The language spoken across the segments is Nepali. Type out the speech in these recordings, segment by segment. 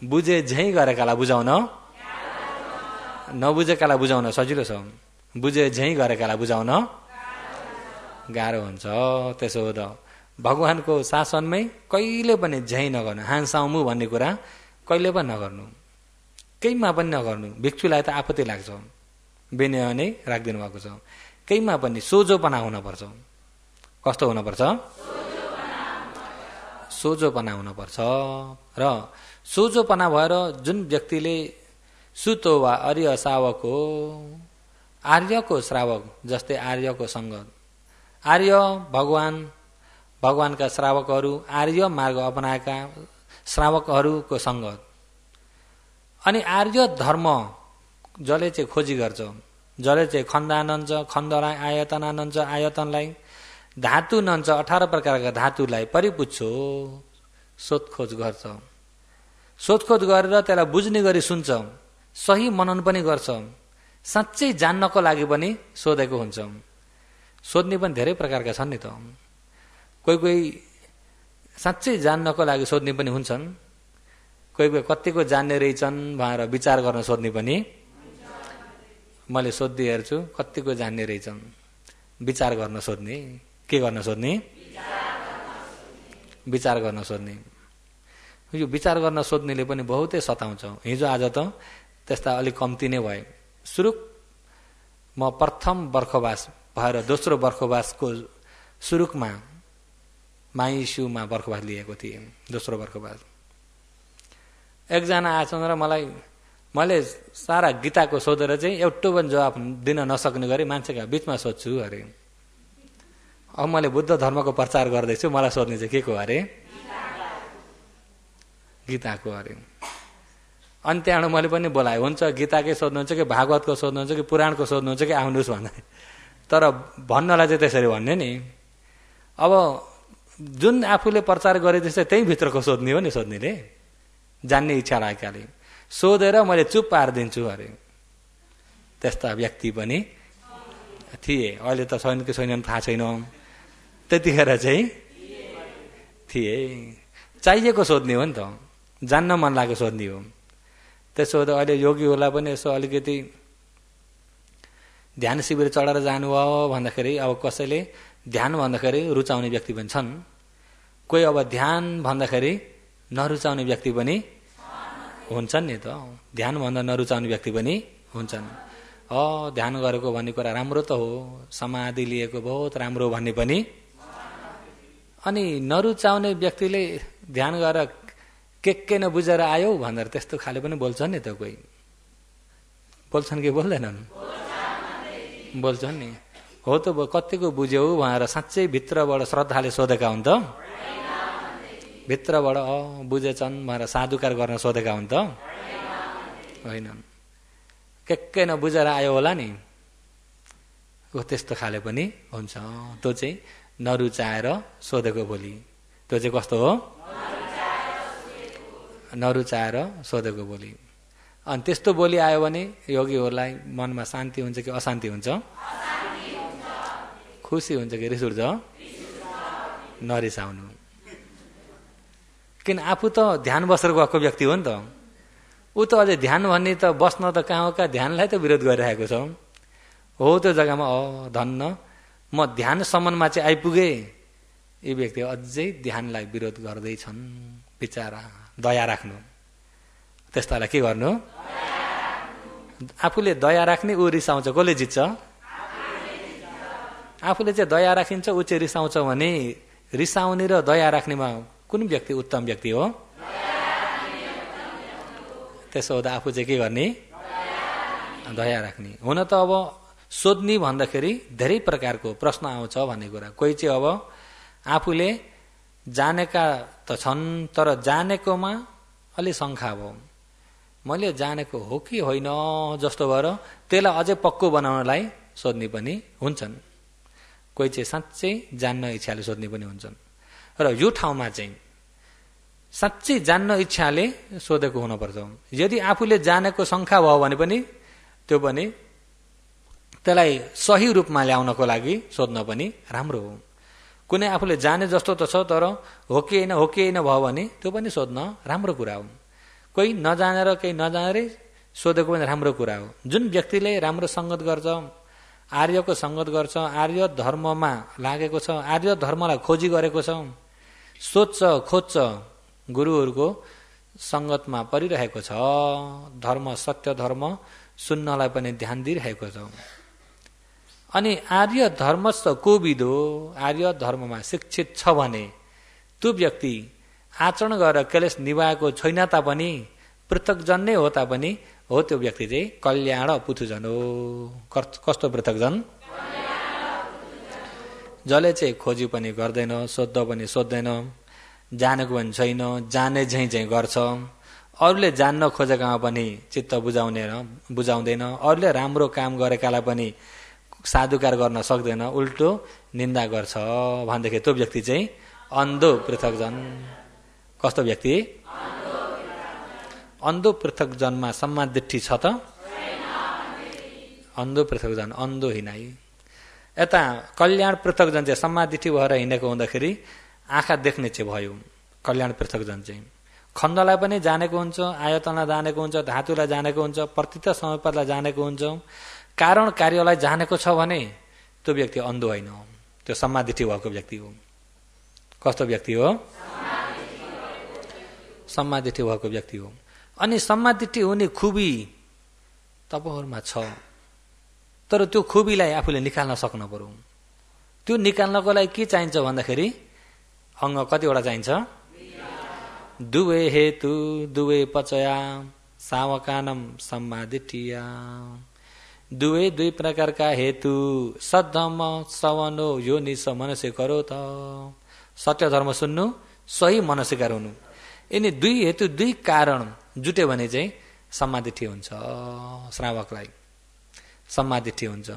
बुझे झै गरेकालाई बुझाउन, नबुझेकालाई बुझाउन सजिलो छ, बुझे झै गरेकालाई बुझाउन गाह्रो हुन्छ। त्यसो हो त भगवानको शासनमै कहिले पनि झै नगर्नु, हान्साउमु भन्ने कुरा कहिले पनि नगर्नु, केहीमा पनि नगर्नु। भिक्षुलाई त आपत्ति लाग्छ, विनय नै राखिदिनु भएको छ। केहीमा पनि सोझोपना हुनुपर्छ। कस्तो हुनुपर्छ? सोझोपना हुनुपर्छ। र सोझोपना भएर जुन व्यक्तिले सुतो वा अर्य शावक हो, आर्यको श्रावक, जस्तै आर्यको सङ्गत, आर्य भगवानका श्रावकहरू, आर्य मार्ग अपनाएका श्रावकहरूको सङ्गत, अनि आर्य धर्म जसले चाहिँ खोजी गर्छ, जसले चाहिँ खण्डा नन्छ, खण्डलाई आयतना नन्छ, आयतनलाई धातु नन्छ, 18 प्रकारका धातुलाई परिपुच्छो सोधखोज गर्छ। सोधखोज गरेर त्यसलाई बुझ्ने गरी सुन्छ, सही मनन पनि गर्छ, साँच्चै जान्नको लागि पनि सोधेको हुन्छ। सोध्ने पनि धेरै प्रकारका छन् नि त। कोही साँच्चै जान्नको लागि सोध्ने पनि हुन्छन्, कोही कतिको जान्ने रहेछन् भनेर विचार गर्न सोध्ने पनि। मैले सोध्दै हेर्छु कतिको जान्ने रहेछन्, विचार गर्न सोध्ने। के गर्न सोध्ने? विचार गर्न सोध्ने। यो विचार गर्न सोध्नेले पनि बहुतै सताउँछ। हिजो आज त त्यस्ता अलिक कम्ती नै भए। सुरु म प्रथम बर्खवास भएर दोस्रो बर्खवासको सुरुकमा माइसुमा बर्खवास लिएको थिएँ। दोस्रो बर्खवास एकजना आएछन् र मैले सारा गीताको सोधेर चाहिँ एउटा पनि जवाफ दिन नसक्ने गरी मान्छेका बिचमा सोध्छु अरे। अब मैले बुद्ध धर्मको प्रचार गर्दैछु, मलाई सोध्ने चाहिँ के को अरे? गीताको अरे। अनि त्यहाँबाट मैले पनि बोलाएँ, हुन्छ गीताकै सोध्नुहुन्छ कि भागवतको सोध्नुहुन्छ कि पुराणको सोध्नुहुन्छ कि आउनुहोस् भन्दा, तर भन्नलाई चाहिँ त्यसरी भन्ने नि। अब जुन आफूले प्रचार गरिदिन्छ त्यही भित्रको सोध्ने हो नि सोध्नेले, जान्ने इच्छा लागेकाले सोधेर मैले चुप पारिदिन्छु अरे। त्यस्ता व्यक्ति पनि थिए। अहिले त छैन कि छैनन् थाहा छैन, त्यतिखेर चाहिँ थिए। चाहिएको सोध्ने हो नि त, जान्न मन लागेको सोध्ने हो। त्यसो त अहिले योगीहरूलाई पनि यसो अलिकति ध्यान शिविर चढेर जानुभयो भन्दाखेरि अब कसैले ध्यान भन्दाखेरि रुचाउने व्यक्ति पनि छन्, कोही अब ध्यान भन्दाखेरि नरुचाउने व्यक्ति पनि हुन्छन् नि त। ध्यान भन्दा नरुचाउने व्यक्ति पनि हुन्छन्। ध्यान गरेको भन्ने कुरा राम्रो त हो, समाधि लिएको बहुत राम्रो भन्ने पनि। अनि नरुचाउने व्यक्तिले ध्यान गरेर के नबुझेर आयो भनेर त्यस्तो खाले पनि बोल्छन् नि त। कोही बोल्छन् कि बोल्दैनन्? बोल्छन् नि। हो त कतिको बुझ्यौ भनेर साँच्चै भित्रबाट श्रद्धाले सोधेका हुन् त, भित्रबाट बुझेछन् भनेर साधुकार गर्न सोधेका हुन् त होइनन्। के नबुझेर आयो होला नि, त्यस्तो खाले पनि हुन्छ। त्यो चाहिँ नरुचाएर सोधेको बोली। त्यो चाहिँ कस्तो हो? नरुचाएर सोधेको बोली। अनि त्यस्तो बोली आयो भने योगीहरूलाई मनमा शान्ति हुन्छ कि अशान्ति हुन्छ? खुसी हुन्छ कि रिस उठ्छ? नरिसाउनु। किन आफू त ध्यान बसेर गएको व्यक्ति हो नि त। ऊ त अझै ध्यान भन्ने त बस्न त कहाँ हो, कहाँ ध्यानलाई त विरोध गरिरहेको छ। हो त्यो जग्गामा धन्न म ध्यानसम्ममा चाहिँ आइपुगेँ, यी व्यक्ति अझै ध्यानलाई विरोध गर्दैछन्। बिचारा दया राख्नु। त्यस्तालाई के गर्नु? आफूले दया राख्ने, ऊ रिसाउँछ, कसले जित्छ? आफूले चाहिँ दया राखिन्छ, ऊ चाहिँ रिसाउँछ भने रिसाउने र दया राख्नेमा कुन व्यक्ति उत्तम व्यक्ति हो? त्यसो हुँदा आफू चाहिँ के गर्ने? दया राख्ने। हुन त अब सोध्ने भन्दाखेरि धेरै प्रकारको प्रश्न आउँछ भन्ने कुरा। कोही चाहिँ अब आफूले जानेका त छन् तर जानेकोमा अलि शङ्का भयो, मैले जानेको हो कि होइन जस्तो भएर त्यसलाई अझै पक्को बनाउनलाई सोध्ने पनि हुन्छन्। कोही चाहिँ साँच्चै जान्न इच्छाले सोध्ने पनि हुन्छन्। र यो ठाउँमा चाहिँ साँच्चै जान्न इच्छाले सोधेको हुनुपर्छ। यदि आफूले जानेको शङ्का भयो भने पनि त्यो पनि त्यसलाई सही रूपमा ल्याउनको लागि सोध्न पनि राम्रो हो। कुनै आफूले जाने जस्तो त छ तर हो कि होइन भयो भने त्यो पनि सोध्न राम्रो कुरा हो। कोही नजानेर केही नजानेरै सोधेको पनि राम्रो कुरा हो। जुन व्यक्तिले राम्रो सङ्गत गर्छ, आर्यको सङ्गत गर्छ, आर्य धर्ममा लागेको छ, आर्य धर्मलाई खोजी गरेको छ, सोध्छ खोज्छ, गुरुहरूको सङ्गतमा परिरहेको छ, धर्म सत्य धर्म सुन्नलाई पनि ध्यान दिइरहेको छ। अनि आर्य धर्मस्थ कोविदो, आर्य धर्ममा शिक्षित छ भने त्यो व्यक्ति आचरण गरेर क्लेश निभाएको छैन तापनि, पृथकजन नै हो तापनि हो, त्यो व्यक्ति चाहिँ कल्याण पुथुजन हो। कस्तो पृथकजन? जसले चाहिँ खोजी पनि गर्दैन, सोध्द पनि सोध्दैन, जानेको पनि छैन, जाने झैँ चाहिँ गर्छ, अरूले जान्न खोजेकामा पनि चित्त बुझाउँदैन, अरूले राम्रो काम गरेकालाई पनि साधुकार गर्न सक्दैन, उल्टो निन्दा गर्छ भनेदेखि त्यो व्यक्ति चाहिँ अन्धो पृथकजन। कस्तो व्यक्ति? अन्धो पृथकजनमा सम्मादिट्ठी छ त? अन्धो पृथकजन, अन्धो हिँडाइ। यता कल्याण पृथकजन चाहिँ सम्मादिट्ठी भएर हिँडेको हुँदाखेरि आँखा देख्ने चाहिँ भयो कल्याण पृथकजन चाहिँ। खण्डलाई पनि जानेको हुन्छ, आयतनलाई जानेको हुन्छ, धातुलाई जानेको हुन्छ, प्रतित समयपदलाई जानेको हुन्छ, कारण कार्यलाई जानेको छ भने त्यो व्यक्ति अन्धो होइन, त्यो सम्मादिट्ठी भएको व्यक्ति हो। कस्तो व्यक्ति हो? सम्मादिट्ठी भएको व्यक्ति हो। अनि सम्मादिट्ठी हुने खुबी तपाईँहरूमा छ, तर त्यो खुबीलाई आफूले निकाल्न सक्नु पर्यो। त्यो निकाल्नको लागि के चाहिन्छ भन्दाखेरि अङ्ग कतिवटा चाहिन्छ? दुवे हेतु दुवे पचया सावकानम सम्मादिट्ठिया। दुई प्रकारका हेतु सद्धर्म श्रवणो यो निस मनुष्य करो त। सत्य धर्म सुन्नु, सही मनस्कार हुनु, यिनी दुई हेतु दुई कारण जुट्यो भने चाहिँ सम्मादिट्ठी हुन्छ। श्रावकलाई सम्मादिट्ठी हुन्छ।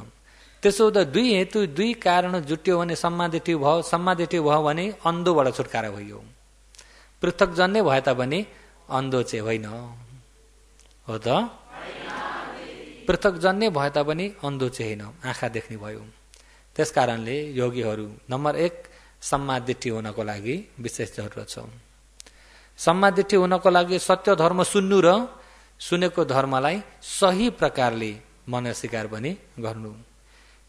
त्यसो हुँदा दुई हेतु दुई कारण जुट्यो भने सम्मादिट्ठी भयो। सम्मादिट्ठी भयो भने अन्धोबाट छुटकारा भयो। पृथकजन नै भए तापनि अन्धो चाहिँ होइन, हो त? पृथकजन नै भए तापनि अन्धो चाहिँ होइन, आँखा देख्ने भयो। त्यस कारणले योगीहरू नम्बर 1 सम्मादिट्ठी हुनको लागि विशेष जरुरत छ। सम्मादिट्ठी हुनको लागि सत्य धर्म सुन्नु र सुनेको धर्मलाई सही प्रकारले मनस्कार पनि गर्नु।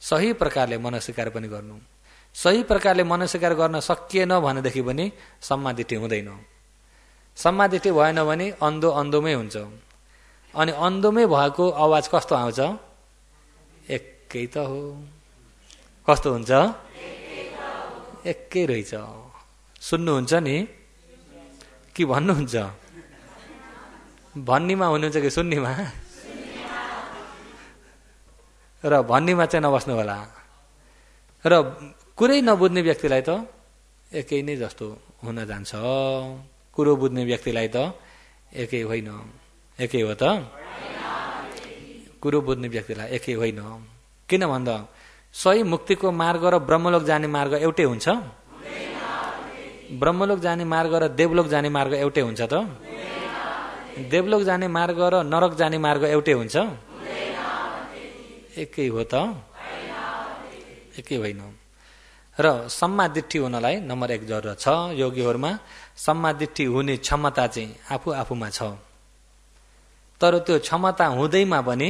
सही प्रकारले मनस्कार पनि गर्नु। सही प्रकारले मनस्कार गर्न सकिएन भनेदेखि पनि सम्मादिट्ठी हुँदैन। सम्मादिट्ठी भएन भने अन्धो अन्धोमै हुन्छ। अनि अन्धोमै भएको आवाज कस्तो आउँछ? एकै त हो। कस्तो हुन्छ? एकै रहेछ। सुन्नुहुन्छ नि कि भन्नुहुन्छ? भन्नीमा हुनुहुन्छ कि सुन्नीमा? र भन्नीमा चाहिँ नबस्नु होला। र कुरै नबुझ्ने व्यक्तिलाई त एकै नै जस्तो हुन जान्छ। कुरो बुझ्ने व्यक्तिलाई त एकै होइन। एकै हो त? कुरो बुझ्ने व्यक्तिलाई एकै होइन। किन भन्दा सही मुक्तिको मार्ग र ब्रह्मलोक जाने मार्ग एउटै हुन्छ? ब्रह्मलोक जाने मार्ग र देवलोक जाने मार्ग एउटै हुन्छ त? देवलोक जाने मार्ग र नरक जाने मार्ग एउटै हुन्छ? एकै हो त? एकै होइन। र सम्मादिट्ठी हुनलाई नम्बर 1 जरुरत छ। योगीहरूमा सम्मादिट्ठी हुने क्षमता चाहिँ आफूमा छ, तर त्यो क्षमता हुँदैमा पनि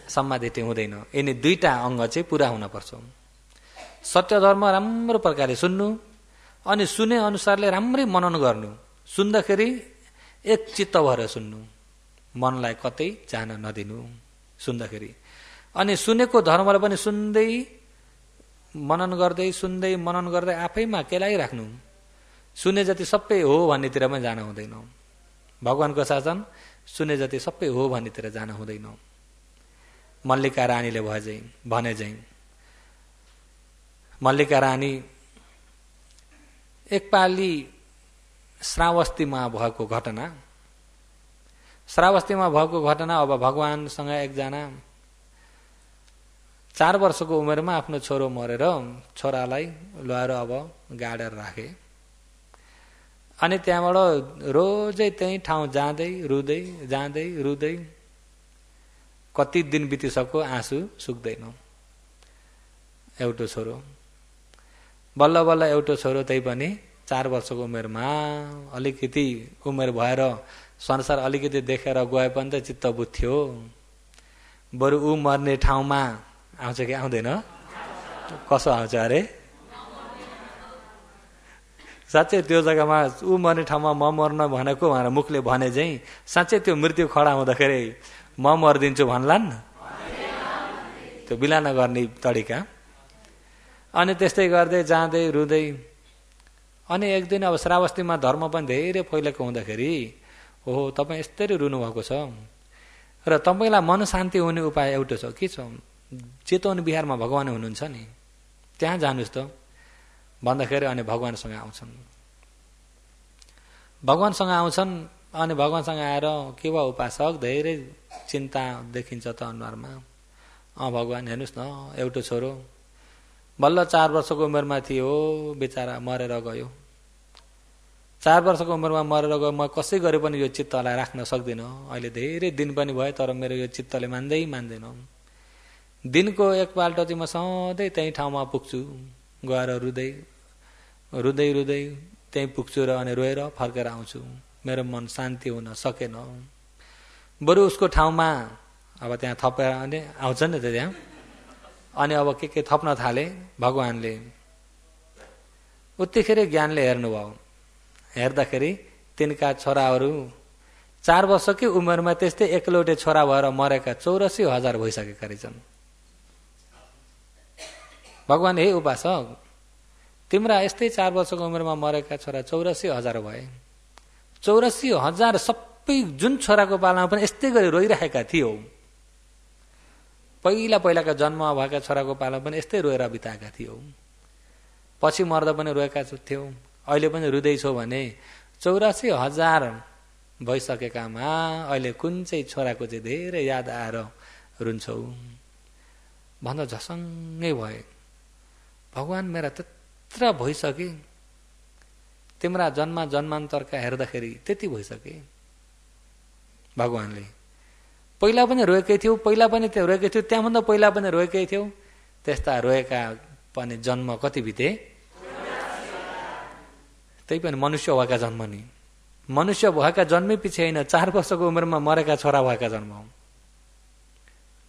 सम्मादिट्ठी हुँदैन। यिनी दुईटा अङ्ग चाहिँ पुरा हुन पर्छ। सत्य धर्म राम्रो प्रकारले सुन्नु, अनि सुने अनुसारले राम्रै मनन गर्नु। सुन्दाखेरि एक चित्त भएर सुन्नु, मनलाई कतै जान नदिनु सुन्दाखेरि। अनि सुनेको धर्मलाई पनि सुन्दै मनन गर्दै, सुन्दै मनन गर्दै आफैमा केलाइराख्नु। सुने जति सबै हो भन्नेतिर पनि जान हुँदैन। भगवानको शासन सुने जति सबै हो भन्नेतिर जान हुँदैन। मल्लिका रानीले भने चाहिँ मल्लिका रानी एकपाली श्रावस्तीमा भएको घटना। श्रावस्तीमा भएको घटना, अब भगवानसँग एकजना 4 वर्षको उमेरमा आफ्नो छोरो मरेर छोरालाई ल्याएर अब गाडेर राखे। अनि त्यहाँबाट रोजै त्यही ठाउँ जाँदै रुँदै कति दिन बितिसक्यो, आँसु सुक्दैन। एउटा छोरो, बल्ल बल्ल एउटा छोरो, त्यही पनि 4 वर्षको उमेरमा, अलिकति उमेर भएर संसार अलिकति देखेर गए पनि त चित्त बुझ्थ्यो। बरु ऊ मर्ने ठाउँमा आउँछ कि आउँदैन? कसो आउँछ अरे? साँच्चै त्यो जग्गामा ऊ मर्ने ठाउँमा म मर्न भनेको भनेर मुखले भने चाहिँ साँच्चै त्यो मृत्यु खडा हुँदाखेरि म मर्दिन्छु भन्लान्? त्यो बिलान गर्ने तरिका। अनि त्यस्तै गर्दै जाँदै रुँदै अनि एक दिन अब श्रावस्तीमा धर्म पनि धेरै फैलेको हुँदाखेरि ओहो तपाईँ यस्तरी रुनुभएको छ र तपाईँलाई मन शान्ति हुने उपाय एउटा छ, के छ? चेतवन विहारमा भगवान हुनुहुन्छ नि, त्यहाँ जानुहोस् त भन्दाखेरि अनि भगवानसँग आउँछन्। भगवानसँग आउँछन् अनि भगवानसँग आएर के भयो उपासक, धेरै चिन्ता देखिन्छ त अनुहारमा। भगवान हेर्नुहोस् न, एउटा छोरो बल्ल 4 वर्षको उमेरमा थियो, बेचारा मरेर गयो। 4 वर्षको उमेरमा मरेर गयो। म कसै गरे पनि यो चित्तलाई राख्न सक्दिनँ। अहिले धेरै दिन पनि भयो तर मेरो यो चित्तले मान्दैन। दिनको एकपल्ट चाहिँ म सधैँ त्यही ठाउँमा पुग्छु, गएर रुँदै त्यहीँ पुग्छु र अनि रोएर फर्केर आउँछु। मेरो मन शान्ति हुन सकेन। बरु उसको ठाउँमा अब त्यहाँ थपेर अनि आउँछ नि त त्यहाँ। अनि अब के थप्न थाले भगवानले। उत्तिखेर ज्ञानले हेर्नुभयो। हेर्दाखेरि तिनका छोराहरू 4 वर्षकै उमेरमा त्यस्तै एकलौटे छोरा भएर मरेका 84,000 भइसकेका रहेछन्। भगवान हे उपासक, तिम्रा यस्तै 4 वर्षको उमेरमा मरेका छोरा 84,000 भए। 84,000 सबै जुन छोराको पालामा पनि यस्तै गरी रोइरहेका थियौ। पहिलाका जन्ममा भएका छोराको पालामा पनि यस्तै रोएर बिताएका थियौ। पछि मर्दा पनि रोएका थियौ, अहिले पनि रुँदैछौ भने 84,000 भइसकेकामा अहिले कुन चाहिँ छोराको चाहिँ धेरै याद आएर रुन्छौ भन्दा झसङ्गै भए। भगवान मेरा त्यत्र भइसके, तिम्रा जन्मान्तरका हेर्दाखेरि त्यति भइसके। भगवानले पहिला पनि रोएकै थियौ, त्यहाँभन्दा पहिला पनि रोएकै थियौ। त्यस्ता रोएका पनि जन्म कति बिते? त्यही पनि मनुष्य भएका जन्म नि। मनुष्य भएका जन्मै पछि होइन, 4 वर्षको उमेरमा मरेका छोरा भएका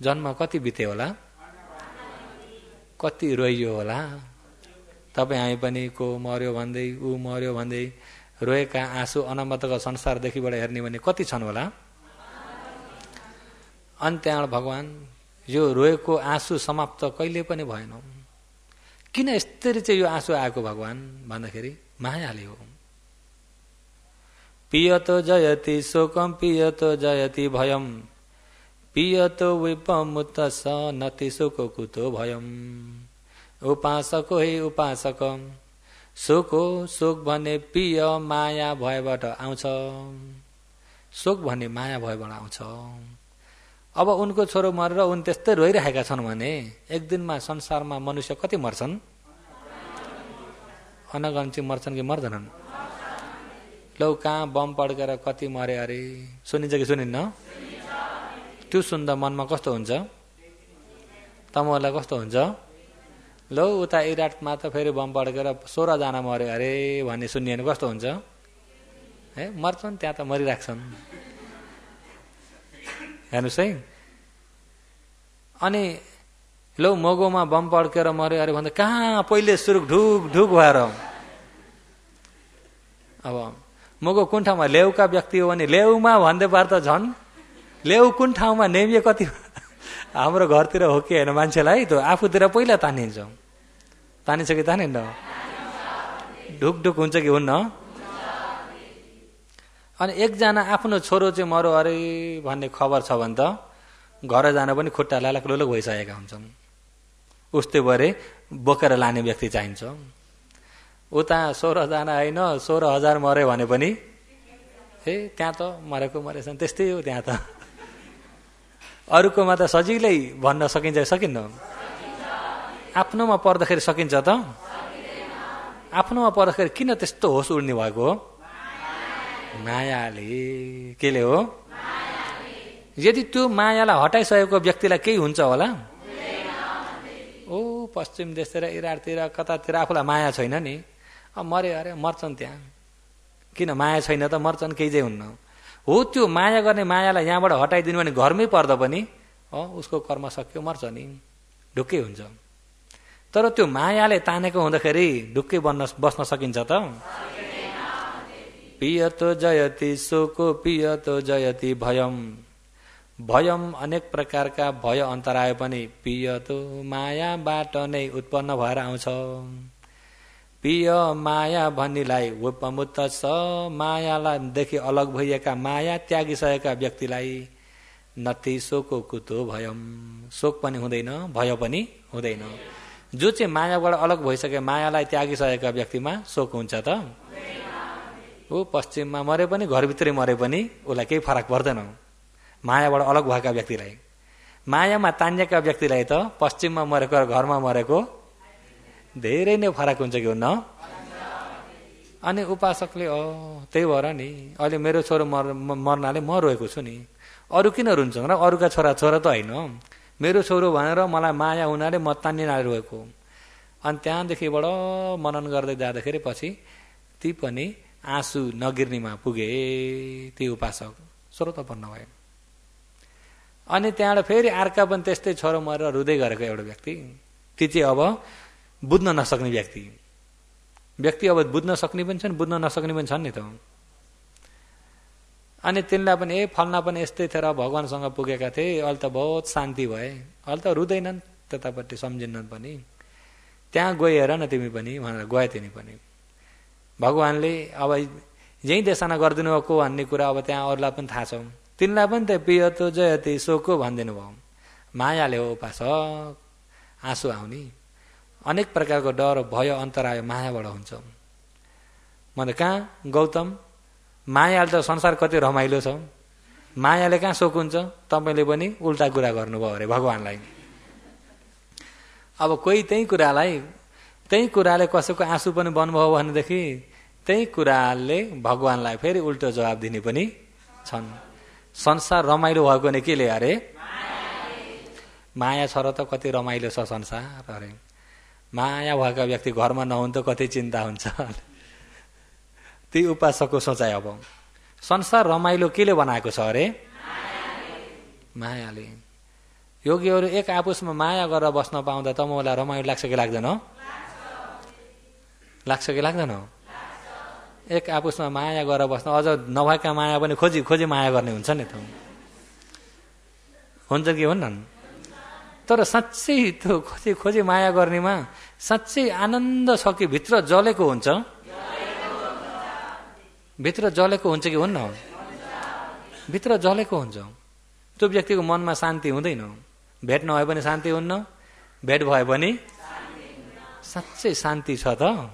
जन्म कति बिते होला? कति रोइयो होला? तपाईँ हामी पनि को मर्यो भन्दै ऊ मर्यो भन्दै रोएका आँसु अनन्तको संसारदेखिबाट हेर्ने भने कति छन् होला? अनि त्यहाँबाट भगवान यो रोएको आँसु समाप्त कहिले पनि भएन। किन यस्तरी चाहिँ यो आँसु आएको भगवान भन्दाखेरि मायाले हो। पियतो जयति शोकम पियतो जयति भयम पियतो विपमुत स नति शोक कुतो भयम। उपासको हे उपासक, शोक भने पिय माया भयबाट आउँछ। शोक भन्ने माया भयबाट आउँछ। अब उनको छोरो मरेर उन त्यस्तै रोइरहेका छन् भने एक दिनमा संसारमा मनुष्य कति मर्छन्? अनगन्ती मर्छन् कि मर्दैनन्? लौ कहाँ बम पड्केर कति मरे अरे, सुनिन्छ कि सुनिन्न? त्यो सुन्दा मनमा कस्तो हुन्छ? तमलाई कस्तो हुन्छ? लौ उता इराटमा त फेरि बम पड्केर 16 जना मरे अरे भन्ने सुनिएन कस्तो हुन्छ? है मर्छन्, त्यहाँ त मरिराख्छन्। हेर्नुहोस् है। अनि लौ मगोमा बम पड्केर मर्यो अरे भन्दा कहाँ पहिले सुरुक ढुक भएर। अब मगो कुन ठाउँमा लेउका व्यक्ति हो भने लेउमा भन्दै पार त झन् लेउ कुन ठाउँमा नेमिए कति। हाम्रो घरतिर हो कि होइन मान्छेलाई त आफूतिर पहिला तानिन्छ कि तानिन्न? ढुक हुन्छ कि हुन्न? अनि एकजना आफ्नो छोरो चाहिँ मरो अरे भन्ने खबर छ भने त घर जान पनि खुट्टा लालक लोलक भइसकेका हुन्छन्। उस्तै भरे बोकेर लाने व्यक्ति चाहिन्छ। उता 16 जना होइन 16,000 मर्यो भने पनि त्यहाँ त मरेछन्, त्यस्तै हो त्यहाँ त। अरूकोमा त सजिलै भन्न सकिन्छ सकिन्न? आफ्नोमा पर्दाखेरि सकिन्छ त? आफ्नोमा पर्दाखेरि किन त्यस्तो होस उड्ने भएको हो? मायाले। केले हो? यदि त्यो मायालाई हटाइसकेको व्यक्तिलाई केही हुन्छ होला? ओ पश्चिम देशतिर इराकतिर कतातिर आफूलाई माया छैन नि, अब मरे अरे मर्छन् त्यहाँ। किन माया छैन त? मर्छन्, केही चाहिँ हुन्न। हो त्यो माया गर्ने मायालाई यहाँबाट हटाइदिनु भने घरमै पर्दा पनि उसको कर्म सक्यो मर्छ नि, ढुक्कै हुन्छ। तर त्यो मायाले तानेको हुँदाखेरि ढुक्कै बस्न सकिन्छ त? पियतो जयति शोको पियतो जयति भयम। भयम अनेक प्रकारका भय अन्तराय पनि पियतो मायाबाट नै उत्पन्न भएर आउँछ। पिय माया भन्नेलाई उपमुक्त छ, मायालाई देखि अलग भइएका माया त्यागिसकेका व्यक्तिलाई नति शोको कुतो भयम। शोक पनि हुँदैन, भय पनि हुँदैन। जो चाहिँ मायाबाट अलग भइसके मायालाई त्यागिसकेका व्यक्तिमा शोक हुन्छ त? ऊ पश्चिममा मरे पनि घरभित्रै मरे पनि उसलाई केही फरक पर्दैन। मायाबाट अलग भएका व्यक्तिलाई, मायामा तानिएका व्यक्तिलाई त पश्चिममा मरेको र घरमा मरेको धेरै नै फरक हुन्छ कि हुन्न? अनि उपासकले त्यही भएर नि अहिले मेरो छोरो मर्नाले म रोएको छु नि, अरू किन रुन्छ र? अरूका छोरा छोरा त होइन, मेरो छोरो भनेर मलाई माया हुनाले म तानिनाले रोएको। अनि त्यहाँदेखिबाट मनन गर्दै जाँदाखेरि पछि ती पनि आँसु नगिर्नेमा पुगे ती उपासक, श्रोतपन्न भए। अनि त्यहाँबाट फेरि अर्का पनि त्यस्तै छोरो मरेर रुँदै गरेको एउटा व्यक्ति, ती चाहिँ अब बुझ्न नसक्ने व्यक्ति अब बुझ्न सक्ने पनि छन्, बुझ्न नसक्ने पनि छन् नि त। अनि तिनलाई पनि फल्ना पनि यस्तै थिएर भगवान्सँग पुगेका थिए, अहिले त बहुत शान्ति भए, अहिले त रुँदैनन्, त्यतापट्टि सम्झिन्नन् पनि। त्यहाँ गएर न तिमी पनि भनेर गए तिनी पनि। भगवान्ले अब यही देशना गरिदिनु भएको भन्ने कुरा अब त्यहाँ अरूलाई पनि थाहा छ। तिनलाई पनि त पियतो जयति शोको भनिदिनु भयो। मायाले हो उपासक आँसु आउने, अनेक प्रकारको डर भय अन्तराय मायाबाट हुन्छ। मैले कहाँ गौतम, मायाले त संसार कति रमाइलो छ, मायाले कहाँ शोक हुन्छ? तपाईँले पनि उल्टा कुरा गर्नुभयो अरे भगवान्लाई। अब कोही त्यही कुराले कसैको आँसु पनि बन्नुभयो भनेदेखि त्यही कुराले भगवान्लाई फेरि उल्टो जवाब दिने पनि छन्। संसार रमाइलो भएको नै केले अरे? माया छ र त कति रमाइलो छ संसार अरे। माया भएका व्यक्ति घरमा नहुन् त कति चिन्ता हुन्छ। ती उपासकको सोचाइ अब संसार रमाइलो केले बनाएको छ अरे? मायाले। योगीहरू एक आपसमा माया गरेर बस्न पाउँदा त मलाई रमाइलो लाग्छ कि लाग्दैन? लाग्छ कि लाग्दैन? एक आपसमा माया गरेर बस्न, अझ नभएका माया पनि खोजी खोजी माया गर्ने हुन्छ नि त, हुन्छ कि हुन्नन्? तर साँच्चै त्यो खोजी खोजी माया गर्नेमा साँच्चै आनन्द छ कि भित्र जलेको हुन्छ? भित्र जलेको हुन्छ कि हुन्न? भित्र जलेको हुन्छ। त्यो व्यक्तिको मनमा शान्ति हुँदैन। भेट नभए पनि शान्ति हुन्न, भेट भए पनि साँच्चै शान्ति छ त?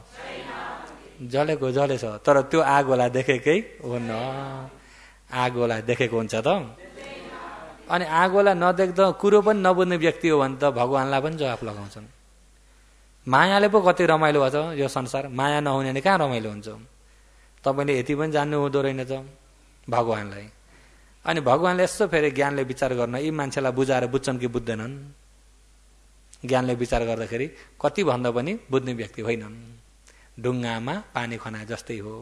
जलेको जलेछ। तर त्यो आगोलाई देखेकै हुन्न, आगोलाई देखेको हुन्छ त? अनि आगोलाई नदेख्दा कुरो पनि नबुझ्ने व्यक्ति हो भने त भगवान्लाई पनि जवाफ लगाउँछन्। मायाले पो कति रमाइलो भन्छ यो संसार, माया नहुने भने कहाँ रमाइलो हुन्छ? तपाईँले यति पनि जान्नु हुँदो रहेन त भगवान्लाई। अनि भगवान्ले यसो फेरि ज्ञानले विचार गर्न यी मान्छेलाई बुझाएर बुझ्छन् कि बुझ्दैनन्? ज्ञानले विचार गर्दाखेरि कति भन्दा पनि बुझ्ने व्यक्ति होइनन्। ढुङ्गामा पानी खना जस्तै हो।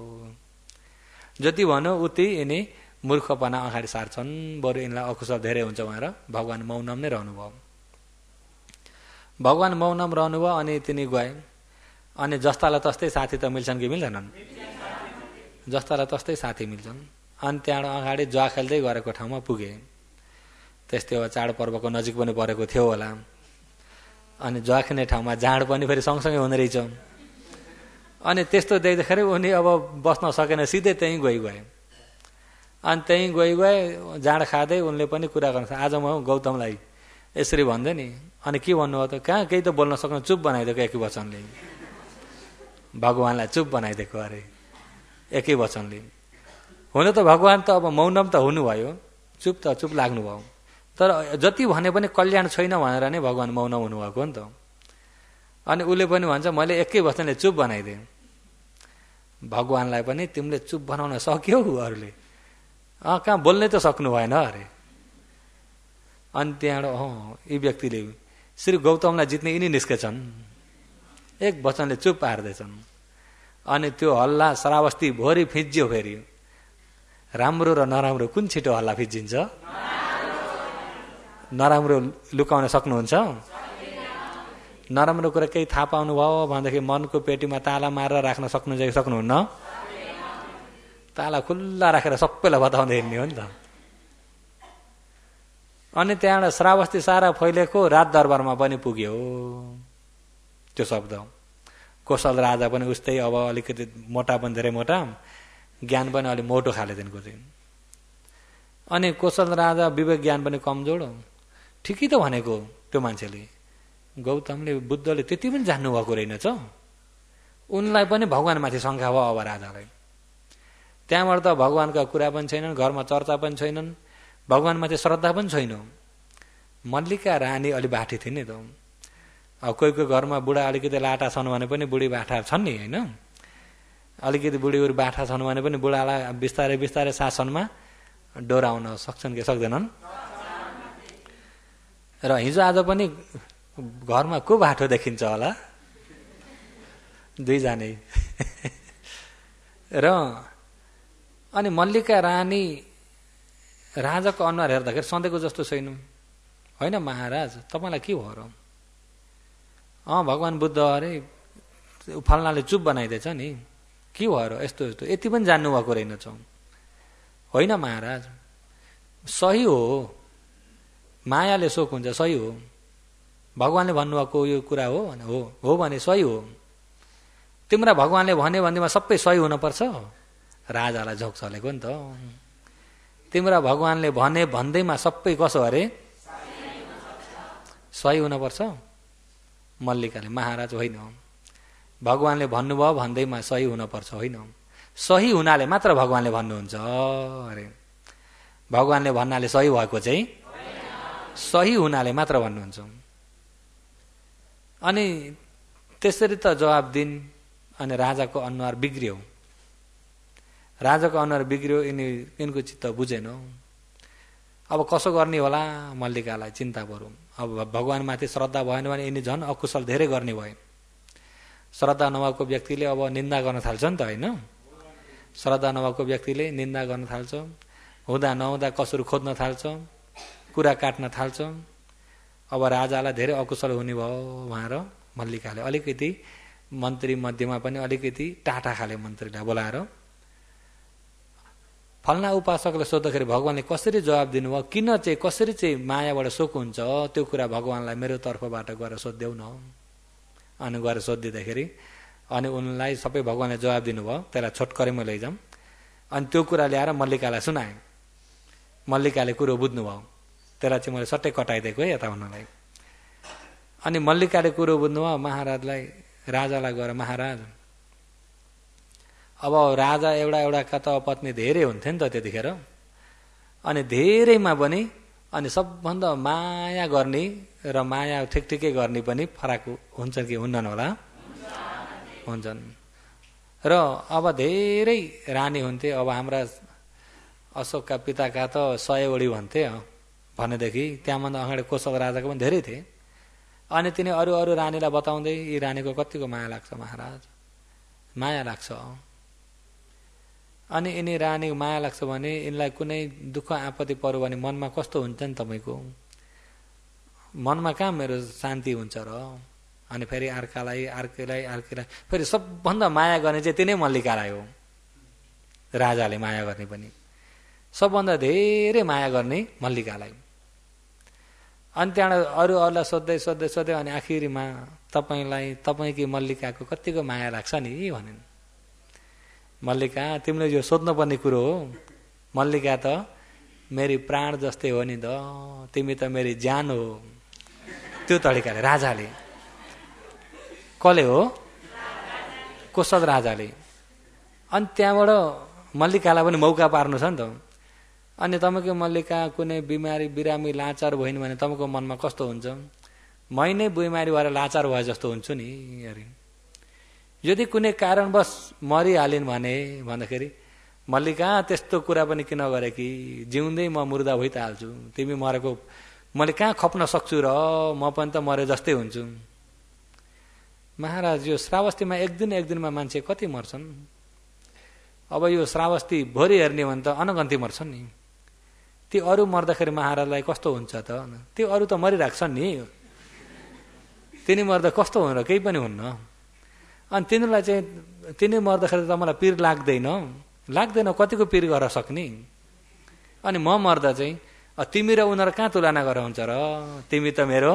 जति भन्यो उति यिनी मूर्खपना अगाडि सार्छन्, बरु यिनलाई अकुशल धेरै हुन्छ भनेर भगवान् मौनम नै रहनुभयो। भगवान् मौनम रहनुभयो अनि तिनी गए। अनि जस्तालाई तस्तै साथी त मिल्छन् कि मिल्दैनन्? जस्तालाई तस्तै साथी मिल्छन्। अनि त्यहाँबाट अगाडि जुवा खेल्दै गरेको ठाउँमा पुगे। त्यस्तै हो, चाडपर्वको नजिक पनि परेको थियो होला। अनि जुवा खेल्ने ठाउँमा जाँड पनि फेरि सँगसँगै हुने रहेछ। अनि त्यस्तो देख्दाखेरि उनी अब बस्न सकेन, सिधै त्यहीँ गए। अनि त्यहीँ गए जाँड खाँदै उनले पनि कुरा गर्नु, आज म गौतमलाई यसरी भन्दै नि। अनि के भन्नुभयो त? कहाँ केही त बोल्न सक्नु, चुप बनाइदिएको एकै वचनले। भगवान्लाई चुप बनाइदिएको अरे एकै वचनले। हुन त भगवान् त अब मौनम त हुनुभयो, चुप त चुप लाग्नुभयो। तर जति भने पनि कल्याण छैन भनेर नै भगवान् मौनम हुनुभएको हो नि त। अनि उसले पनि भन्छ मैले एकै वचनले चुप बनाइदिएँ। भगवान्लाई पनि तिमीले चुप बनाउन सक्यौ? अरूले कहाँ बोल्नै त सक्नु भएन अरे। अनि त्यहाँबाट यी व्यक्तिले श्री गौतमलाई जित्ने यिनी निस्केछन्, एक वचनले चुप पार्दैछन्। अनि त्यो हल्ला श्रावस्ती भोरी फिज्यो फेरि। राम्रो र नराम्रो कुन छिटो हल्ला फिजिन्छ? नराम्रो लुकाउन सक्नुहुन्छ? नराम्रो कुरा केही थाहा पाउनु भयो भनेदेखि मनको पेटीमा ताला मारेर राख्न सक्नुहुन्न? ताला खुल्ला राखेर सबैलाई बताउँदै हिँड्ने हो नि त। अनि त्यहाँबाट श्रावस्ती सारा फैलेको राज दरबारमा पनि पुग्यो त्यो शब्द। कौशल राजा पनि उस्तै अब अलिकति मोटा पनि धेरै मोटा, ज्ञान पनि अलिक मोटो खाले दिनको चाहिँ। अनि कौशल राजा विवेक ज्ञान पनि कमजोर। ठिकै त भनेको त्यो मान्छेले, गौतमले बुद्धले त्यति पनि जान्नु भएको रहेनछ। उनलाई पनि भगवानमाथि शङ्का भयो अब राजालाई। त्यहाँबाट त भगवानका कुरा पनि छैनन्, घरमा चर्चा पनि छैनन्, भगवानमाथि श्रद्धा पनि छैन। मल्लिका रानी अलि बाठी थिए नि त। अब कोही कोही घरमा बुढा अलिकति लाटा छन् भने पनि बुढी बाठा छन् नि होइन, अलिकति बुढीहरू बाठा छन् भने पनि बुढालाई बिस्तारै बिस्तारै शासनमा डोराउन सक्छन् कि सक्दैनन्। र हिजो आज पनि घरमा को बाठो देखिन्छ होला? दुईजनै। र अनि मल्लिका रानी राजाको अनुहार हेर्दाखेरि सधैँको जस्तो छैन। होइन महाराज, तपाईँलाई के भयो र? भगवान बुद्ध अरे फल्नाले चुप बनाइदिएछ नि, के भयो र? यस्तो यस्तो यति पनि जान्नु भएको रहेनछ। होइन महाराज, सही हो, मायाले शोक हुन्छ, सही हो। भगवानले भन्नुभएको यो कुरा हो भने सही हो। तिम्रा भगवानले भन्यो भन्दैमा सबै सही हुनुपर्छ? राजालाई झोक चलेको नि त। तिम्रा भगवानले भने भन्दैमा सबै कसो अरे? सही हुनुपर्छ? मल्लिकाले, महाराज होइन, भगवानले भन्नुभयो भन्दैमा सही हुनुपर्छ होइन, सही हुनाले मात्र भगवानले भन्नुहुन्छ अरे। भगवानले भन्नाले सही भएको चाहिँ सही हुनाले मात्र भन्नुहुन्छ। अनि त्यसरी त जवाब दिन्। अनि राजाको अनुहार बिग्रियो। राजाको अनुहार बिग्रियो, यिनको चित्त बुझेन। अब कसो गर्ने होला? मल्लिकालाई चिन्ता बरु। अब भगवानमाथि श्रद्धा भएन भने यिनी झन् अकुशल धेरै गर्ने भए। श्रद्धा नभएको व्यक्तिले अब निन्दा गर्न थाल्छ नि त होइन? श्रद्धा नभएको व्यक्तिले निन्दा गर्न थाल्छ, हुँदा नहुँदा कसुर खोज्न थाल्छ, कुरा काट्न थाल्छ। अब राजालाई धेरै अकुशल हुने भयो। उहाँ र मल्लिकाले अलिकति मन्त्री मध्येमा पनि अलिकति टाटा खाले मन्त्रीलाई बोलाएर फल्ना उपासकले सोद्धाखेरि भगवानले कसरी जवाब दिनुभयो, किन चाहिँ कसरी चाहिँ मायाबाट शोक हुन्छ, त्यो कुरा भगवानलाई मेरो तर्फबाट गएर सोधिदेऊ न। अनि गएर सोधिदिँदाखेरि अनि उनलाई सबै भगवानले जवाब दिनुभयो। त्यसलाई छोटकरीमा लैजाउँ। अनि त्यो कुरा ल्याएर मल्लिकालाई सुनाए। मल्लिकाले कुरो बुझ्नुभयो। त्यसलाई चाहिँ मैले सट्टै कटाइदिएको है यता उनलाई। अनि मल्लिकाले कुरो बुझ्नुभयो। महाराजलाई, राजालाई गएर, महाराज अब राजा एउटाका त पत्नी धेरै हुन्थे नि त त्यतिखेर। अनि धेरैमा पनि अनि सबभन्दा माया गर्ने र माया ठिकठिकै गर्ने पनि फरक हुन्छन् कि हुन्नन् होला? हुन्छन्। र अब धेरै रानी हुन्थे। अब हाम्रा अशोकका पिताका त 100 वडी भन्थे भनेदेखि त्यहाँभन्दा अगाडि कौशल राजाको पनि धेरै थिए। अनि तिनी अरू अरू रानीलाई बताउँदै यी रानीको कतिको माया लाग्छ महाराज, माया लाग्छ। अनि यिनी रानीको माया लाग्छ भने यिनलाई कुनै दुःख आपत्ति पर्यो भने मनमा कस्तो हुन्छ नि तपाईँको? मनमा कहाँ मेरो शान्ति हुन्छ र? अनि फेरि अर्कैलाई फेरि सबभन्दा माया गर्ने चाहिँ तिनै मल्लिकालाई हो। राजाले माया गर्ने पनि सबभन्दा धेरै माया गर्ने मल्लिकालाई। अनि त्यहाँबाट अरूलाई सोध्दै अनि आखिरीमा तपाईँकी मल्लिकाको कतिको माया लाग्छ नि भनिन्। मल्लिका, तिमीले यो सोध्नुपर्ने कुरो हो। मल्लिका त मेरी प्राण जस्तै हो नि त, तिमी त मेरी ज्यान हो। त्यो तरिकाले राजाले, कसले हो? कौशल राजाले। अनि त्यहाँबाट मल्लिकालाई पनि मौका पार्नु छ नि त। अनि तपाईँको मल्लिका कुनै बिरामी लाचार भइन् भने तपाईँको मनमा कस्तो हुन्छ? मै नै बिमारी भएर लाचार भए जस्तो हुन्छु नि अरे। यदि कुनै कारणवश मरिहालिन् भन्दाखेरि मल्लिका त्यस्तो कुरा पनि किन गरे कि जिउँदै म मुर्दा भइ त हाल्छु, तिमी मरेको मैले कहाँ खप्न सक्छु र, म पनि त मरे जस्तै हुन्छु। महाराज, यो श्रावस्तीमा एक दिनमा मान्छे कति मर्छन्? अब यो श्रावस्ती भोलि हेर्ने भने त अनगन्ती मर्छन् नि। ती अरू मर्दाखेरि महाराजलाई कस्तो हुन्छ त? त्यो अरू त मरिराख्छन् नि, तिनी मर्दा कस्तो हुन र केही पनि हुन्न। अनि तिनीहरूलाई चाहिँ तिनी मर्दाखेरि त मलाई पीर लाग्दैन, कतिको पीर गर्न सक्ने। अनि म मर्दा चाहिँ तिमी र उनीहरू कहाँ तुलना गरेर हुन्छ र? तिमी त मेरो।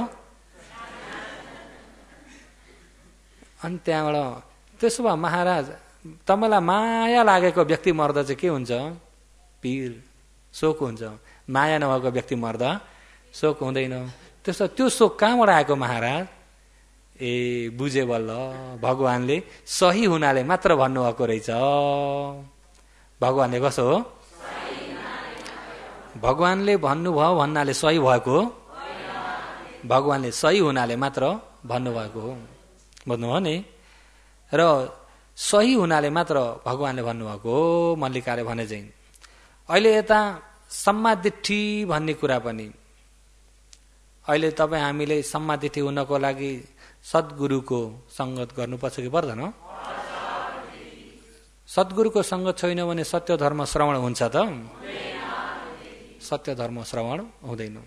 अनि त्यहाँबाट त्यसो भए महाराज तपाईँलाई माया लागेको व्यक्ति मर्दा चाहिँ के हुन्छ? पीर, शोक हुन्छ। माया नभएको व्यक्ति मर्दा शोक हुँदैन। त्यो शोक कहाँबाट आएको महाराज? बुझे बल्ल भगवानले सही हुनाले मात्र भन्नुभएको रहेछ। भगवानले कसो हो? भगवानले भन्नुभयो भन्नाले सही भएको, भगवानले सही हुनाले मात्र भन्नुभएको हो। बुझ्नुभयो नि? र सही हुनाले मात्र भगवानले भन्नुभएको हो मल्लिकाले भने चाहिँ। अहिले यता सम्मादिठी भन्ने कुरा पनि, अहिले तपाईँ हामीले सम्मादिठी हुनको लागि सद्गुरुको सङ्गत गर्नुपर्छ कि पर्दैन? सद्गुरुको सङ्गत छैन भने सत्य धर्म श्रवण हुन्छ त? सत्य धर्म श्रवण हुँदैन।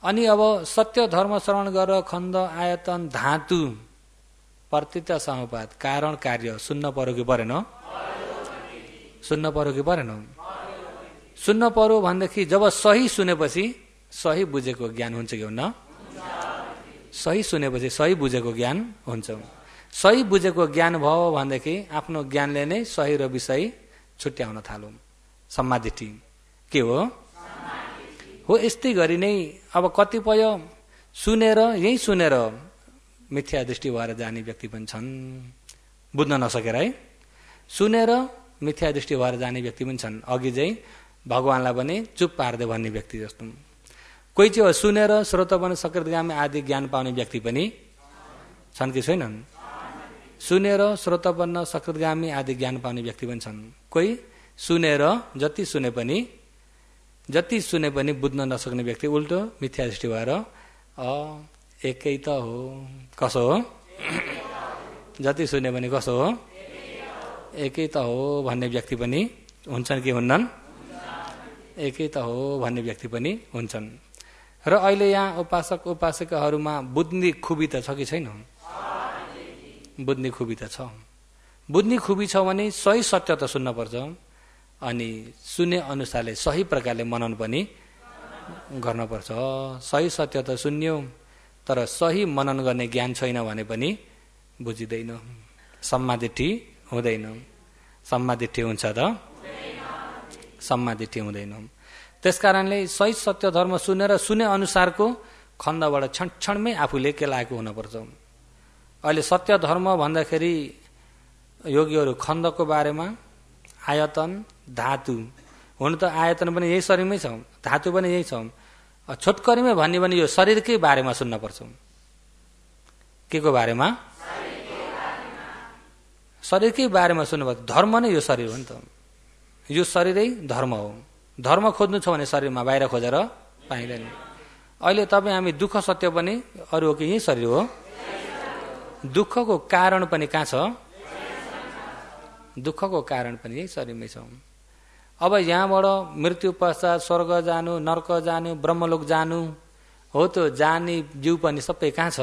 अनि अब सत्य धर्म श्रवण गरेर खण्ड आयतन धातु प्रतित्व समुपाद कारण कार्य सुन्न पर्यो कि परेन? सुन्न पर्यो कि परेन? सुन्न पर्यो भनेदेखि जब सही सुनेपछि सही बुझेको ज्ञान हुन्छ कि हुन्न? सही सुनेपछि सही बुझेको ज्ञान हुन्छ। सही बुझेको ज्ञान भयो भनेदेखि आफ्नो ज्ञानले नै सही र विषय छुट्याउन थालौँ। सम्मादिठी के हो? यस्तै गरी नै अब कतिपय यही सुनेर मिथ्या दृष्टि भएर जाने व्यक्ति पनि छन्, बुझ्न नसकेर है। सुनेर मिथ्या दृष्टि भएर जाने व्यक्ति पनि छन्, अघि चाहिँ भगवानलाई पनि चुप पार्दै भन्ने व्यक्ति जस्तो। कोही चाहिँ सुनेर श्रोतवन सकृतगामी आदि ज्ञान पाउने व्यक्ति पनि छन् कि छैनन्? सुनेर श्रोतपन्न सकृतगामी आदि ज्ञान पाउने व्यक्ति पनि छन्। कोही सुनेर जति सुने पनि बुझ्न नसक्ने व्यक्ति उल्टो मिथ्या दृष्टि भएर एकै त हो, कसो हो? जति सुने पनि कसो हो? एकै त हो भन्ने व्यक्ति पनि हुन्छन् कि हुन्नन्? एकै त हो भन्ने व्यक्ति पनि हुन्छन्। र अहिले यहाँ उपासक उपासिकाहरूमा बुझ्ने खुबी त छ कि छैन? बुझ्ने खुबी त छ। बुझ्ने खुबी छ भने सही सत्य त सुन्नुपर्छ, अनि सुने अनुसारले सही प्रकारले मनन पनि गर्नुपर्छ। सही सत्य त सुन्यो, तर सही मनन गर्ने ज्ञान छैन भने पनि बुझिँदैन, सम्मादिठी हुँदैन। सम्मादिठी हुन्छ त? सम्मादिठी हुँदैन। त्यसकारणले सही सत्य धर्म सुनेर सुने अनुसारको खण्डबाट क्षणमै आफूले के लागेको हुनुपर्छ। अहिले सत्य धर्म भन्दाखेरि योगीहरू खण्डको बारेमा, आयतन धातु, हुन त आयतन पनि यही शरीरमै छ, धातु पनि यही छ, छोटकरीमै भन्ने भने यो शरीरकै बारेमा सुन्नुपर्छ। के को बारेमा? शरीरकै बारेमा सुन्नुपर्छ। धर्म नै यो शरीर हो नि त, यो शरीरै धर्म हो। धर्म खोज्नु छ भने शरीरमा बाहिर खोजेर पाइँदैन। अहिले तपाईँ हामी दुःख सत्य पनि अरू हो कि यही शरीर हो? दुःखको कारण पनि कहाँ छ? दुःखको कारण पनि यही शरीरमै छ। अब यहाँबाट मृत्यु पश्चात स्वर्ग जानु, नर्क जानु, ब्रह्मलोक जानु हो, त्यो जाने जीव पनि सबै कहाँ छ?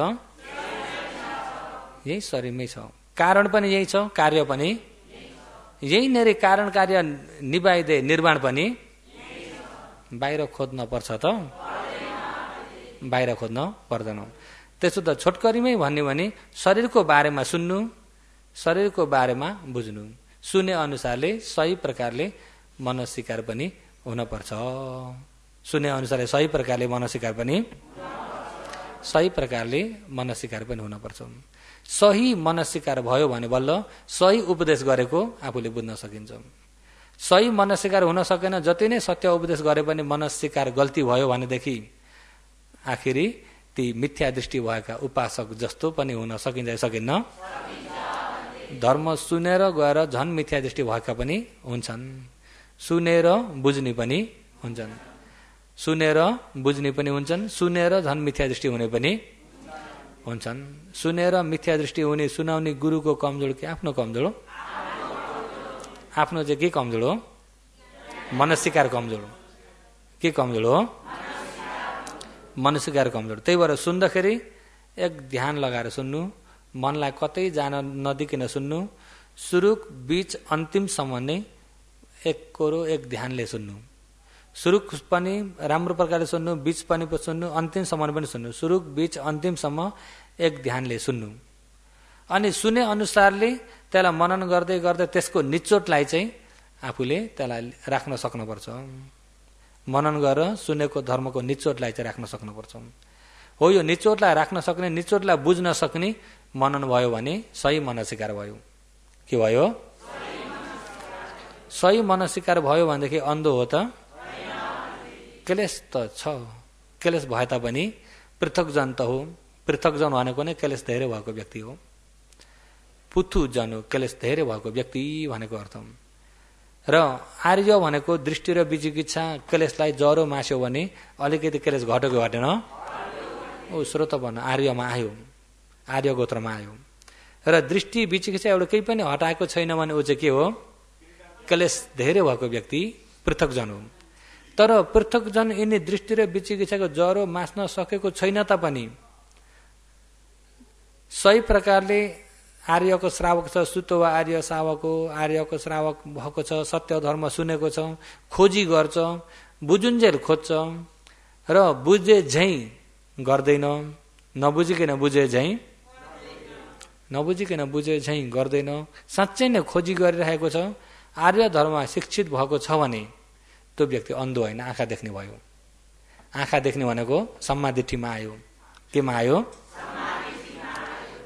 यही शरीरमै छ। कारण पनि यही छ, कार्य पनि यही नै। कारण कार्य निभाइदे निर्माण पनि बाहिर खोज्न पर्छ त? बाहिर खोज्न पर्दैन। त्यसो त छोटकरीमै भन्यो भने शरीरको बारेमा सुन्नु, शरीरको बारेमा बुझ्नु, सुने अनुसारले सही प्रकारले मनस्वीकार पनि हुनपर्छ। सुने अनुसारले सही प्रकारले मनस्वीकार पनि हुनपर्छ। सही मनस्वीकार भयो भने बल्ल सही उपदेश गरेको आफूले बुझ्न सकिन्छ। सही मनस्वीकार हुन सकेन, जति नै सत्य उपदेश गरे पनि मनस्वीकार गल्ती भयो भनेदेखि आखिरी ती मिथ्या दृष्टि भएका उपासक जस्तो पनि हुन सकिन्छ सकिन्न? धर्म सुनेर गएर झन् मिथ्या दृष्टि भएका पनि हुन्छन्, सुनेर बुझ्ने पनि हुन्छन्, सुनेर बुझ्ने पनि हुन्छन्, सुनेर झन् मिथ्या दृष्टि हुने पनि हुन्छन्। सुनेर मिथ्या दृष्टि हुने सुनाउने गुरुको कमजोर कि आफ्नो कमजोर? आफ्नो चाहिँ के कमजोर हो? मनस्विकार कमजोर हो। के कमजोर हो? मनस्विकार कमजोर। त्यही भएर सुन्दाखेरि एक ध्यान लगाएर सुन्नु, मनलाई कतै जान नदिकन सुन्नु, सुरु बीच अन्तिमसम्म नै एक कोरो एक ध्यानले सुन्नु। सुरु पनि राम्रो प्रकारले सुन्नु, बीच पनि सुन्नु, अन्तिमसम्म पनि सुन्नु। सुरु बीच अन्तिमसम्म एक ध्यानले सुन्नु। अनि सुने अनुसारले त्यसलाई मनन गर्दै गर्दै त्यसको निचोटलाई चाहिँ आफूले त्यसलाई राख्न सक्नुपर्छ। मनन गरेर सुनेको धर्मको निचोटलाई चाहिँ राख्न सक्नुपर्छ। हो, यो निचोटलाई राख्न सक्ने, निचोटलाई बुझ्न सक्ने मनन भयो भने सही मनस्विकार भयो। के भयो? सही मनस्विकार भयो भनेदेखि अन्धो हो त? क्लेश त छ। क्लेश भए तापनि पृथकजन त हो। पृथकजन भनेको नै क्लेश धेरै भएको व्यक्ति हो। पुथुजन हो, क्लेश धेरै भएको व्यक्ति भनेको अर्थ। र आर्य भनेको दृष्टि र विचिकित्सा क्लेशलाई जरो मास्यो भने अलिकति क्लेश घटेको घटेन? ओ श्रोत भन्न आर्यमा आयो, आर्य गोत्रमा आयो। र दृष्टि विचिकित्सा एउटा केही पनि हटाएको छैन भने ऊ चाहिँ के हो? क्लेश धेरै भएको व्यक्ति पृथकजन हो। तर पृथकजन यिनी दृष्टि र विचिकित्साको जरो मास्न सकेको छैन तापनि सही प्रकारले आर्यको श्रावक छ, सुतो वा आर्य श्रावक हो, आर्यको श्रावक भएको छ, सत्य धर्म सुनेको छ, खोजी गर्छ, बुझुन्जेल खोज्छ र बुझे झैँ गर्दैन, नबुझिकन बुझे झैँ नबुझिकन बुझे झैँ गर्दैन, साँच्चै नै खोजी गरिरहेको छ, आर्य धर्ममा शिक्षित भएको छ भने त्यो व्यक्ति अन्धो होइन, आँखा देख्ने भयो। आँखा देख्ने भनेको सम्मादिठीमा आयो। केमा आयो?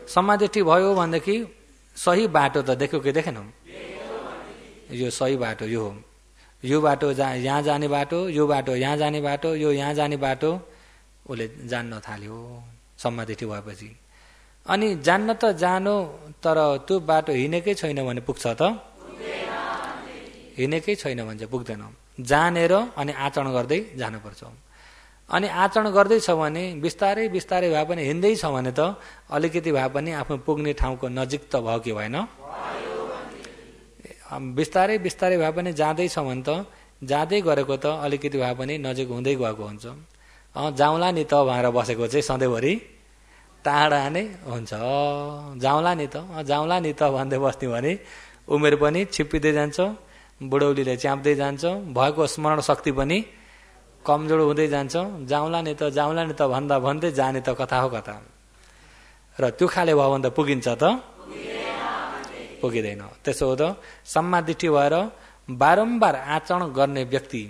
सम्मादिठी भयो भनेदेखि सही बाटो त देख्यो कि देखेन? यो सही बाटो यो हो। यो बाटो यहाँ जाने बाटो, यो बाटो यहाँ जाने बाटो, यो यहाँ जाने बाटो उसले जान्न थाल्यो सम्मादिठी भएपछि। अनि जान्न त जानो, तर त्यो बाटो हिँडेकै छैन भने पुग्छ त? हिँडेकै छैन भने चाहिँ पुग्दैन। जानेर अनि आचरण गर्दै जानुपर्छ। अनि आचरण गर्दैछ भने बिस्तारै बिस्तारै भए पनि हिँड्दैछ भने त अलिकति भए पनि आफ्नो पुग्ने ठाउँको नजिक त भयो कि भएन? बिस्तारै बिस्तारै भए पनि जाँदैछ भने त जाँदै गरेको त अलिकति भए पनि नजिक हुँदै गएको हुन्छ। जाउँला नि त भनेर बसेको चाहिँ सधैँभरि टाढा नै हुन्छ। जाउँला नि त, जाउँला नि त भन्दै बस्ने भने उमेर पनि छिप्पिँदै जान्छ, बुढौलीले च्याप्दै जान्छ, भएको स्मरण शक्ति पनि कमजोर हुँदै जान्छ। जाउँला नि त भन्दा भन्दै जाने त कथा हो कथा। र त्यो खाले भयो भने त पुगिन्छ त? पुगिँदैन। त्यसो हो त सम्मादिठी भएर बारम्बार आचरण गर्ने व्यक्ति,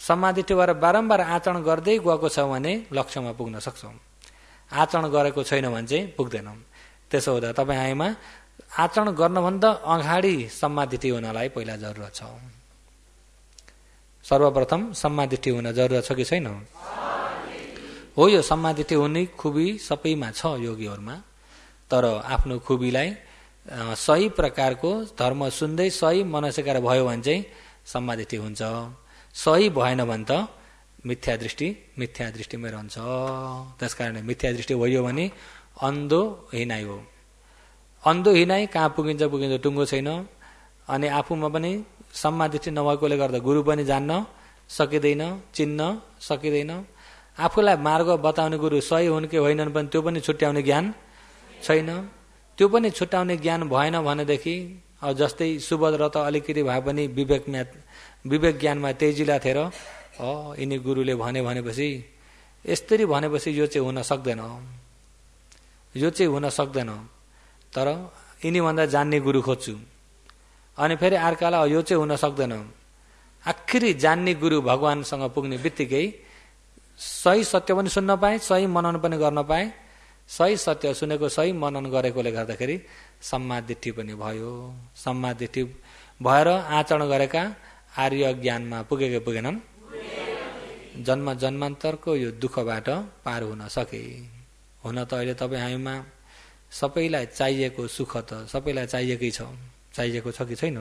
सम्मादिठी भएर बारम्बार आचरण गर्दै गएको छ भने लक्ष्यमा पुग्न सक्छ। आचरण गरेको छैन भने चाहिँ पुग्दैन। त्यसो हुँदा तपाईँ आएमा आचरण गर्नभन्दा अगाडि सम्मादिठी हुनलाई पहिला जरुरत छ। सर्वप्रथम सम्मादिठी हुन जरुरत छ कि छैन? हो, यो सम्मादिठी हुने खुबी सबैमा छ योगीहरूमा। तर आफ्नो खुबीलाई सही प्रकारको धर्म सुन्दै सही मनस्विकार भयो भने चाहिँ सम्मादिठी हुन्छ। सही भएन भने त मिथ्या दृष्टिमै रहन्छ। त्यसकारण मिथ्या दृष्टि भयो भने अन्धो हिनाइ हो। अन्धो हिनाइ कहाँ पुगिन्छ टुङ्गो छैन। अनि आफूमा पनि सम्मादिठी नभएकोले गर्दा गुरु पनि जान्न सकिँदैन, चिन्न सकिँदैन। आफूलाई मार्ग बताउने गुरु सही हुन् कि होइनन् पनि त्यो पनि छुट्याउने ज्ञान छैन। त्यो पनि छुट्याउने ज्ञान भएन भनेदेखि अब जस्तै सुभद्र त अलिकति भए पनि विवेक ज्ञानमा तेजिला थिएर यिनी गुरुले भनेपछि यसरी भनेपछि यो चाहिँ हुन सक्दैन, यो चाहिँ हुन सक्दैन। तर यिनीभन्दा जान्ने गुरु खोज्छु। अनि फेरि अर्कालाई यो चाहिँ हुन सक्दैन। आखिरी जान्ने गुरु भगवानसँग पुग्ने बित्तिकै सही सत्य पनि सुन्न पाए, सही मनन पनि गर्न पाए। सही सत्य सुनेको सही मनन गरेकोले गर्दाखेरि सम्मादिठी पनि भयो। सम्मादिठी भएर आचरण गरेका आर्य ज्ञानमा पुगेको पुगेनन्? जन्म जन्मान्तरको यो दुःखबाट पार हुन सके। हुन त अहिले तपाईँ हामीमा सबैलाई चाहिएको सुख त सबैलाई चाहिएकै छ। चाहिएको छ कि छैन?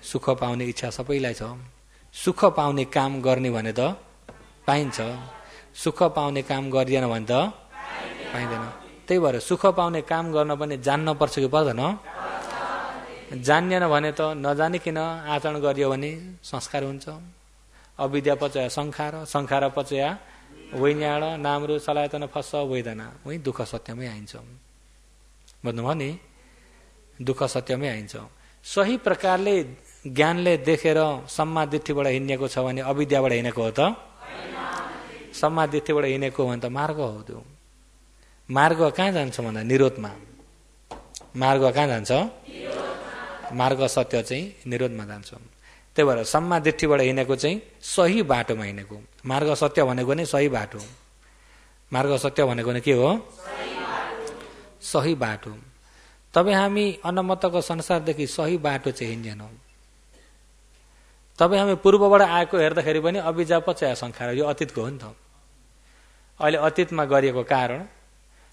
सुख पाउने इच्छा सबैलाई छ। सुख पाउने काम गर्ने भने त पाइन्छ, सुख पाउने काम गरिएन भने त पाइँदैन। त्यही भएर सुख पाउने काम गर्न पनि जान्न पर्छ कि पर्दैन? जान्नेन भने त नजानिकन आचरण गरियो भने संस्कार हुन्छ। अविद्या पचया संखार पचया वैन्याड नामरु सलायतन फस वेदना, वही दुःख सत्यमै आइन्छ। भन्नुभयो नि, दुःख सत्यमै आइन्छ। सही प्रकारले ज्ञानले देखेर सम्मादिठीबाट हिँडेको छ भने अविद्याबाट हिँडेको हो त? सम्मादिठीबाट हिँडेको हो भने त मार्ग हो त्यो। मार्ग कहाँ जान्छ भन्दा निरोधमा। मार्ग कहाँ जान्छ? मार्ग सत्य चाहिँ निरोधमा जान्छ। त्यही भएर सम्मादिठीबाट हिँडेको चाहिँ सही बाटोमा हिँडेको। मार्ग सत्य भनेको नै सही बाटो। मार्ग सत्य भनेको नै के हो? सही बाटो। तपाईँ हामी अनमतको संसारदेखि सही बाटो चाहिँ हिँड्दैनौँ। तपाईँ हामी पूर्वबाट आएको हेर्दाखेरि पनि अभिजा पचया संखार, यो अतीतको हो नि त। अहिले अतीतमा गरिएको कारण,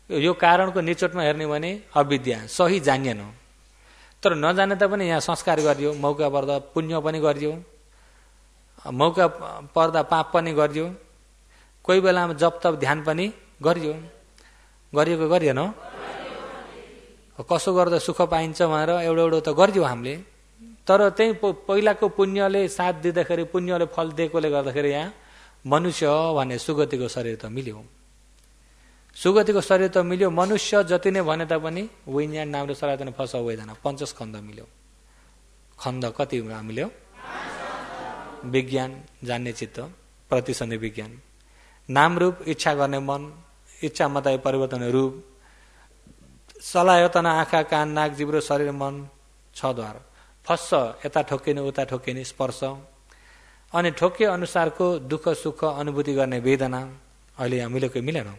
यो कारणको निचोटमा हेर्ने भने अविद्या, सही जानिएन। तर नजाने तापनि यहाँ संस्कार गरियो, मौका पर्दा पुण्य पनि गरियो, मौका पर्दा पाप पनि गरियो, कोही बेलामा जप तप ध्यान पनि गरियो। गरिएको गरिएन? कसो गर्दा सुख पाइन्छ भनेर एउटा त गरियो हामीले। तर त्यही पहिलाको पुण्यले साथ दिँदाखेरि, पुण्यले फल दिएकोले गर्दाखेरि यहाँ मनुष्य भन्ने सुगतिको शरीर त मिल्यो। सुगतिको शरीर त मिल्यो। मनुष्य जति नै भने तापनि विज्ञान नामले सरायतन फस वेदना, 5 खण्ड मिल्यो। खण्ड कति मिल्यो? विज्ञान जान्ने चित्त, प्रतिसन्धि विज्ञान, नाम रूप इच्छा गर्ने मन, इच्छा मताई परिवर्तन रूप, सलायतन आँखा कान नाक जिब्रो शरीर मन, 6 द्वार। फस्स यता ठोकिने उता ठोकिने स्पर्श, अनि ठोकिए अनुसारको दुःख सुख अनुभूति गर्ने वेदना। अहिले यहाँ मिलेको मिलेन?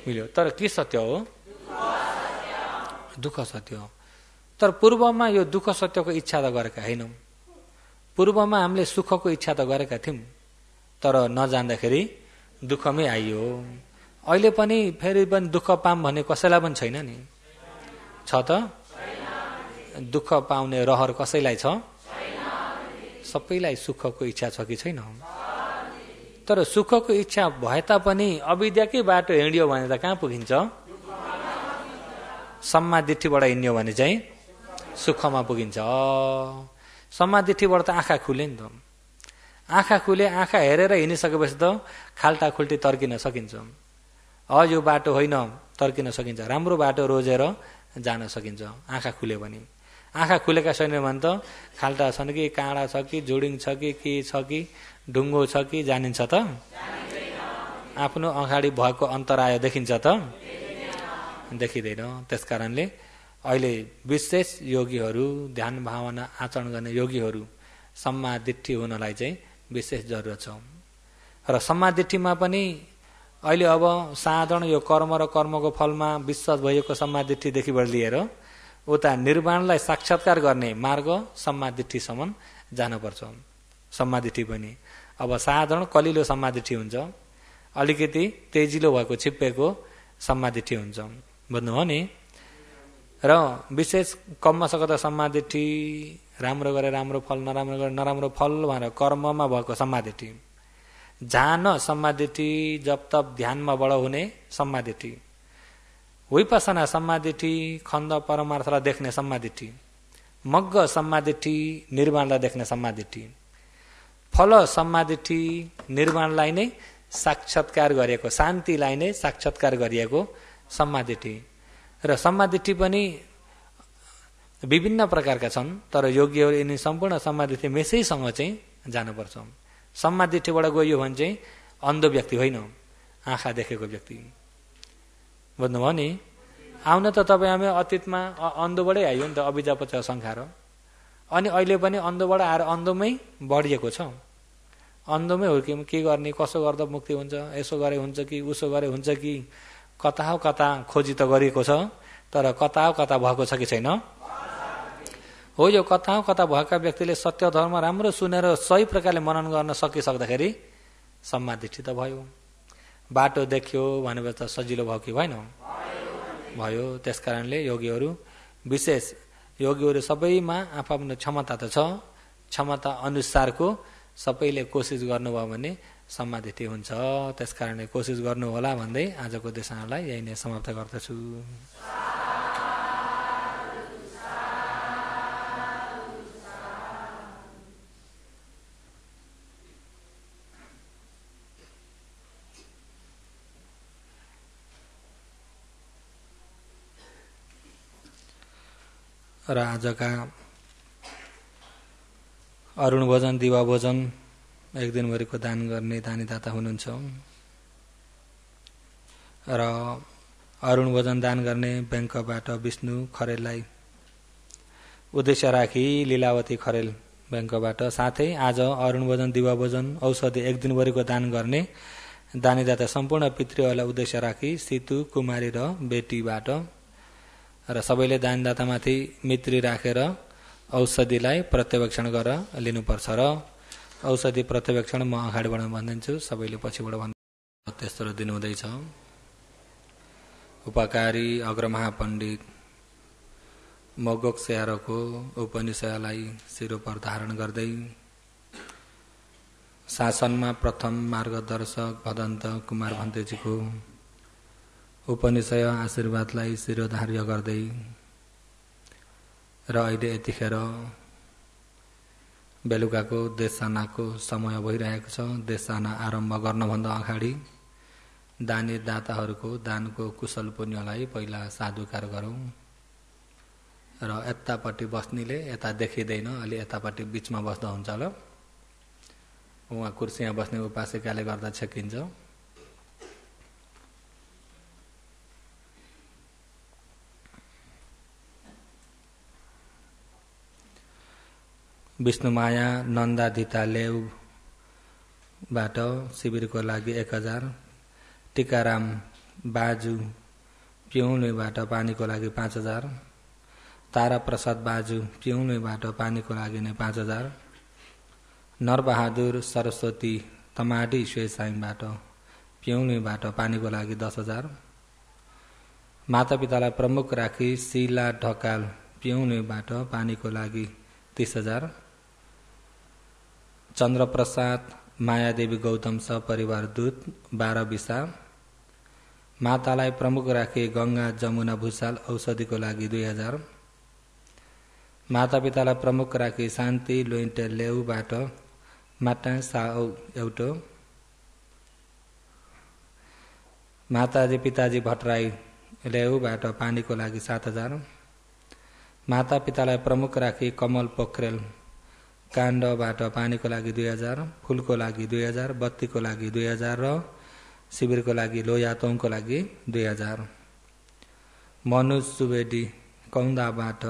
मिल्यो। तर के सत्य हो? दुःख सत्य हो। तर पूर्वमा यो दुःख सत्यको इच्छा त गरेका हैनौँ। पूर्वमा हामीले सुखको इच्छा त गरेका थियौँ, तर नजान्दाखेरि दुःखमै आइयो। अहिले पनि फेरि पनि दुःख पाऊँ भन्ने कसैलाई पनि छैन नि, छ त? दुःख पाउने रहर कसैलाई छ? सबैलाई सुखको इच्छा छ कि छैन? तर सुखको इच्छा भए तापनि अविद्याकै बाटो हिँड्यो भने त कहाँ पुगिन्छ? सम्मादिठीबाट हिँड्यो भने चाहिँ सुखमा पुगिन्छ। सम्मादिठीबाट त आँखा खुले नि त। आँखा खुले, आँखा हेरेर हिँडिसकेपछि त खाल्टा खुल्टी तर्किन सकिन्छ। यो बाटो होइन, तर्किन सकिन्छ। राम्रो बाटो रोजेर जान सकिन्छ आँखा खुल्यो भने। आँखा खुलेका छैन भने त खाल्टा छन् कि, काँडा छ कि, जोडिङ छ कि, के छ कि, ढुङ्गो छ कि जानिन्छ त? आफ्नो अगाडि भएको अन्तराय देखिन्छ त? देखिँदैन। त्यस कारणले अहिले विशेष योगीहरू, ध्यान भावना आचरण गर्ने योगीहरू सम्मादिठी हुनलाई चाहिँ विशेष जरुरत छ। र सम्मादिठीमा पनि अहिले अब साधारण यो कर्म र कर्मको फलमा विश्वास भएको सम्मादिठीदेखिबाट लिएर उता निर्वाणलाई साक्षात्कार गर्ने मार्ग सम्मादिठीसम्म जानुपर्छ। सम्मादिठी पनि अब साधारण कलिलो सम्मादिठी हुन्छ, अलिकति तेजिलो भएको छिप्पेको सम्मादिठी हुन्छ। बुझ्नुभयो नि? र विशेष कममा सकता सम्मादिठी, राम्रो गरे राम्रो फल, नराम्रो गरे नराम्रो फल भनेर कर्ममा भएको सम्मादिठी, जान सम्मादिठी, जप तप ध्यानमा बढ हुने सम्मादिठी, विपसना सम्मादिठी, खण्ड परमार्थलाई देख्ने सम्मादिठी, मग्ग सम्मादिठी, निर्वाणलाई देख्ने सम्मादिठी, फल सम्मादिठी, निर्वाणलाई नै साक्षात्कार गरिएको, शान्तिलाई नै साक्षात्कार गरिएको सम्मादिठी। र सम्मादिठी पनि विभिन्न प्रकारका छन्, तर योगीहरू यिनी सम्पूर्ण सम्मादिठी मेसैसँग चाहिँ जानुपर्छ। सम्मादिठीबाट गयो भने चाहिँ अन्ध व्यक्ति होइन, आँखा देखेको व्यक्ति। बुझ्नुभयो नि? आउन त तपाईँ हामी अतीतमा अन्धबाटै आइयो नि त, अभिजा पचया संखार। अनि अहिले पनि अन्धबाट आएर अन्धमै बढिएको छ। अन्धमै हो कि के गर्ने, कसो गर्दा मुक्ति हुन्छ, यसो गरे हुन्छ कि, उसो गरे हुन्छ कि, कता हो कता खोजी त गरिएको छ, तर कता हो कता भएको छ कि छैन? हो, यो कता हो कता भएका व्यक्तिले सत्य धर्म राम्रो सुनेर सही प्रकारले मनन गर्न सकिसक्दाखेरि सम्मादिठी त भयो। बाटो देख्यो भनेपछि त सजिलो भयो कि भएन? भयो। त्यस कारणले योगीहरू विशेष योगीहरू सबैमा आफ्नो क्षमता त छ, क्षमता अनुसारको सबैले कोसिस गर्नुभयो भने सम्मादिठी हुन्छ। त्यस कारणले कोसिस गर्नु होला भन्दै आजको देशनालाई यही नै समाप्त गर्दछु। र आजका अरुण भोजन दिवा भोजन एक दिनभरिको दान गर्ने दानीदाता हुनुहुन्छ र अरुण भोजन दान गर्ने ब्याङ्कबाट विष्णु खरेललाई उद्देश्य राखी लीलावती खरेल ब्याङ्कबाट, साथै आज अरुण भोजन दिवा भोजन औषधि एक दिनभरिको दान गर्ने दानीदाता सम्पूर्ण पितृहरूलाई उद्देश्य राखी सीतु कुमारी र बेटीबाट र सबैले दानदातामाथि मित्री राखेर औषधिलाई प्रत्यवेक्षण गरेर लिनुपर्छ र औषधि प्रत्यवेक्षण म अगाडिबाट भनिदिन्छु, सबैले पछिबाट भन्नु तेस्रो दिन हुँदैछ। उपकारी अग्रमहापण्डित मगोक स्याहारको उपनिषयलाई शिरो पर धारण गर्दै शासनमा प्रथम मार्गदर्शक भदन्त कुमार भन्तेजीको उपनिषय आशीर्वादलाई शिरोधार्य गर्दै र अहिले यतिखेर बेलुकाको देशसानाको समय भइरहेको छ। देशसाना आरम्भ गर्नभन्दा अगाडि दानी दाताहरूको दानको कुशल पुण्यलाई पहिला साधुकार गरौँ र यतापट्टि बस्नेले यता देखिँदैन, अलि यतापट्टि बिचमा बस्दा हुन्छ ल। उहाँ कुर्सीमा बस्ने उपासिकाले गर्दा छेकिन्छ। विष्णुमाया नन्दाधिता लेउबाट शिविरको लागि 1000, टिकाराम बाजु पिउनुबाट पानीको लागि 5000, तारा प्रसाद बाजु पिउनुबाट पानीको लागि नै 5000, नरबहादुर सरस्वती तमाडी स्वेसाइबाट पिउनुबाट पानीको लागि 10000, मातापितालाई प्रमुख राखी शिला ढकाल पिउनुबाट पानीको लागि 30000, चन्द्रप्रसाद मायादेवी गौतम सपरिवार दूत 12 बिसा, मातालाई प्रमुख राखी गङ्गा जमुना भूषाल औषधिको लागि 2000, मातापितालाई प्रमुख राखी शान्ति लोइन्टे लेउबाट माटा साउ एउटो, माताजी पिताजी भट्टराई लेउबाट पानीको लागि 7000, मातापितालाई प्रमुख राखी कमल पोखरेल काण्डबाट पानीको लागि 2000, फुलको लागि 2000, बत्तीको लागि 2000 र शिविरको लागि लोयातोङको लागि 2000, मनोज सुवेदी कौन्दाबाट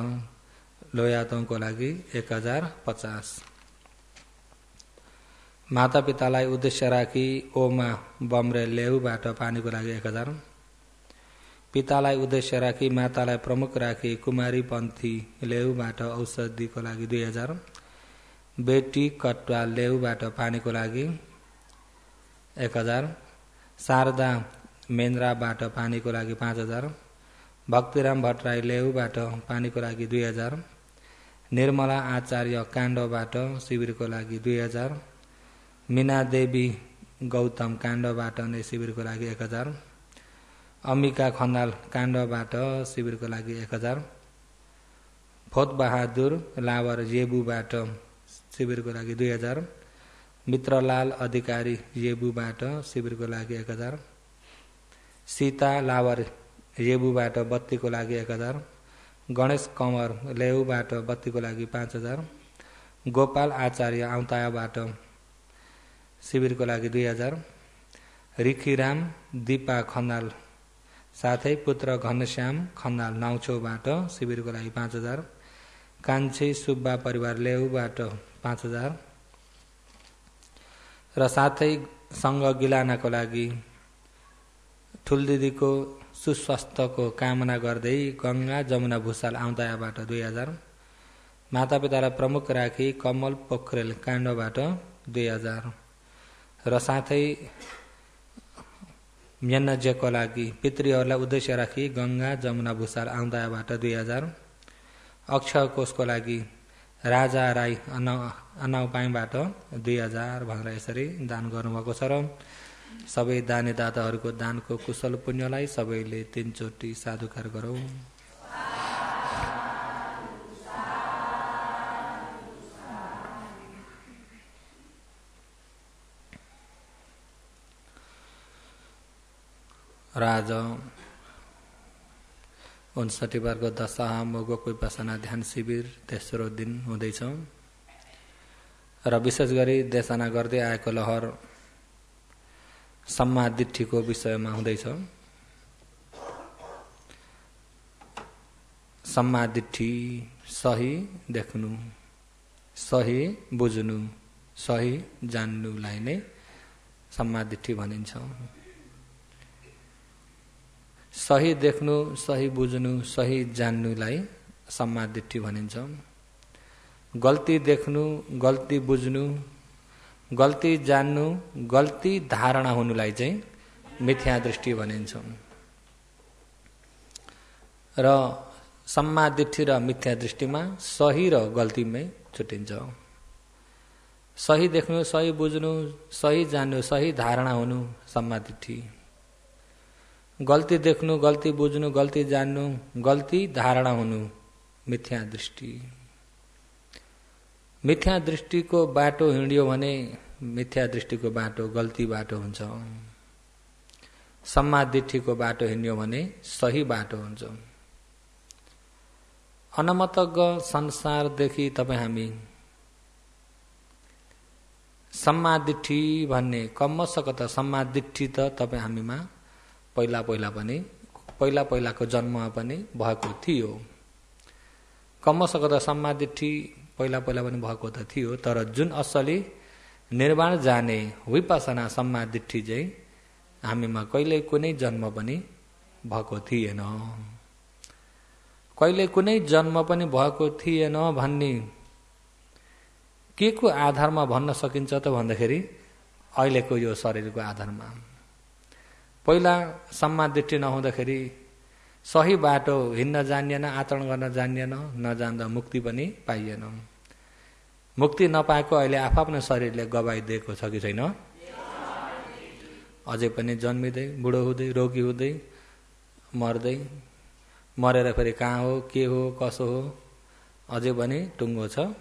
लोयातोङको लागि 1050, मातापितालाई उद्देश्य राखी ओमा बमरे लेउबाट पानीको लागि 1000, पितालाई उद्देश्य राखी मातालाई प्रमुख राखी कुमारी पन्थी लेउबाट औषधिको लागि 2000, बेटी कटुवा लेउबाट पानीको लागि 1000, शारदा मेन्द्राबाट पानीको लागि 5000, भक्तिराम भट्टराई लेउबाट पानीको लागि 2000, निर्मला आचार्य काण्डबाट शिविरको लागि 2000, मीना देवी गौतम काण्डबाट नै शिविरको लागि 1000, अम्बिका खनाल काण्डबाट शिविरको लागि 1000, फोत बहादुर लावर येबुबाट शिविरको लागि 2000, मित्रलाल अधिकारी येबुबाट शिविरको लागि 1000, सीता लावर येबुबाट बत्तीको लागि 1000, गणेश कमर लेउबाट बत्तीको लागि 5000, गोपाल आचार्य आउतायाबाट शिविरको लागि 2000, रिखीराम दिपा खनाल साथै पुत्र घनश्याम खनाल नाउछौबाट शिविरको लागि 5000, कान्छी सुब्बा परिवार लेउबाट 5000 र साथै सङ्घ गिलानाको लागि ठुलदिदीको सुस्वास्थ्यको कामना गर्दै गङ्गा जमुना भूषाल आउँदायाबाट 2000, मातापितालाई प्रमुख राखी कमल पोखरेल काण्डबाट 2000 र साथै म्यान्नजेको लागि पितृहरूलाई उद्देश्य राखी गङ्गा जमुना भूषाल आउँदायाबाट 2000, अक्षय कोषको लागि राजा राई अनाउपाङबाट 2000 भनेर यसरी दान गर्नुभएको छ र सबै दानी दाताहरूको दानको कुशल पुण्यलाई सबैले 3 चोटि साधुकार गरौँ। र आज 59 बारको दशा मोगको विपसना ध्यान शिविर तेस्रो दिन हुँदैछ र विशेष गरी देशना गर्दै आएको लहर सम्मादिठीको विषयमा हुँदैछ। सम्मादिठी सही देख्नु, सही बुझ्नु, सही जान्नुलाई नै सम्मादिठी भनिन्छ। सही देख्नु, सही बुझ्नु, सही जान्नुलाई सम्मादिठी भनिन्छ। गल्ती देख्नु, गल्ती बुझ्नु, गल्ती जान्नु, गल्ती धारणा हुनुलाई चाहिँ मिथ्या दृष्टि भनिन्छ। र सम्मादिठी र मिथ्या दृष्टिमा सही र गल्तीमै छुटिन्छ। सही देख्नु, सही बुझ्नु, सही जान्नु, सही धारणा हुनु सम्मादिठी। गल्ती देख्नु, गल्ती बुझ्नु, गल्ती जान्नु, गल्ती धारणा हुनु मिथ्या दृष्टि। मिथ्या दृष्टिको बाटो हिँड्यो भने मिथ्या दृष्टिको बाटो गल्ती बाटो हुन्छ। सम्मादिठीको बाटो हिँड्यो भने सही बाटो हुन्छ। अनमतज्ञ संसारदेखि तपाईँ हामी सम्मादिठी भन्ने कमसक त सम्मादिठी त तपाईँ हामीमा पहिलाको जन्ममा पनि भएको थियो। कमसक त सम्मादिठी पहिला पनि भएको त थियो, तर जुन असली निर्वाण जाने विपसना सम्मादिठी चाहिँ हामीमा कहिले कुनै जन्म पनि भएको थिएन। कहिले कुनै जन्म पनि भएको थिएन भन्ने के को आधारमा भन्न सकिन्छ त भन्दाखेरि अहिलेको यो शरीरको आधारमा। पहिला सम्मादिठी नहुँदाखेरि सही बाटो हिँड्न जानिएन, आचरण गर्न जानिएन, नजान्दा मुक्ति पनि पाइएन। मुक्ति नपाएको अहिले आफ्नो शरीरले गवाइदिएको छ कि छैन? अझै पनि जन्मिँदै बुढो हुँदै रोगी हुँदै मर्दै, मरेर फेरि कहाँ हो, के हो, कसो हो, अझै पनि टुङ्गो छ।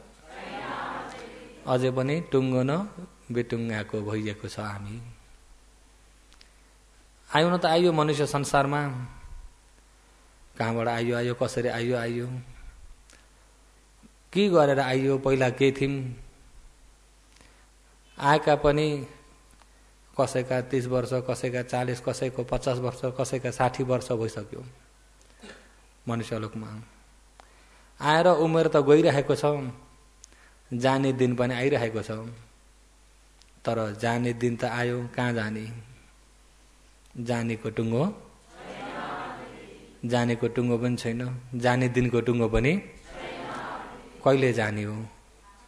अझै पनि टुङ्गो न बेटुङ्गाको भइएको छ हामी। आयौँ न त आइयो मनुष्य संसारमा, कहाँबाट आइयो, कसरी आइयो, के गरेर आइयो, पहिला के थियौँ। आएका पनि कसैका 30 वर्ष, कसैका 40, कसैको 50 वर्ष, कसैका 60 वर्ष भइसक्यो मनुष्यलोकमा। आएर उमेर त गइरहेको छ, जाने दिन पनि आइरहेको छ, तर जाने दिन त आयो, कहाँ जाने? जानेको टुङ्गो, जानेको टुङ्गो पनि छैन, जाने दिनको टुङ्गो पनि कहिले जाने हो?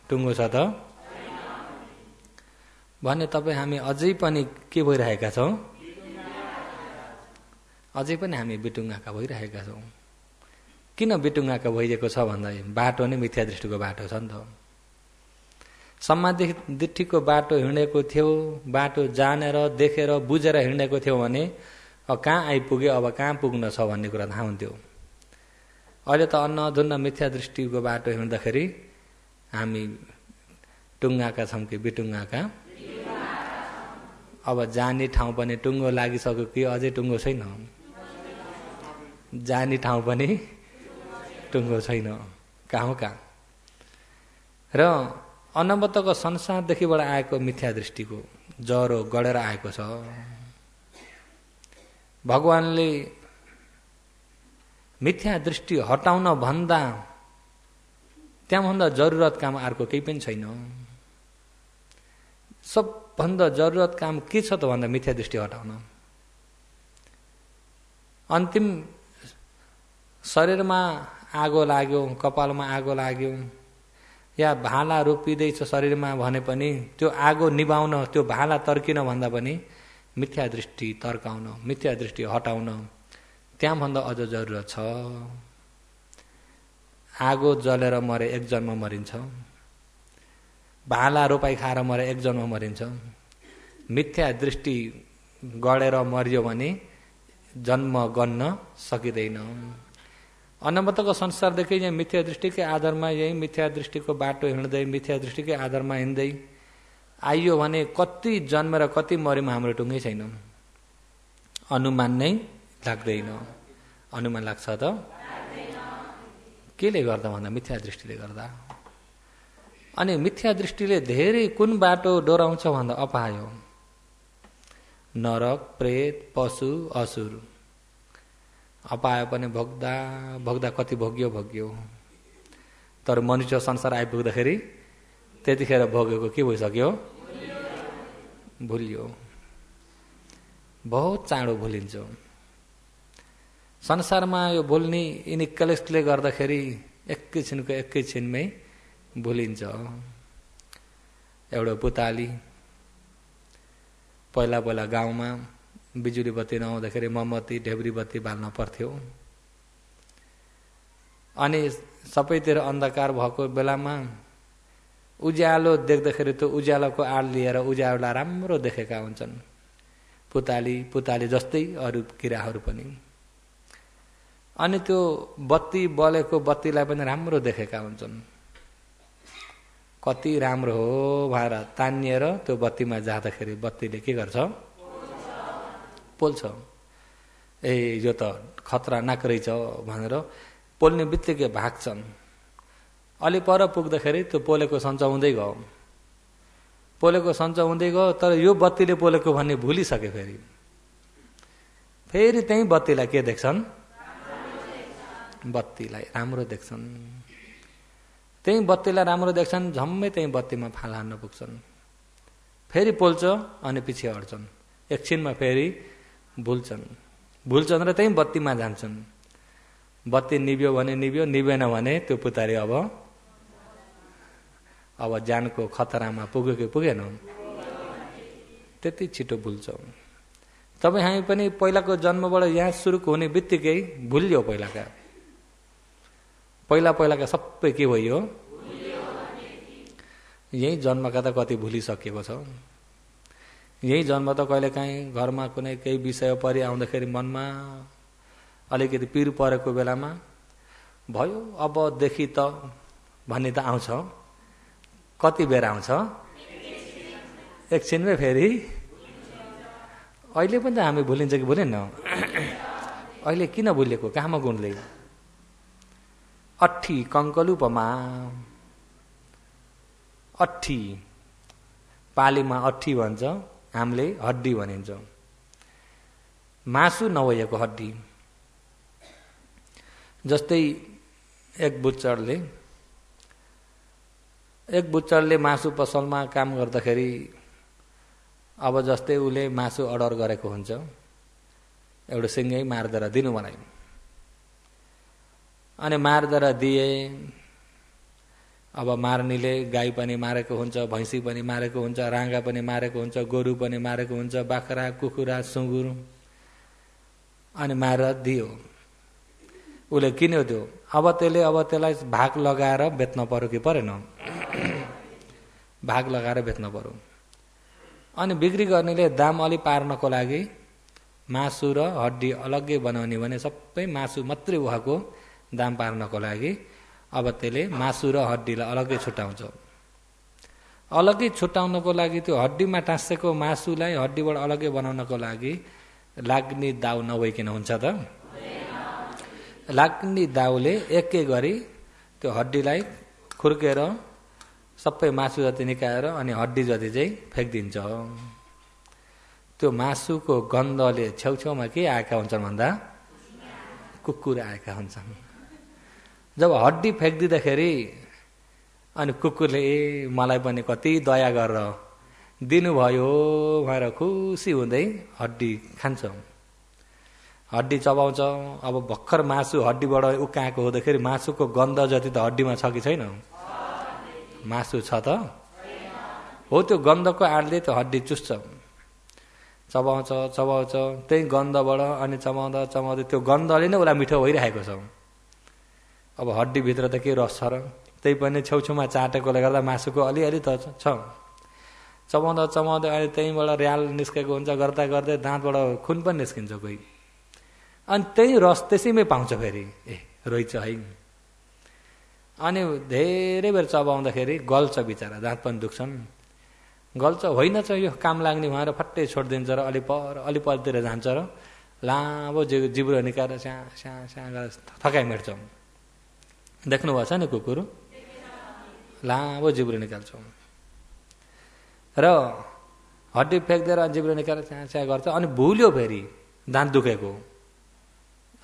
टुङ्गो छ त भने तपाईँ हामी अझै पनि के भइरहेका छौँ? अझै पनि हामी बिटुङ्गाका भइरहेका छौँ। किन बिटुङ्गाका भइएको छ भन्दा बाटो नै मिथ्या दृष्टिको बाटो छ नि त। सम्मादिठीको बाटो हिँडेको थियो, बाटो जानेर देखेर बुझेर हिँडेको थियो भने अब कहाँ आइपुग्यो, अब कहाँ पुग्न छ भन्ने कुरा थाहा हुन्थ्यो। अहिले त अन्नधुन्न मिथ्या दृष्टिको बाटो हिँड्दाखेरि हामी टुङ्गाका छौँ कि बिटुङ्गाका? अब जाने ठाउँ पनि टुङ्गो लागिसक्यो कि अझै टुङ्गो छैन? जाने ठाउँ पनि टुङ्गो छैन, कहाँ हो कहाँ? र अनवतको संसारदेखिबाट आएको मिथ्या दृष्टिको जरो गढेर आएको छ। भगवानले मिथ्या दृष्टि हटाउन भन्दा त्यहाँभन्दा जरुरत काम अर्को केही पनि छैन। सबभन्दा जरुरत काम के छ त भन्दा मिथ्या दृष्टि हटाउन। अन्तिम शरीरमा आगो लाग्यो, कपालमा आगो लाग्यो, या भाला रोपिँदैछ शरीरमा भने पनि त्यो आगो निभाउन, त्यो भाला तर्किन भन्दा पनि मिथ्या दृष्टि तर्काउन, मिथ्या दृष्टि हटाउन त्यहाँभन्दा अझ जरुरत छ। आगो जलेर मरे एक जन्म मरिन्छ, भाला रोपाई खाएर मरे एक जन्म मरिन्छ। मिथ्या दृष्टि गढेर मरियो भने जन्म गन्न सकिँदैन। अनवतको संसारदेखि यहाँ मिथ्या दृष्टिकै आधारमा यही मिथ्या दृष्टिको बाटो हिँड्दै, मिथ्या दृष्टिकै आधारमा हिँड्दै आइयो भने कति जन्मेर कति मरिमा हाम्रो टुङ्गै छैन। अनुमान नै लाग्दैन। अनुमान लाग्छ त? केले गर्दा भन्दा मिथ्या दृष्टिले गर्दा। अनि मिथ्या दृष्टिले धेरै कुन बाटो डोराउँछ भन्दा अपाय हो। नरक, प्रेत, पशु, असुर। अपाय पनि भोग्दा भोग्दा कति भोग्यो। तर मनुष्य संसार आइपुग्दाखेरि त्यतिखेर भोगेको के भइसक्यो? भुलियो। बहुत चाँडो भुलिन्छ। संसारमा यो भुल्ने यिनी कलेस्टले गर्दाखेरि एकैछिनमै भुलिन्छ। एउटा पुताली पहिला गाउँमा बिजुली बत्ती नहुँदाखेरि मोमबत्ती ढेब्री बत्ती बाल्न पर्थ्यो। अनि सबैतिर अन्धकार भएको बेलामा उज्यालो देख्दाखेरि त्यो उज्यालोको आड लिएर उज्यालोलाई राम्रो देखेका हुन्छन् पुताली जस्तै अरू किराहरू पनि। अनि त्यो बत्ती बलेको बत्तीलाई पनि राम्रो देखेका हुन्छन्। कति राम्रो हो भनेर तानिएर त्यो बत्तीमा जाँदाखेरि बत्तीले के गर्छ? पोल्छ। यो त खतरनाक रहेछ भनेर पोल्ने बित्तिकै भाग्छन्। अलि पर पुग्दाखेरि त्यो पोलेको सञ्च हुँदै गयो। तर यो बत्तीले पोलेको भन्ने भुलिसके। फेरि त्यही बत्तीलाई के देख्छन्? बत्तीलाई राम्रो देख्छन्। त्यही बत्तीलाई राम्रो देख्छन्, झम्मै त्यही बत्तीमा फाल हान्न पुग्छन्। फेरि पोल्छ अनि पछि हट्छन्। एकछिनमा फेरि भुल्छन् र त्यही बत्तीमा जान्छन्। बत्ती निभ्यो भने निभ्यो, निभेन भने त्यो पुतारी अब ज्यानको खतरामा पुग्यो कि पुगेन? त्यति छिटो भुल्छ। तपाईँ हामी पनि पहिलाको जन्मबाट यहाँ सुरु हुने बित्तिकै भुलियो। पहिलाका सबै के भयो? यही जन्मका त कति भुलिसकेको छ। यही जन्म त कहिलेकाहीँ घरमा कुनै केही विषय परि आउँदाखेरि मनमा अलिकति पिर परेको बेलामा भयो अबदेखि त भन्ने त आउँछ। कति बेर आउँछ? एकछिनमै फेरि। अहिले पनि त हामी भुलिन्छ कि भुलेन? अहिले किन भुलेको? कहाँमा गुणले? अट्ठी कङ्कलुपमा। अट्ठी पालीमा अट्ठी भन्छ, हामीले हड्डी भनिन्छ। मासु नभएको हड्डी। जस्तै एक बुच्चरले मासु पसलमा काम गर्दाखेरि अब जस्तै उसले मासु अर्डर गरेको हुन्छ, एउटा सिङ्गै मार्देर दिनु मलाई। अनि मार्देर दिए। अब मार्नेले गाई पनि मारेको हुन्छ, भैँसी पनि मारेको हुन्छ, राँगा पनि मारेको हुन्छ, गोरु पनि मारेको हुन्छ, बाख्रा, कुखुरा, सुँगुर। अनि मारेर दियो। उसले किन्यो त्यो। अब त्यसलाई भाग लगाएर बेच्न पर्यो कि परेन? भाग लगाएर बेच्न पर्यो। अनि बिक्री गर्नेले दाम अलि पार्नको लागि मासु र हड्डी अलग्गै बनाउने भने सबै मासु मात्रै उहाँको दाम पार्नको लागि अब त्यसले मासु र हड्डीलाई अलग्गै छुट्याउँछ। अलग्गै छुट्याउनको लागि त्यो हड्डीमा टाँसेको मासुलाई हड्डीबाट अलग्गै बनाउनको लागि लाग्ने दाउ नभइकन हुन्छ त? लाग्ने दाउले एक गरी त्यो हड्डीलाई खुर्केर सबै मासु जति निकालेर अनि हड्डी जति चाहिँ फ्याँकिदिन्छ। त्यो मासुको गन्धले छेउछेउमा के आएका हुन्छन् भन्दा कुकुर आएका हुन्छन्। जब हड्डी फ्याँकिदिँदाखेरि अनि कुकुरले मलाई पनि कति दया गरेर दिनुभयो भनेर खुसी हुँदै हड्डी खान्छ। हड्डी चबाउँछ। अब भर्खर मासु हड्डीबाट उकाएको हुँदाखेरि मासुको गन्ध जति त हड्डीमा छ कि छैन? मासु छ त? हो, त्यो गन्धको आडले त्यो हड्डी चुस्छ। चबाउँछ त्यही गन्धबाट अनि चबाउँदा त्यो गन्धले नै उसलाई मिठो भइरहेको छ। अब हड्डीभित्र त के रस छ र? त्यही पनि छेउछेउमा चाटेकोले गर्दा मासुको अलिअलि त छ। चबाउँदा अनि त्यहीँबाट र्याल निस्केको हुन्छ। गर्दा गर्दै दाँतबाट खुन पनि निस्किन्छ कोही। अनि त्यही रस त्यसैमै पाउँछ फेरि। रहेछ है। अनि धेरै बेर चबाउँदाखेरि गल्छ बिचरा, दाँत पनि दुख्छन्। गल्छ होइन छ यो काम लाग्ने भएर फट्टै छोडिदिन्छ र अलिपरतिर जान्छ र लामो जिब्रो निकालेर स्या गरेर थकाइ मेट्छ। देख्नुभएको छ नि कुकुर लामो जिब्रो निकाल्छ र हड्डी फ्याँक्दिएर जिब्रो निकालेर च्या गर्छ अनि भुल्यो फेरि दाँत दुखेको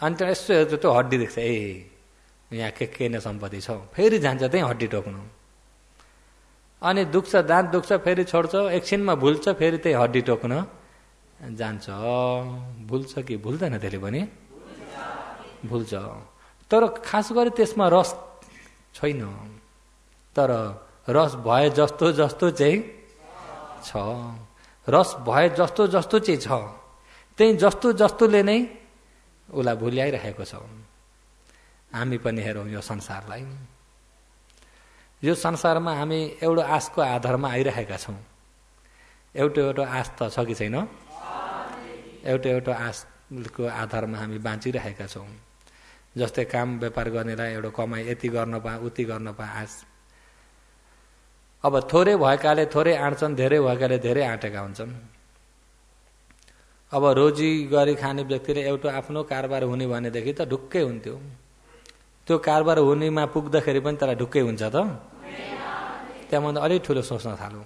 अनि त्यहाँ यसो हेर्छ त्यो हड्डी देख्छ ए यहाँ के नै सम्पत्ति छ फेरि जान्छ त्यहीँ हड्डी टोक्नु अनि दुख्छ दाँत दुख्छ फेरि छोड्छ एकछिनमा भुल्छ फेरि त्यही हड्डी टोक्न जान्छ भुल्छ कि भुल्दैन त्यसले पनि भुल्छ तर खास गरी त्यसमा रस छैन तर रस भए जस्तो जस्तो चाहिँ छ रस भए जस्तो जस्तो चाहिँ छ त्यही जस्तो जस्तोले नै उसलाई भुल्याइरहेको छ हामी पनि हेरौँ यो संसारलाई यो संसारमा हामी एउटा आशको आधारमा आइरहेका छौँ एउटा आश त छ कि छैन एउटा आशको आधारमा हामी बाँचिरहेका छौँ जस्तै काम व्यापार गर्नेलाई एउटा कमाई यति गर्न पा उति गर्न पा आश अब थोरै भएकाले थोरै आँट्छन् धेरै भएकाले धेरै आँटेका हुन्छन् अब रोजी गरी खाने व्यक्तिले एउटा आफ्नो कारोबार हुने भनेदेखि त ढुक्कै हुन्थ्यो त्यो कारोबार हुनेमा पुग्दाखेरि पनि त्यसलाई ढुक्कै हुन्छ त त्यहाँभन्दा अलिक ठुलो सोच्न थाल्यो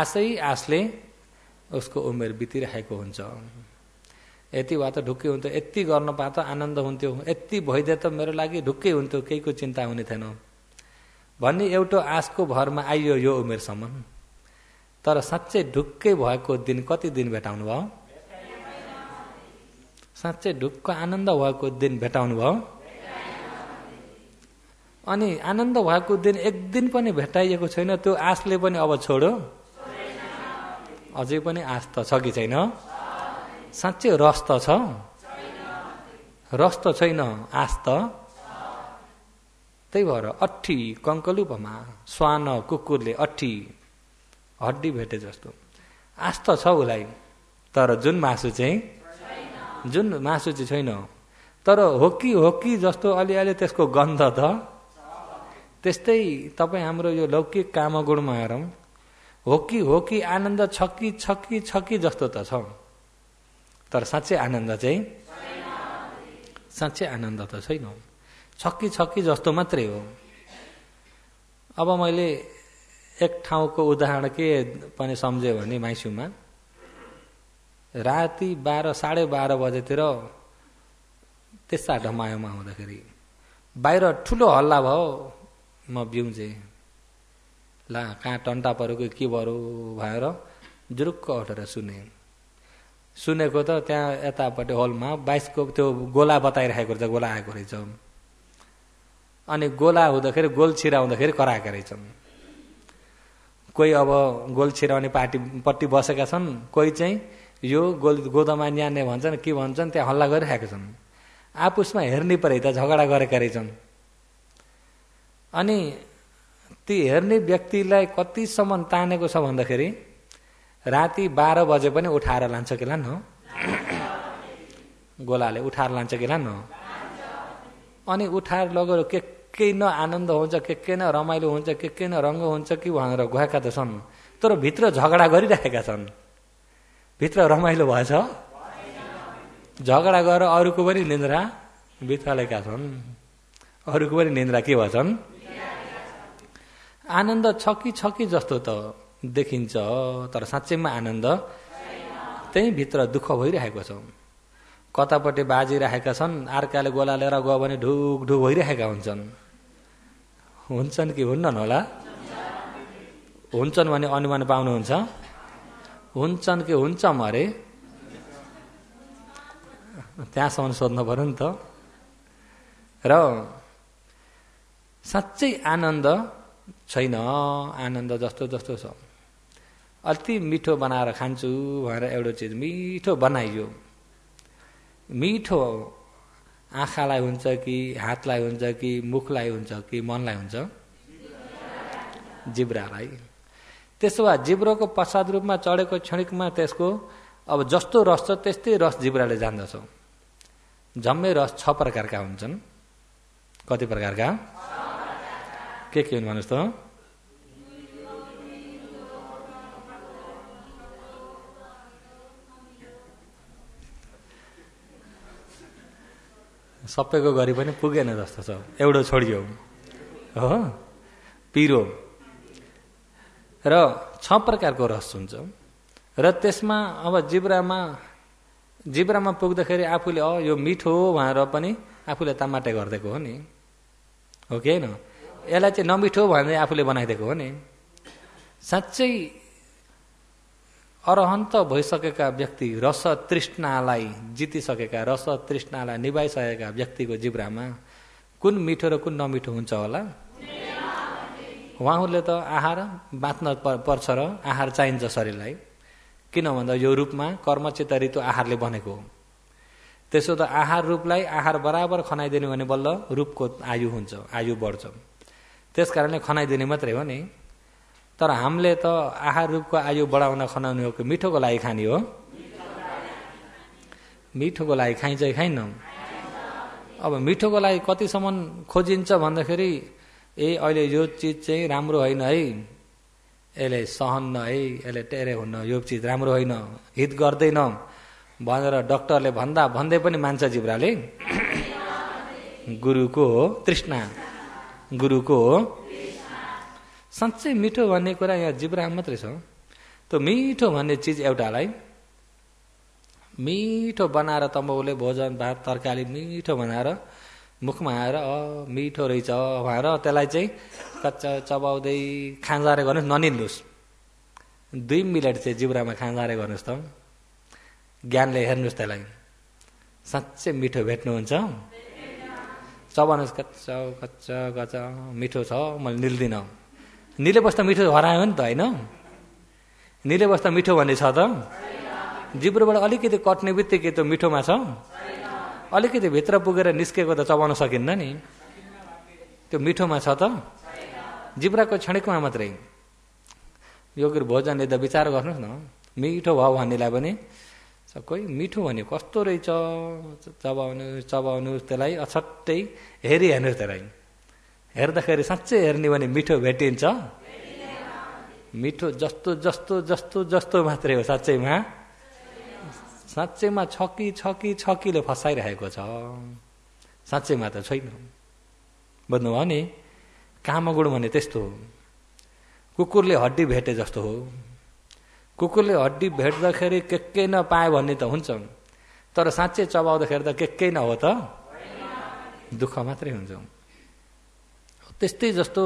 आशै आशले उसको उमेर बितिरहेको हुन्छ यति भए त ढुक्कै हुन्थ्यो यति गर्न पाए त आनन्द हुन्थ्यो यति भइदिए त मेरो लागि ढुक्कै हुन्थ्यो केहीको चिन्ता हुने थिएन भन्ने एउटा आशको भरमा आइयो यो उमेरसम्म तर साँच्चै ढुक्कै भएको दिन कति दिन भेटाउनु भयो साँच्चै ढुक्क आनन्द भएको दिन भेटाउनु भयो अनि आनन्द भएको दिन एक दिन पनि भेटाइएको छैन त्यो आशले पनि अब छोड्यो अझै पनि आश त छ कि छैन साँच्चै रस त छ रस त छैन आश त त्यही भएर अठी कङ्कलुपमा श्वान कुकुरले अठी हड्डी भेटे जस्तो आश त छ उसलाई तर जुन मासु चाहिँ छैन तर हो कि जस्तो अलिअलि त्यसको गन्ध त त्यस्तै तपाईँ हाम्रो यो लौकिक कामगुणमा हेरौँ हो कि आनन्द छ कि जस्तो त छ तर साँच्चै आनन्द चाहिँ साँच्चै आनन्द त छैन छक्की जस्तो मात्रै हो अब मैले एक ठाउँको उदाहरण के पनि सम्झेँ भने माइसुमा राति 12:30 बजेतिर त्यस्ता ढमायोमा हुँदाखेरि बाहिर ठुलो हल्ला भयो म बिउजे ला कहाँ टन्टा परेको के बरु भएर जुरुक्क उठेर सुनेको त त्यहाँ यतापट्टि हलमा 22 को त्यो गोला बताइरहेको रहेछ गोला आएको रहेछ अनि गोला हुँदाखेरि गोल छिराउँदाखेरि कराएका रहेछन् कोही अब गोल छिराउने पार्टीपट्टि बसेका छन् कोही चाहिँ यो गोदमा न्याने भन्छन् के भन्छन् त्यहाँ हल्ला गरिरहेका छन् आपुसमा हेर्ने परे त झगडा गरेका रहेछन् अनि ती हेर्ने व्यक्तिलाई कतिसम्म तानेको छ भन्दाखेरि राति 12 बजे पनि उठाएर लान्छ कि लान्न गोलाले उठाएर लान्छ कि लान्न अनि उठाएर लगेर के न आनन्द हुन्छ के न रमाइलो हुन्छ के न रङ्ग हुन्छ कि भनेर गएका त छन् तर भित्र झगडा गरिरहेका छन् भित्र रमाइलो भएछ झगडा गरेर अरूको पनि निन्द्रा बितालेका छन् अरूको पनि निन्द्रा के भएछन् आनन्द छ कि जस्तो त देखिन्छ तर साँच्चैमा आनन्द त्यही भित्र दुःख भइरहेको छ कतापट्टि बाजिरहेका छन् अर्काले गोला लिएर गयो भने ढुक ढुक भइरहेका हुन्छन् कि हुन्नन् होला हुन्छन् भने अनुमान पाउनुहुन्छ हुन्छन् कि हुन्छ अरे त्यहाँसम्म सोध्नु पर्यो नि त र साँच्चै आनन्द छैन आनन्द जस्तो छ अति मिठो बनाएर खान्छु भनेर एउटा चिज मिठो बनाइयो मिठो आँखालाई हुन्छ कि हातलाई हुन्छ कि मुखलाई हुन्छ कि मनलाई हुन्छ जिब्रालाई त्यसो भए जिब्रोको पश्चात रूपमा चढेको क्षणिकमा त्यसको अब जस्तो रस छ त्यस्तै रस जिब्राले जान्दछ जम्मै रस 6 प्रकारका हुन्छन् कति प्रकारका के हुन् भन्नुहोस् त सबैको गरी पनि पुगेन जस्तो छ एउटा छोडियो हो, पिरो र 6 प्रकारको रस हुन्छ। र त्यसमा अब जिब्रामा पुग्दाखेरि आफूले यो मिठो हो भनेर पनि आफूले तामाटे गरिदिएको हो नि, हो कि होइन? यसलाई चाहिँ नमिठो भनेर आफूले बनाइदिएको हो नि। साँच्चै अरहन्त भइसकेका व्यक्ति, रस तृष्णालाई जितिसकेका, रस तृष्णालाई निभाइसकेका व्यक्तिको जिब्रामा कुन मिठो र कुन नमिठो हुन्छ होला? उहाँहरूले त आहार बाँच्न पर्छ र आहार चाहिन्छ शरीरलाई। किन भन्दा यो रूपमा कर्मचित्त ऋतु आहारले बनेको हो। त्यसो त आहार रूपलाई आहार बराबर खनाइदिने भने बल्ल रूपको आयु हुन्छ, आयु बढ्छ। त्यस कारणले खनाइदिने मात्रै हो नि। तर हामीले त आहार रूपको आयु बढाउन खनाउने हो कि मिठोको लागि खाने हो? मिठोको लागि खाइन्छ कि खाइन्न? अब मिठोको लागि कतिसम्म खोजिन्छ भन्दाखेरि अहिले यो चिज चाहिँ राम्रो होइन है, यसले सहन्न है, यसले टेरे हुन्न, यो चिज राम्रो होइन, हित गर्दैन भनेर डक्टरले भन्दै पनि मान्छ जिब्राले। गुरुको हो तृष्णा, गुरुको हो। साँच्चै मिठो भन्ने कुरा यहाँ जिब्रामा मात्रै छ। त्यो मिठो भन्ने चिज एउटालाई मिठो बनाएर तम्बाउले भोजन भात तरकारी मिठो बनाएर मुखमा आएर मिठो रहेछ भनेर त्यसलाई चाहिँ कच्चा चबाउँदै खाँजारे गर्नुहोस्, ननिल्नुहोस्। 2 मिनट चाहिँ जिब्रामा खाँजारे गर्नुहोस् त, ज्ञानले हेर्नुहोस् त्यसलाई, साँच्चै मिठो भेट्नुहुन्छ? चबाउनुहोस्, कच्चा कच्चा कच्चा मिठो छ, मैले निल्दिनँ। निले बस्दा मिठो हरायो नि त, होइन? निले बस्दा मिठो भन्ने छ त? जिब्रोबाट अलिकति कट्ने बित्तिकै त्यो मिठोमा छ? अलिकति भित्र पुगेर निस्केको त चबाउन सकिन्न नि, त्यो मिठोमा छ त? जिब्राको क्षणिकमा मात्रै। यो भोजनले त विचार गर्नुहोस् न, मिठो भयो भन्नेलाई पनि कोही मिठो भने कस्तो रहेछ चबाउनु त्यसलाई अछट्टै हेर्नुहोस् त्यसलाई। हेर्दाखेरि साँच्चै हेर्ने भने मिठो भेटिन्छ? मिठो जस्तो जस्तो जस्तो जस्तो मात्रै हो, साँच्चैमा छकीले फसाइरहेको छ, साँच्चैमा त छैन। बुझ्नुभयो नि? कामगुण भने त्यस्तो हो। कुकुरले हड्डी भेटे जस्तो हो। कुकुरले हड्डी भेट्दाखेरि के नपाए भन्ने त हुन्छ, तर साँच्चै चबाउँदाखेरि त के नहो त? दुःख मात्रै हुन्छ। त्यस्तै जस्तो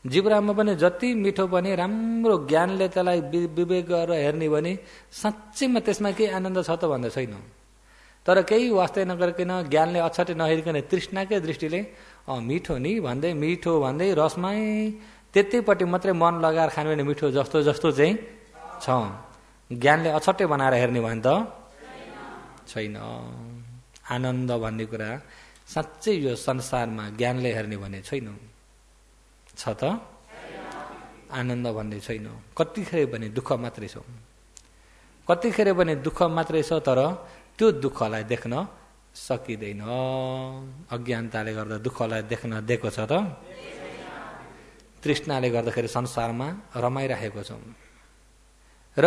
जिब्रामा पनि जति मिठो पनि राम्रो ज्ञानले त्यसलाई विवेक गरेर हेर्ने भने साँच्चैमा त्यसमा केही आनन्द छ त भन्दा छैन। तर केही वास्तै नगरिकन ज्ञानले अछटे नहेरिकन तृष्णाकै दृष्टिले मिठो नि भन्दै मिठो भन्दै रसमै त्यतिपट्टि मात्रै मन लगाएर खाने भने मिठो जस्तो जस्तो चाहिँ छ। ज्ञानले अछट्टै बनाएर हेर्ने भने त छैन। आनन्द भन्ने कुरा साँच्चै यो संसारमा ज्ञानले हेर्ने भने छैन। छ त? आनन्द भन्ने छैन। कतिखेर पनि दुःख मात्रै छ, कतिखेर पनि दुःख मात्रै छ। तर त्यो दुःखलाई देख्न सकिँदैन। अज्ञानताले गर्दा दुःखलाई देख्न दिएको छ त? तृष्णाले गर्दाखेरि संसारमा रमाइरहेको छ। र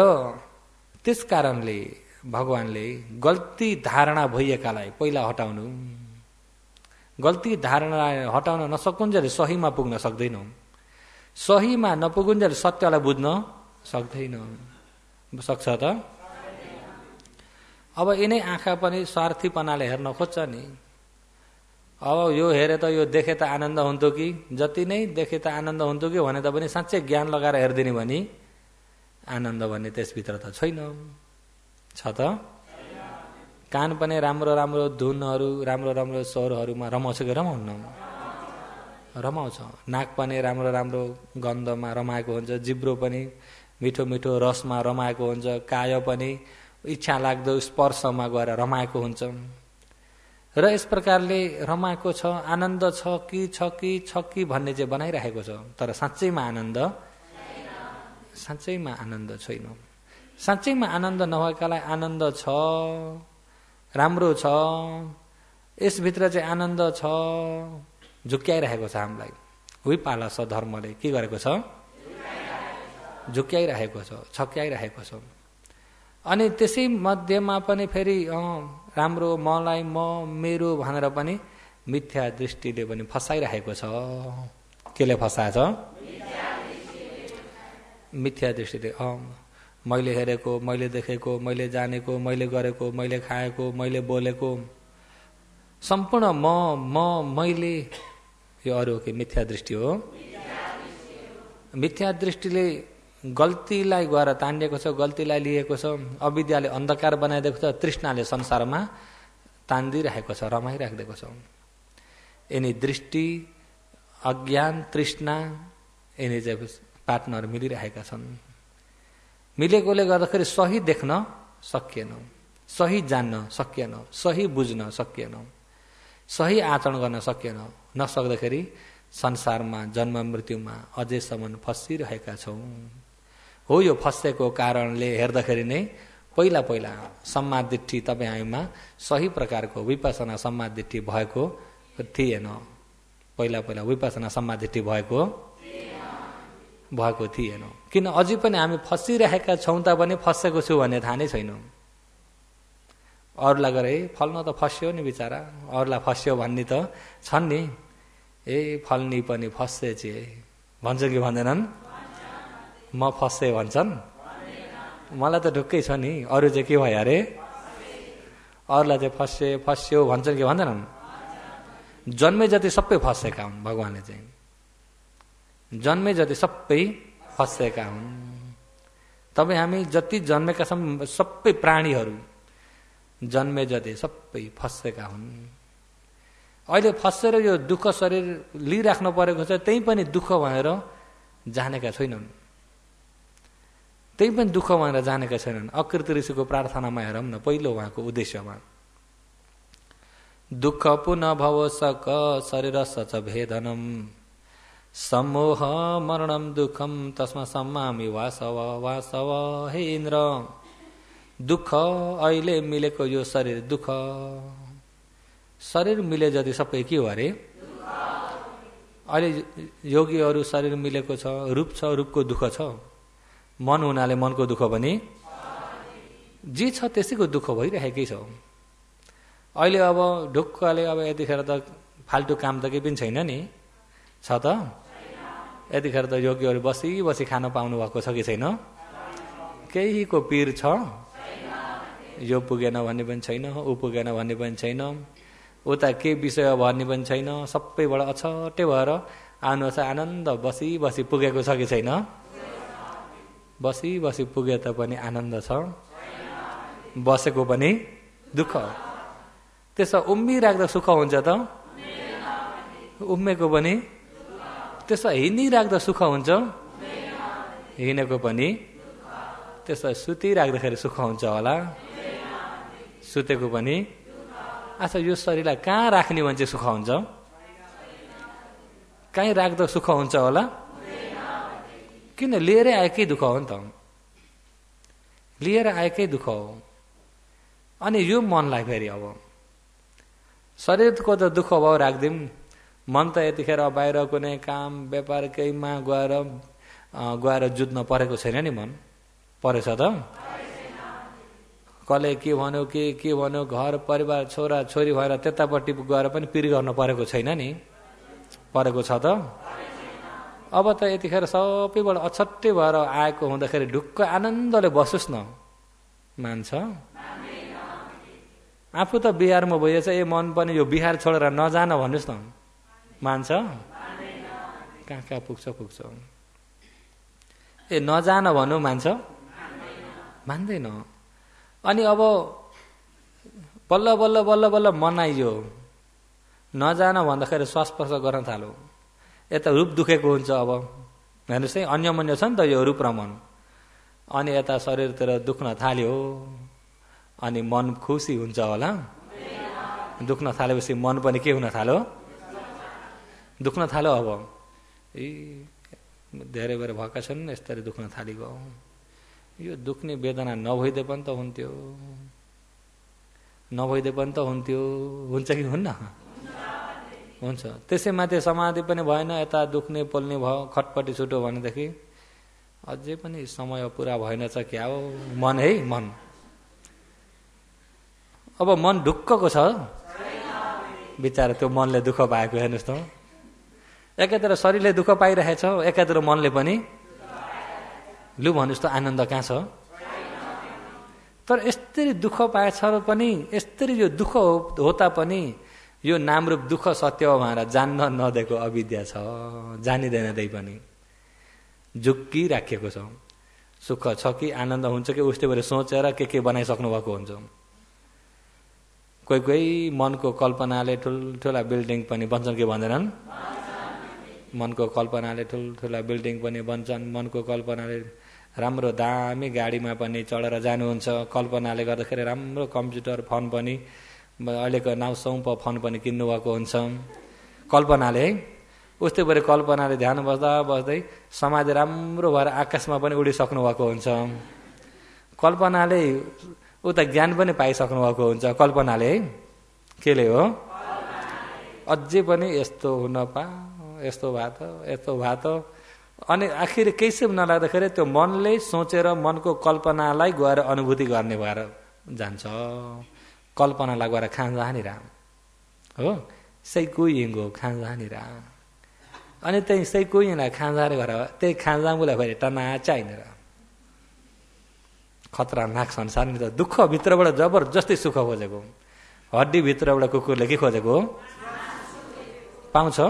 त्यस कारणले भगवानले गल्ती धारणा भइएकालाई पहिला हटाउनु, गल्ती धारणा हटाउन नसकुन्जेल सहीमा पुग्न सक्दैनौँ। सहीमा नपुगुन्जेल सत्यलाई बुझ्न सक्दैन। सक्छ त? अब यिनै आँखा पनि स्वार्थीपनाले हेर्न खोज्छ नि। अब यो हेरे त यो देखे त आनन्द हुन्थ्यो कि, जति नै देखे त आनन्द हुन्थ्यो कि भने तापनि साँच्चै ज्ञान लगाएर हेरिदिने भने आनन्द भन्ने त्यसभित्र त छैन। छ त? कान पनि राम्रो राम्रो धुनहरू राम्रो राम्रो स्वरहरूमा रमाउँछ कि रमाउन्न? रमाउँछ। नाक पनि राम्रो राम्रो गन्धमा रमाएको हुन्छ, जिब्रो पनि मिठो मिठो रसमा रमाएको हुन्छ, काया पनि इच्छा लाग्दो स्पर्शमा गएर रमाएको हुन्छ। र यस प्रकारले रमाएको छ, आनन्द छ कि भन्ने चाहिँ बनाइरहेको छ। तर साँच्चैमा आनन्द छैन। साँच्चैमा आनन्द नभएकालाई आनन्द छ, राम्रो छ, यसभित्र चाहिँ आनन्द छ, झुक्क्याइरहेको छ हामीलाई। विपाला छ धर्मले के गरेको छ? झुक्क्याइरहेको छ, छक्क्याइरहेको छ। अनि त्यसै मध्येमा पनि फेरि राम्रो मलाई म मेरो भनेर पनि मिथ्या दृष्टिले पनि फसाइरहेको छ। केले फसाएछ? मिथ्या दृष्टिले। मैले हेरेको, मैले देखेको, मैले जानेको, मैले गरेको, मैले खाएको, मैले बोलेको सम्पूर्ण मैले, यो अरू के मिथ्या दृष्टि हो। मिथ्या दृष्टिले गल्तीलाई गएर तानिएको छ, गल्तीलाई लिएको छ, अविद्याले अन्धकार बनाइदिएको छ, तृष्णाले संसारमा तान्दिरहेको छ, रमाइराखिदिएको छ। यिनी दृष्टि, अज्ञान, तृष्णा यिनी चाहिँ पार्टनर मिलिरहेका छन्। मिलेकोले गर्दाखेरि सही देख्न सकिएन, सही जान्न सकिएन, सही बुझ्न सकिएन, सही आचरण गर्न सकिएन। नसक्दाखेरि संसारमा जन्म मृत्युमा अझैसम्म फसिरहेका छौँ। हो, यो फसेको कारणले हेर्दाखेरि नै पहिला पहिला सम्मादिट्ठी तपाईँमा सही प्रकारको विपसना सम्मादिट्ठी भएको थिएन। पहिला पहिला विपसना सम्मादिट्ठी भएको थिएन। किन अझै पनि हामी फसिरहेका छौँ त पनि फसेको छु भन्ने थाहा नै छैन। अरूलाई गरे फल्न त फस्यो नि बिचरा, अरूलाई फस्यो भन्ने त छन् नि, फल्नी पनि फस्से चे भन्छ कि भन्दैनन्? म फस्से भन्छन्? मलाई त ढुक्कै छ नि, अरू चाहिँ के भयो अरे? अरूलाई चाहिँ फस्यो भन्छन् कि भन्दैनन्? जन्मे जति सबै फसेका हुन् भगवानले चाहिँ, जन्मे जति सबै फसेका हुन्। तपाईँ हामी जति जन्मेका छौँ सबै प्राणीहरू जन्मे जति सबै फसेका हुन्। अहिले फसेर यो दुःख शरीर लिइराख्नु परेको छ, त्यही पनि दुःख भनेर जानेका छैनन्, त्यही पनि दुःख भनेर जानेका छैनन्। अकृति ऋषिको प्रार्थनामा हेरौँ न, पहिलो उहाँको उद्देश्यमा दुःख पुनः भव सक शरीर सच भेदनम सम्मोह मरणम दुःखम तस्मा सम्मामि वासव वासव। हे इन्द्र, दुःख अहिले मिलेको यो शरीर दुःख, शरीर मिले जति सबै के हो अरे? अहिले योगीहरू शरीर मिलेको छ, रूप छ, रूपको दुःख छ, मन हुनाले मनको दुःख पनि जे छ त्यसैको दुःख भइरहेकै छ। अहिले अब ढुक्कले अब यतिखेर त फाल्टु काम त केही पनि छैन नि, छ त? यतिखेर त योगीहरू बसी बसी खान पाउनु भएको छ कि छैन? केहीको पीर छ? यो पुगेन भन्ने पनि छैन, ऊ पुगेन भन्ने पनि छैन, उता के विषय भन्ने पनि छैन। सबैबाट अछटे भएर आउनुहोस्, आनन्द बसी बसी पुगेको छ कि छैन? बसी बसी पुगे त पनि आनन्द छ, बसेको पनि दुःख। त्यसो उम्मिराख्दा सुख हुन्छ त? उम्मेको पनि। त्यसो हिँडिराख्दा सुख हुन्छ? हिँडेको पनि। त्यसो सुतिराख्दाखेरि सुख हुन्छ होला? सुतेको पनि। अच्छा, यो शरीरलाई कहाँ राख्ने भने चाहिँ सुख हुन्छ? कहीँ राख्दा सुख हुन्छ होला? किन? लिएरै आएकै दुःख हो नि त, लिएर आएकै दुःख हो। अनि यो मनलाई फेरि अब शरीरको त दुःख भाव राख्दिउँ, मन त यतिखेर बाहिर कुनै काम व्यापार केहीमा गएर जुझ्न परेको छैन नि। मन परेछ त? कसले के भन्यो, के भन्यो, घर परिवार छोरा छोरी भएर त्यतापट्टि गएर पनि पिर गर्न परेको छैन नि, परेको छ त? अब त यतिखेर सबैबाट अछट्टै भएर आएको हुँदाखेरि ढुक्क आनन्दले बसोस् न, मान्छ? आफू त बिहारमा भइएछ, मन पनि यो बिहार छोडेर नजान भन्नुहोस् न, मान्छ? कहाँ कहाँ पुग्छ? नजान भन्नु मान्छ? मान्दैन। अनि अब बल्ल बल्ल बल्ल बल्ल मनाइयो, नजान भन्दाखेरि श्वासप्रश्वास गर्न थालो, यता रूप दुखेको हुन्छ। अब हेर्नुहोस् है, अन्यमन्य छ नि त यो रूप र मन। अनि यता शरीरतिर दुख्न थाल्यो, अनि मन खुसी हुन्छ होला? दुख्न थालेपछि मन पनि के हुन थाल्यो? दुख्न थाल्यो। अब धेरै बेर भएका छन् यस्तरी दुख्न थालेको। यो दुख्ने वेदना नभइदिए पनि त हुन्थ्यो, नभइदिए पनि त हुन्थ्यो। हुन्छ कि हुन्न? हुन्छ। त्यसैमाथि समाधि पनि भएन, यता दुख्ने पोल्ने भयो, खटपटी छुट्यो भनेदेखि अझै पनि समय पुरा भएन छ क्या हो? मन है, मन। अब मन ढुक्कको छ बिचारा, त्यो मनले दुःख पाएको हेर्नुहोस् त। एकातिर शरीरले दुःख पाइरहेछ, एकातिर मनले पनि लु भन्नुहोस् त आनन्द कहाँ छ? तर यस्तरी दुःख पाएछ पनि, यस्तरी यो दुःख हो तापनि यो नामरूप दुःख सत्य हो भनेर जान्न नदिएको अविद्या छ, जानिँदैन त्यही पनि झुक्की राखिएको छ। सुख छ कि आनन्द हुन्छ कि उस्तै गरी सोचेर के बनाइसक्नु भएको हुन्छ। कोही कोही मनको कल्पनाले ठुल्ठुला बिल्डिङ पनि बन्छन् कि भन्दैनन्? मनको कल्पनाले ठुल्ठुला बिल्डिङ पनि बन्छन्, मनको कल्पनाले राम्रो दामी गाडीमा पनि चढेर जानुहुन्छ, कल्पनाले गर्दाखेरि राम्रो कम्प्युटर फोन पनि अहिलेको 900 फोन पनि किन्नुभएको हुन्छ कल्पनाले है। उस्तै गरी कल्पनाले ध्यान बस्दा बस्दै समाधि राम्रो भएर आकाशमा पनि उडिसक्नु भएको हुन्छ। कल्पनाले उता ज्ञान पनि पाइसक्नु भएको हुन्छ कल्पनाले है। केले हो? अझै पनि यस्तो हुन पा, यस्तो भए त अनि आखिर केही चाहिँ नलाग्दाखेरि त्यो मनले सोचेर मनको कल्पनालाई गएर अनुभूति गर्ने भएर जान्छ। कल्पनालाई गएर खाँजानी राम हो, सैकुइङ हो खाँजानी राम। अनि त्यही सैकुइङलाई खाँजाले गरेर त्यही खाँजामुलाई फेरि टना चाहिने खतरनाक संसार नि त। दुःख भित्रबाट जबरजस्ती सुख खोजेको, हड्डी भित्रबाट कुकुरले के खोजेको पाउँछ?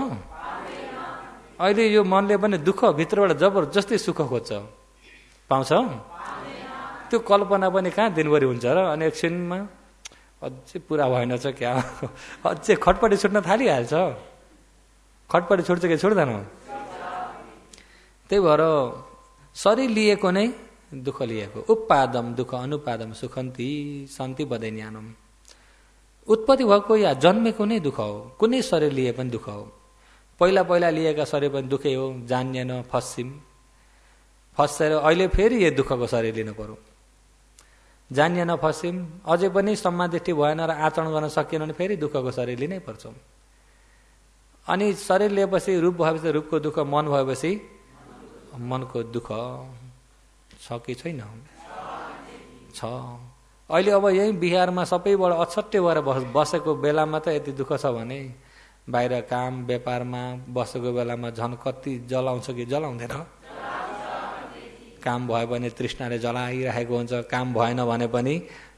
अहिले यो मनले पनि दुःख भित्रबाट जबरजस्ती सुख खोज्छ, पाउँछ? त्यो कल्पना पनि कहाँ दिनभरि हुन्छ र? अनि एकछिनमा अझै पुरा भएन छ क्या, अझै खटपटी छुट्न थालिहाल्छ। खटपटी छुट्छ कि छुट्दैन? त्यही भएर शरीर लिएको नै दुःख लिएको। उपादम दुःख अनुपादम सुखन्ती शान्ति बदै ज्ञानम। उत्पत्ति भएको या जन्मेको नै दुःख हो, कुनै शरीर लिए पनि दुःख हो। पहिला पहिला लिएका शरीर पनि दुःखै हो, जानिएन फसेर अहिले फेरि यो दुःखको शरीर लिनु पर्यो। जानिएन फस्यौँ, अझै पनि सम्मादृष्टि भएन र आचरण गर्न सकिएन भने फेरि दुःखको शरीर लिनै पर्छ। अनि शरीर लिएपछि रूप भएपछि रूपको दुःख, मन भएपछि मनको दुःख छ कि छैन? छ। अहिले अब यही बिहारमा सबैबाट अछट्टै भएर बसेको बेलामा त यति दुःख छ भने बाहिर काम व्यापारमा बसेको बेलामा झन् कति जलाउँछ कि जलाउँदैन? काम भयो भने तृष्णाले जलाइरहेको हुन्छ, काम भएन भने पनि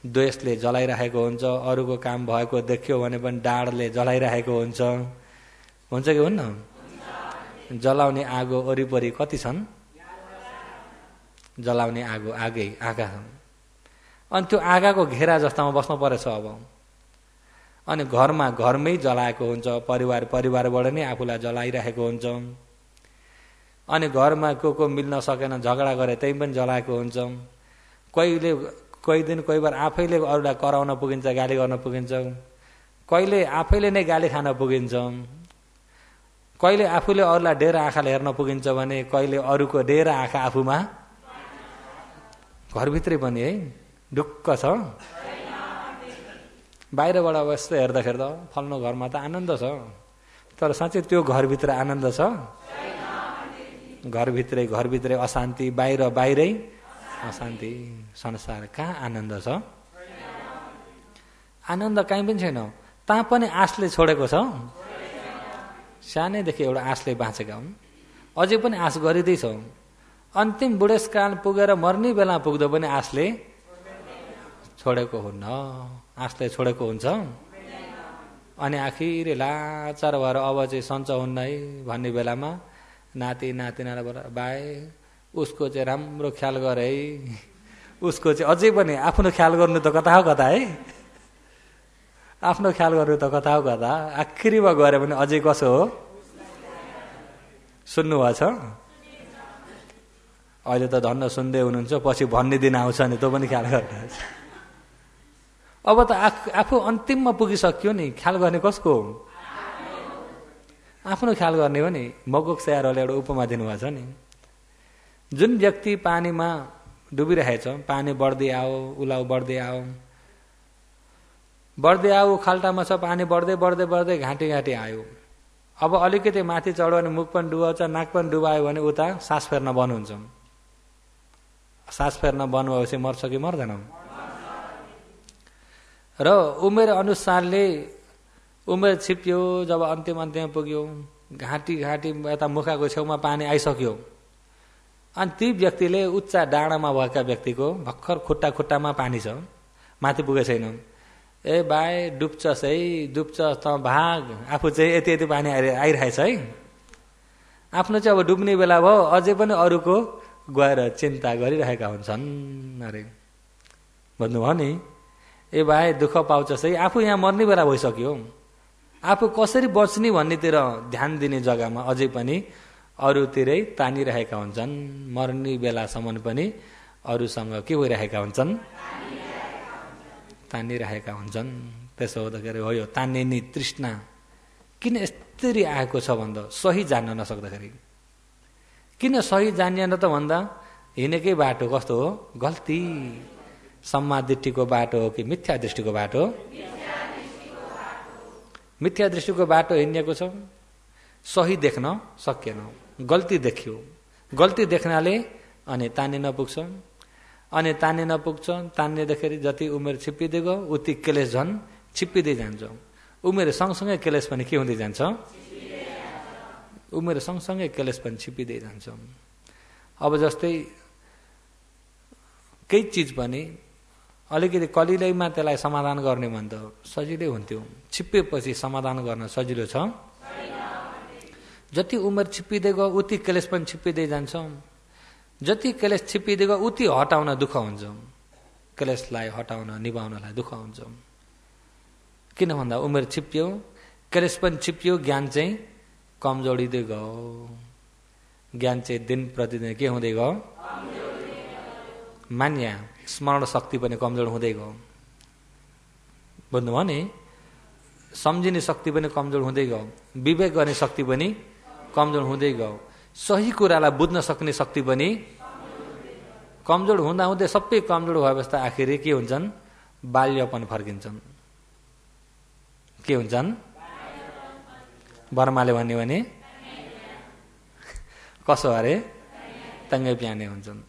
द्वेषले जलाइरहेको हुन्छ, अरूको काम भएको देख्यो भने पनि डाडले जलाइरहेको हुन्छ कि हुन्न? जलाउने आगो वरिपरि कति छन्? जलाउने आगो आगै आँखा छन्। अनि त्यो आगाको घेरा जस्तामा बस्नु परेछ अब। अनि घरमै जलाएको हुन्छ, परिवारबाट नै आफूलाई जलाइरहेको हुन्छ। अनि घरमा को मिल्न सकेन, झगडा गरे त्यही पनि जलाएको हुन्छ। कोही बार आफैले अरूलाई कराउन पुगिन्छ, गाली गर्न पुगिन्छ। कहिले आफैले नै गाली खान पुगिन्छ। कहिले आफूले अरूलाई डेरा आँखाले हेर्न पुगिन्छ भने कहिले अरूको डेरा आँखा आफूमा। घरभित्रै पनि है ढुक्क छ। बाहिरबाट यस्तो हेर्दाखेरि त फल्नु घरमा त आनन्द छ, तर साँच्चै त्यो घरभित्र आनन्द छ? घरभित्रै अशान्ति, बाहिरै अशान्ति। संसार कहाँ आनन्द छ? आनन्द कहीँ पनि छैन। ता पनि आशले छोडेको छ। सानैदेखि एउटा आशले बाँचेका हुन्, अझै पनि आश गरिँदैछ। अन्तिम बुढेसकाल पुगेर मर्ने बेला पुग्दा पनि आशले छोडेको हुन्न, आशले छोडेको हुन्छ। अनि आखिर लाचार भएर अब चाहिँ सञ्च हुन्न है भन्ने बेलामा नातिनालाई बाई उसको चाहिँ राम्रो ख्याल गरे है, उसको चाहिँ अझै पनि आफ्नो ख्याल गर्नु त कता हो कता है, आफ्नो ख्याल गर्नु त कता हो कता। आखिरीमा गरे भने अझै कसो हो? सुन्नुभएको छ? अहिले त धन्न सुन्दै हुनुहुन्छ, पछि भन्ने दिन आउँछ नि तँ पनि ख्याल गर्नुहोस्। अब त आफू अन्तिममा पुगिसक्यो नि, ख्याल गर्ने कसको हो? आफ्नो ख्याल गर्ने हो नि। मगोक स्याहारले एउटा उपमा दिनुभएको छ नि। जुन व्यक्ति पानीमा डुबिरहेछ, पानी बढ्दै आओ उलाउ बढ्दै आओ खाल्टामा छ, पानी बढ्दै घाँटी आयो। अब अलिकति माथि चढ्यो भने मुख पनि डुबाउँछ, नाक पनि डुबायो भने उता सास फेर्न बन्द हुन्छ। सास फेर्न बन्द भएपछि मर्छ कि मर्दैन? र उमेर अनुसारले उमेर छिप्यो, जब अन्तिम पुग्यो, घाँटी यता मुखाको छेउमा पानी आइसक्यो अनि ती व्यक्तिले उच्च डाँडामा भएका व्यक्तिको भर्खर खुट्टामा पानी छ, माथि पुगेको छैन, ए भाइ डुब्छस् है, डुब्छस् त भाग, आफू चाहिँ यति यति पानी आइरहेछ है। आफ्नो चाहिँ अब डुब्ने बेला भयो, अझै पनि अरूको गएर चिन्ता गरिरहेका हुन्छन् अरे। भन्नुभयो नि, ए भाइ दुःख पाउँछस् है, आफू यहाँ मर्ने बेला भइसक्यो, आफू कसरी बच्ने भन्नेतिर ध्यान दिने जग्गामा अझै पनि अरूतिरै तानिरहेका हुन्छन्। मर्ने बेलासम्म पनि अरूसँग के भइरहेका हुन्छन्, तानिरहेका हुन्छन्। त्यसो हुँदाखेरि हो यो तान्ने तृष्णा किन यस्तरी आएको छ भन्दा सही जान्न नसक्दाखेरि। किन सही जानिएन त भन्दा हिँडेकै बाटो कस्तो हो, गल्ती, सम्मा दृष्टिको बाटो हो कि मिथ्या दृष्टिको बाटो? मिथ्या दृष्टिको बाटो हिँडेको छ, सही देख्न सकिएन, गल्ती देखियो। गल्ती देख्नाले अनि तानिन पुग्छ, अनि तानिन पुग्छ, तान्नेदाखेरि जति उमेर छिप्पिँदै गयो उति क्लेश झन् छिप्पिँदै जान्छ। उमेर सँगसँगै क्लेश पनि के हुँदै जान्छ, उमेर सँगसँगै क्लेश पनि छिप्पिँदै जान्छ। अब जस्तै केही चिज पनि अलिकति कलिलैमा त्यसलाई समाधान गर्ने भन्दा सजिलै हुन्थ्यो, छिप्पेपछि समाधान गर्न सजिलो छ? जति उमेर छिप्पिँदै गयो उति क्लेश पनि छिप्पिँदै जान्छ। जति क्लेश छिप्पिँदै गयो उति हटाउन दुःख हुन्छ, क्लेशलाई हटाउन निभाउनलाई दुःख हुन्छ। किन भन्दा उमेर छिप्पियो, क्लेश पनि छिप्पियो, ज्ञान चाहिँ कमजोरिँदै गयो। ज्ञान चाहिँ दिन प्रतिदिन के हुँदै गयो, मान्या स्मरण शक्ति पनि कमजोर हुँदै गयो। बुझ्नुभयो नि, सम्झिने शक्ति पनि कमजोर हुँदै गयो, विवेक गर्ने शक्ति पनि कमजोर हुँदै गयो, सही कुरालाई बुझ्न सक्ने शक्ति पनि कमजोर हुँदा हुँदै सबै कमजोर भएपछि त आखिरी के हुन्छन्, बाल्यपन फर्किन्छन्। के हुन्छन्, बर्माले भन्यो भने कसो अरे, तङ्गे प्याने हुन्छन्।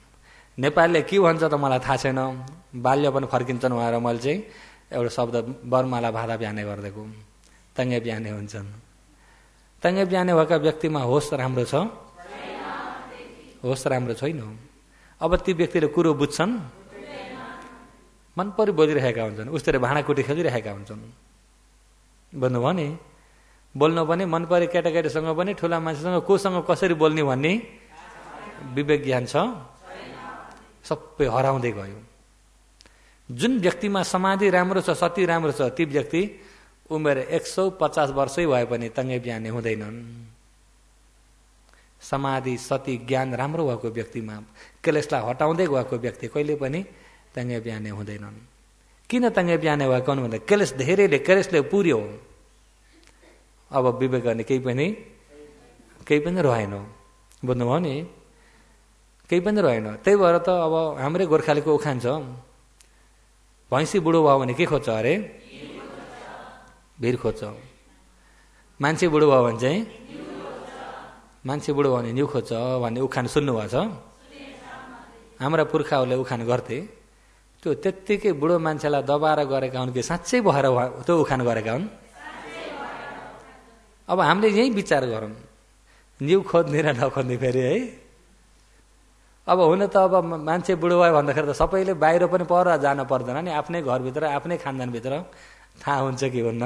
नेपालीले के भन्छ त मलाई थाहा छैन, बाल्यपन फर्किन्छन् भनेर मैले चाहिँ एउटा शब्द बर्मालाई भादा प्याने गरिदिएको, तङ्गे प्याने हुन्छन्। तङ्गे प्याने भएका व्यक्तिमा होस राम्रो छ, होस राम्रो छैन। अब ती व्यक्तिले कुरो बुझ्छन्, मन परि बोलिरहेका हुन्छन्, उसले भाँडाकुटी खेलिरहेका हुन्छन्। भन्नुभयो नि, बोल्नु पनि मन परि केटाकेटीसँग पनि ठुला मान्छेसँग कोसँग कसरी बोल्ने भन्ने विवेक ज्ञान छ, सबै हराउँदै गयो। जुन व्यक्तिमा समाधि राम्रो छ, सती राम्रो छ, ती व्यक्ति उमेर 150 वर्षै भए पनि तङ्गे प्याने हुँदैनन्। समाधि सती ज्ञान राम्रो भएको व्यक्तिमा, क्लेशलाई हटाउँदै गएको व्यक्ति कहिले पनि तङ्गे प्याने हुँदैनन्। किन तङ्गे प्याने भएको भन्दा क्लेश धेरैले क्लेशले पुर्यो, अब विवेक गर्ने केही पनि रहेन। बुझ्नुभयो नि, केही पनि रहेन। त्यही भएर त अब हाम्रै गोर्खालीको उखान छ, भैँसी बुढो भयो भने के खोज्छ अरे, भिर खोज्छ। मान्छे बुढो भयो भने चाहिँ, मान्छे बुढो भयो भने न्यु खोज्छ भन्ने उखान सुन्नुभएको छ? हाम्रा पुर्खाहरूले उखान गर्थे, त्यो त्यत्तिकै बुढो मान्छेलाई दबाएर गरेका हुन् कि साँच्चै भएर त्यो उखान गरेका हुन्? अब हामीले यही विचार गरौँ, न्यु खोज्ने र नखोज्ने फेरि है। अब हुन त अब मान्छे बुढो भयो भन्दाखेरि त सबैले बाहिर पनि पर जान पर्दैन नि, आफ्नै घरभित्र आफ्नै खानदानभित्र थाहा हुन्छ कि हुन्न,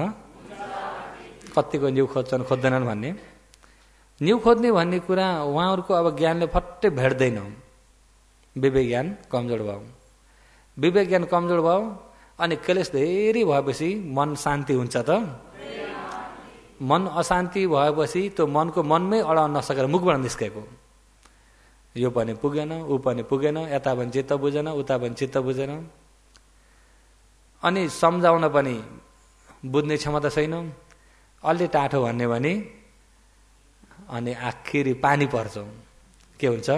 कतिको न्यु खोज्छन् खोज्दैनन् भन्ने। न्यु खोज्ने भन्ने कुरा उहाँहरूको अब ज्ञानले फट्टै भेट्दैन। विवेक ज्ञान कमजोर भयो, विवेक ज्ञान कमजोर भयो, अनि क्लेश धेरै भएपछि मन शान्ति हुन्छ त? मन अशान्ति भएपछि त्यो मनको मनमै अडाउन नसकेर मुखबाट निस्केको, यो पनि पुगेन, ऊ पनि पुगेन, यता पनि चित्त बुझेन, उता पनि चित्त बुझेन, अनि सम्झाउन पनि बुझ्ने क्षमता छैन, अलि टाठो भन्ने भने अनि आखिरी पानी पर्छ। के हुन्छ,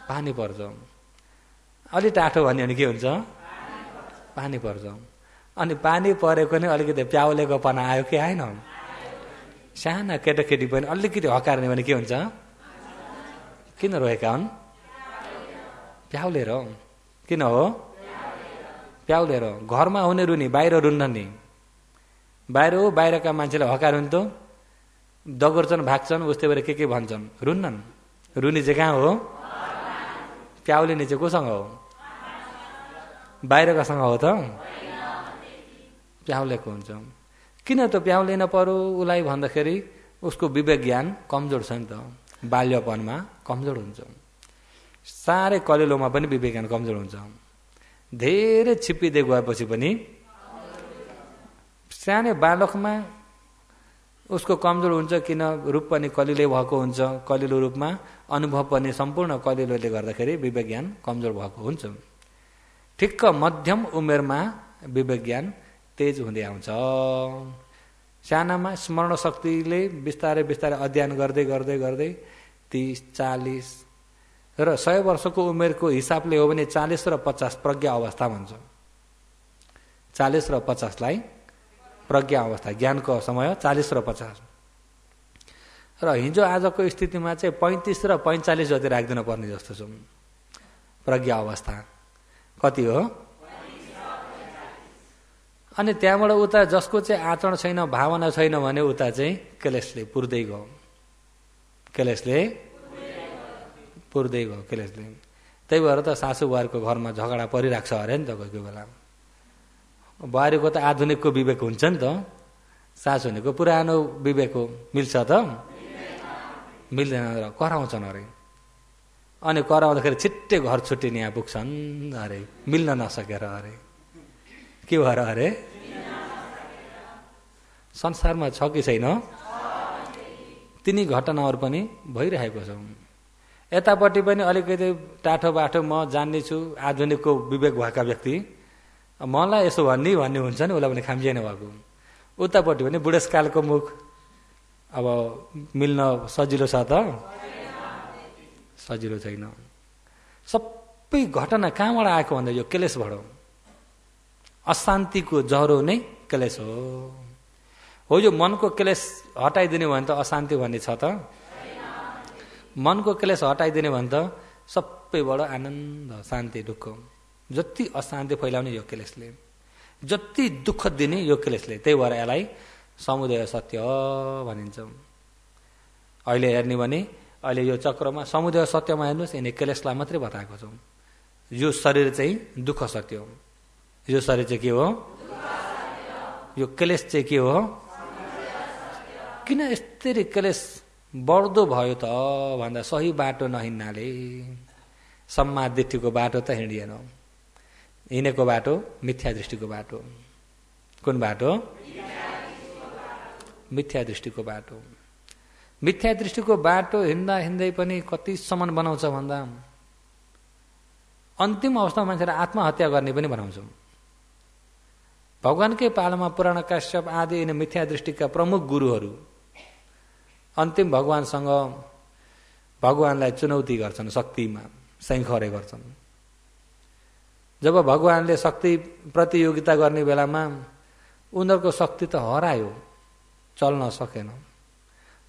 पानी पर्छ। अलि टाठो भन्यो भने के हुन्छ, पानी पर्छ। अनि पानी परेको नै अलिकति प्याउलेको पना आयो कि आएन? साना केटाकेटी पनि अलिकति हकार्ने भने के हुन्छ, किन रोएका हुन्, प्याउलेर। किन हो, प्याउलेर। घरमा हुने रुनी बाहिर रुन्न नि, बाहिर हो, बाहिरका मान्छेले हकार्यो नि त दगुर्छन् भाग्छन् उस्तै भएर के भन्छन् रुन्नन् रुनी चाहिँ कहाँ हो प्याउलिने चाहिँ कोसँग हो बाहिर कसँग हो त प्याउलेको हुन्छ किन त प्याउलिन पर्यो उसलाई भन्दाखेरि उसको विवेक ज्ञान कमजोर छ नि त बाल्यपनमा कमजोर हुन्छ साह्रै कलिलोमा पनि विवेक ज्ञान कमजोर हुन्छ धेरै छिप्पिँदै गएपछि पनि सानो बालकमा उसको कमजोर हुन्छ किन रूप पनि कलिलो भएको हुन्छ कलिलो रूपमा अनुभव पनि सम्पूर्ण कलिलोले गर्दाखेरि विवेक ज्ञान कमजोर भएको हुन्छ ठिक्क मध्यम उमेरमा विवेक ज्ञान तेज हुँदै आउँछ सानामा स्मरण शक्तिले बिस्तारै बिस्तारै अध्ययन गर्दै गर्दै गर्दै 30-40 र 100 वर्षको उमेरको हिसाबले हो भने 40 र 50 प्रज्ञा अवस्था भन्छ 40 र 50 लाई प्रज्ञा अवस्था ज्ञानको समय 40 र 50 र हिजो आजको स्थितिमा चाहिँ 35 र 45 जति राख्दिन पर्ने जस्तो छ प्रज्ञा अवस्था कति हो अनि त्यहाँबाट उता जसको चाहिँ आचरण छैन भावना छैन भने उता चाहिँ क्लेशले पुर्दै गयो क्लेशले त्यही भएर त सासू बुहारीको घरमा झगडा परिरहेको छ अरे नि त कोही कोही बेला बुहारीको त आधुनिकको विवेक हुन्छ नि त सासूनीको पुरानो विवेक हो मिल्छ त मिल्दैन र कराउँछन् अरे अनि कराउँदाखेरि छिट्टै घर छुट्टिने यहाँ पुग्छन् अरे मिल्न नसकेर अरे के भएर अरे संसारमा छ कि छैन तिनी घटनाहरू पनि भइरहेको छ यतापट्टि पनि अलिकति टाठो बाठो म जान्ने छु आधुनिकको विवेक भएका व्यक्ति मलाई यसो भन्ने हुन्छ नि उसलाई पनि खाम्जिएन भएको उतापट्टि पनि बुढेसकालको मुख अब मिल्न सजिलो छ त सजिलो छैन सबै घटना कहाँबाट आएको भन्दा यो क्लेशबाट अशान्तिको जरो नै क्लेश हो यो मनको क्लेश हटाइदिने भने त अशान्ति भन्ने छ त मनको क्लेश हटाइदिने भने त सबैबाट आनन्द शान्ति दुःख जति अशान्ति फैलाउने यो क्लेशले जति दुःख दिने यो क्लेशले त्यही भएर यसलाई समुदय सत्य भनिन्छ अहिले हेर्ने भने अहिले यो चक्रमा समुदय सत्यमा हेर्नुहोस् यिनी क्लेशलाई मात्रै बताएको छ यो शरीर चाहिँ दुःख सत्य हो यो शरीर चाहिँ के हो यो क्लेश चाहिँ के हो किन यस्तरी क्लेश बढ्दो भयो त भन्दा सही बाटो नहिन्नाले सम्मा दृष्टिको बाटो त हिँडिएन हिँडेको बाटो मिथ्या दृष्टिको बाटो कुन बाटो मिथ्या दृष्टिको बाटो मिथ्या दृष्टिको बाटो हिँड्दा हिँड्दै पनि कतिसम्म बनाउँछ भन्दा अन्तिम अवस्थामा मान्छेले आत्महत्या गर्ने पनि बनाउँछ भगवानकै पालामा पुराण काश्यप आदि यिनी मिथ्या दृष्टिका प्रमुख गुरुहरू अन्तिम भगवानसँग भगवानलाई चुनौती गर्छन् शक्तिमा सैखरे गर्छन् जब भगवानले शक्ति प्रतियोगिता गर्ने बेलामा उनीहरूको शक्ति त हरायो चल्न सकेन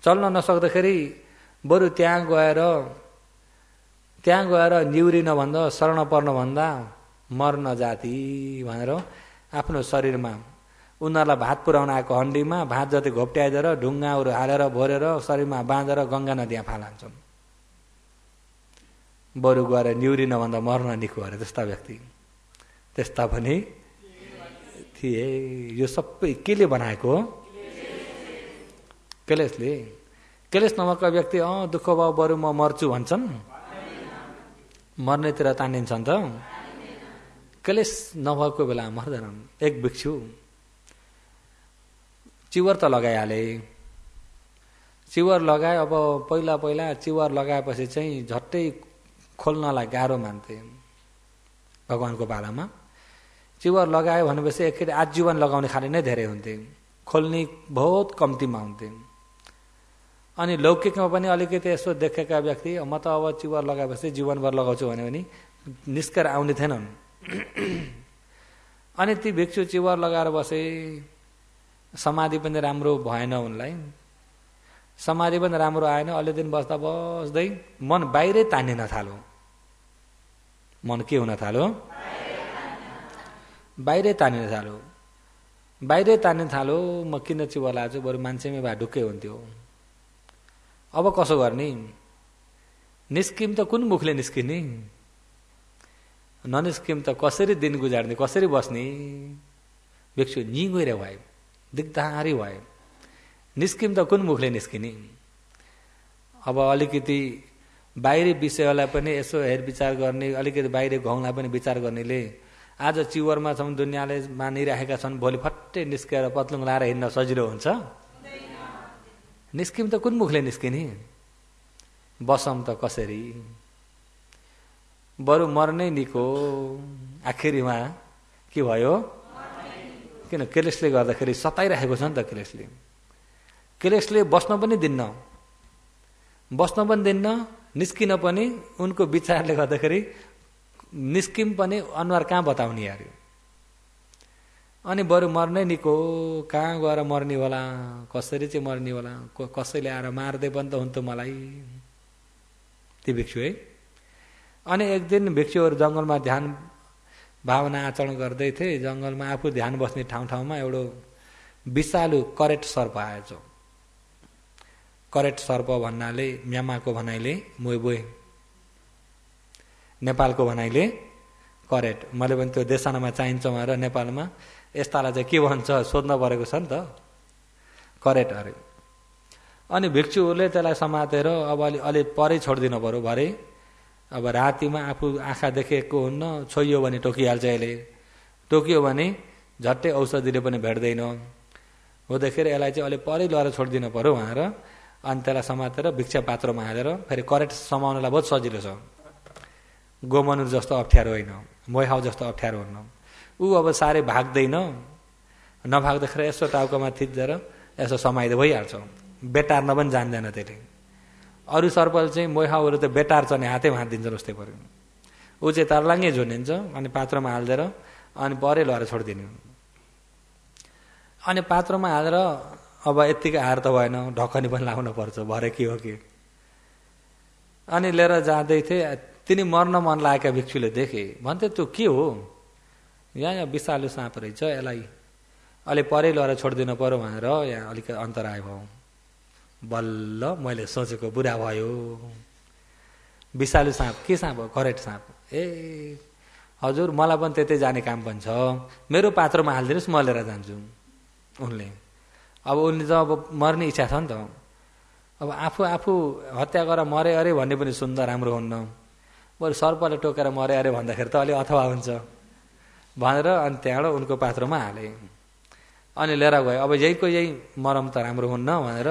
चल्न नसक्दाखेरि बरु त्यहाँ गएर निउरिन भन्दा शरण पर्न भन्दा मर्न जाति भनेर आफ्नो शरीरमा उनीहरूलाई भात पुर्याउन आएको हन्डीमा भात जति घोप्ट्याइदिएर ढुङ्गाहरू हालेर भोरेर शरीरमा बाँधेर गङ्गा नदीमा फालान्छन् बरु गएर निउरिन भन्दा मर्न निको अरे त्यस्ता पनि थिए यो सबै केले बनाएको क्लेशले क्लेश नभएका व्यक्ति दुःख भयो बरु म मर्छु भन्छन् मर्नेतिर तानिन्छन् त क्लेश नभएको बेला मर्दैनन् एक भिक्षु चिवर त लगाइहाले चिवर लगाए अब पहिला चिवर लगाएपछि चाहिँ झट्टै खोल्नलाई गाह्रो मान्थे भगवानको पालामा चिवर लगायो भनेपछि एकचोटि आजीवन लगाउने खाले नै धेरै हुन्थे खोल्ने बहुत कम्तीमा हुन्थे अनि लौकिकमा पनि अलिकति यसो देखेका व्यक्ति म त अब चिवर लगाएपछि जीवनभर लगाउँछु भन्यो भने निस्केर आउने थिएनन् अनि ती भिक्षु चिवर लगाएर बसे समाधि पनि राम्रो भएन उनलाई समाधि पनि राम्रो आएन अलि दिन बस्दा बस्दै मन बाहिरै तानिन थाल्यो मन के हुन थाल्यो बाहिरै तानिन थाल्यो म किन चिवर लाग्छु बरु मान्छेमै भए ढुक्कै हुन्थ्यो अब कसो गर्ने, निस्किम त कुन मुखले निस्किने, ननिस्किम त कसरी दिन गुजार्ने, कसरी बस्ने। भिक्षु निगोइरे भयो, दिग्दारी भयो, निस्किम त कुन मुखले निस्किने। अब अलिकति बाहिरी विषयलाई पनि यसो हेरविचार गर्ने, अलिकति बाहिरी घाउलाई पनि विचार गर्नेले आज चिवरमा छौँ, दुनियाँले मानिरहेका छन्, भोलि फट्टै निस्केर पत्लुङ लाएर हिँड्न सजिलो हुन्छ। निस्किम त कुन मुखले निस्किने, बसम त कसरी। बरु मर्नै निको। आखिरीमा के भयो, किन क्लेशले गर्दाखेरि सताइरहेको छ नि त। क्लेशले बस्न पनि दिन्न, निस्किन पनि। उनको विचारले गर्दाखेरि निस्किम पनि अनुहार कहाँ बताउने यार। अनि बरु मर्नै निको, कहाँ गएर मर्ने होला, कसरी चाहिँ मर्ने होला, कसैले आएर मार्दै पनि त हुन्थ्यो मलाई। ती भिक्षु है। अनि एक दिन भिक्षुहरू जङ्गलमा ध्यान भावना आचरण गर्दै थिए। जङ्गलमा आफू ध्यान बस्ने ठाउँमा एउटा विषालु करेट सर्प आएछ। करेट सर्प भन्नाले म्यामाको भनाइले मोइबोइ, नेपालको भनाइले करेट। मैले पनि त्यो देशनामा चाहिन्छ भनेर नेपालमा यस्तालाई चाहिँ के भन्छ सोध्न परेको छ नि त, करेट अरे। अनि भिक्षुहरूले त्यसलाई समातेर अब अलि परै छोडिदिनु पर्यो भरे। अब रातिमा आफू आँखा देखेको हुन्न, छोइयो भने टोकिहाल्छ यसले, टोकियो भने झट्टै औषधिले पनि भेट्दैन हो। देखेर यसलाई चाहिँ अलि परै लगेर छोडिदिनु पर्यो भनेर अनि त्यसलाई समातेर भिक्षा पात्रमा हालेर, फेरि करेट समाउनलाई बहुत सजिलो छ, गोमनुर जस्तो अप्ठ्यारो होइन, मोहाउ जस्तो अप्ठ्यारो हुन्न। ऊ अब साह्रै भाग्दैन, नभाग्दाखेरि यसो टाउकोमा थिचेर यसो समाइदिए भइहाल्छ। बेटार्न पनि जान्दैन त्यसले। अरू सर्पल चाहिँ मोहाउहरू त बेटार्छ नि हातैमा हात दिन्छ जस्तै पऱ्यो। ऊ चाहिँ तर्लाङ्गै झुनिन्छ अनि पात्रमा हालिदिएर अनि परै लगाएर छोडिदिने। अनि पात्रमा हालेर अब यत्तिकै हार त भएन, ढकनी पनि लाउनु पर्छ, भरे के हो के। अनि लिएर जाँदै थिए, तिनी मर्न मन लागेका भिक्षुले देखे, भन्थे त्यो के हो, यहाँ विषालु साँप रहेछ, यसलाई अलि परै लगेर छोडिदिनु पर्यो भनेर यहाँ अलिक अन्तराय भयो। बल्ल मैले सोचेको बुरा भयो। विषालु साँप के साँप हो, करेट साँप। ए हजुर मलाई पनि त्यतै जाने काम पनि छ, मेरो पात्रमा हालिदिनुहोस् म लिएर जान्छु। उनले त अब मर्ने इच्छा छ नि त। अब आफू हत्या गरेर मरे अरे भन्ने पनि सुन्दा राम्रो हुन्न, बरु सर्पले टोकेर मरे अरे भन्दाखेरि त अलि अथवा हुन्छ भनेर अनि त्यहाँबाट उनको पात्रमा हाले। अनि लिएर गयो। अब यहीको यही मरम त राम्रो हुन्न भनेर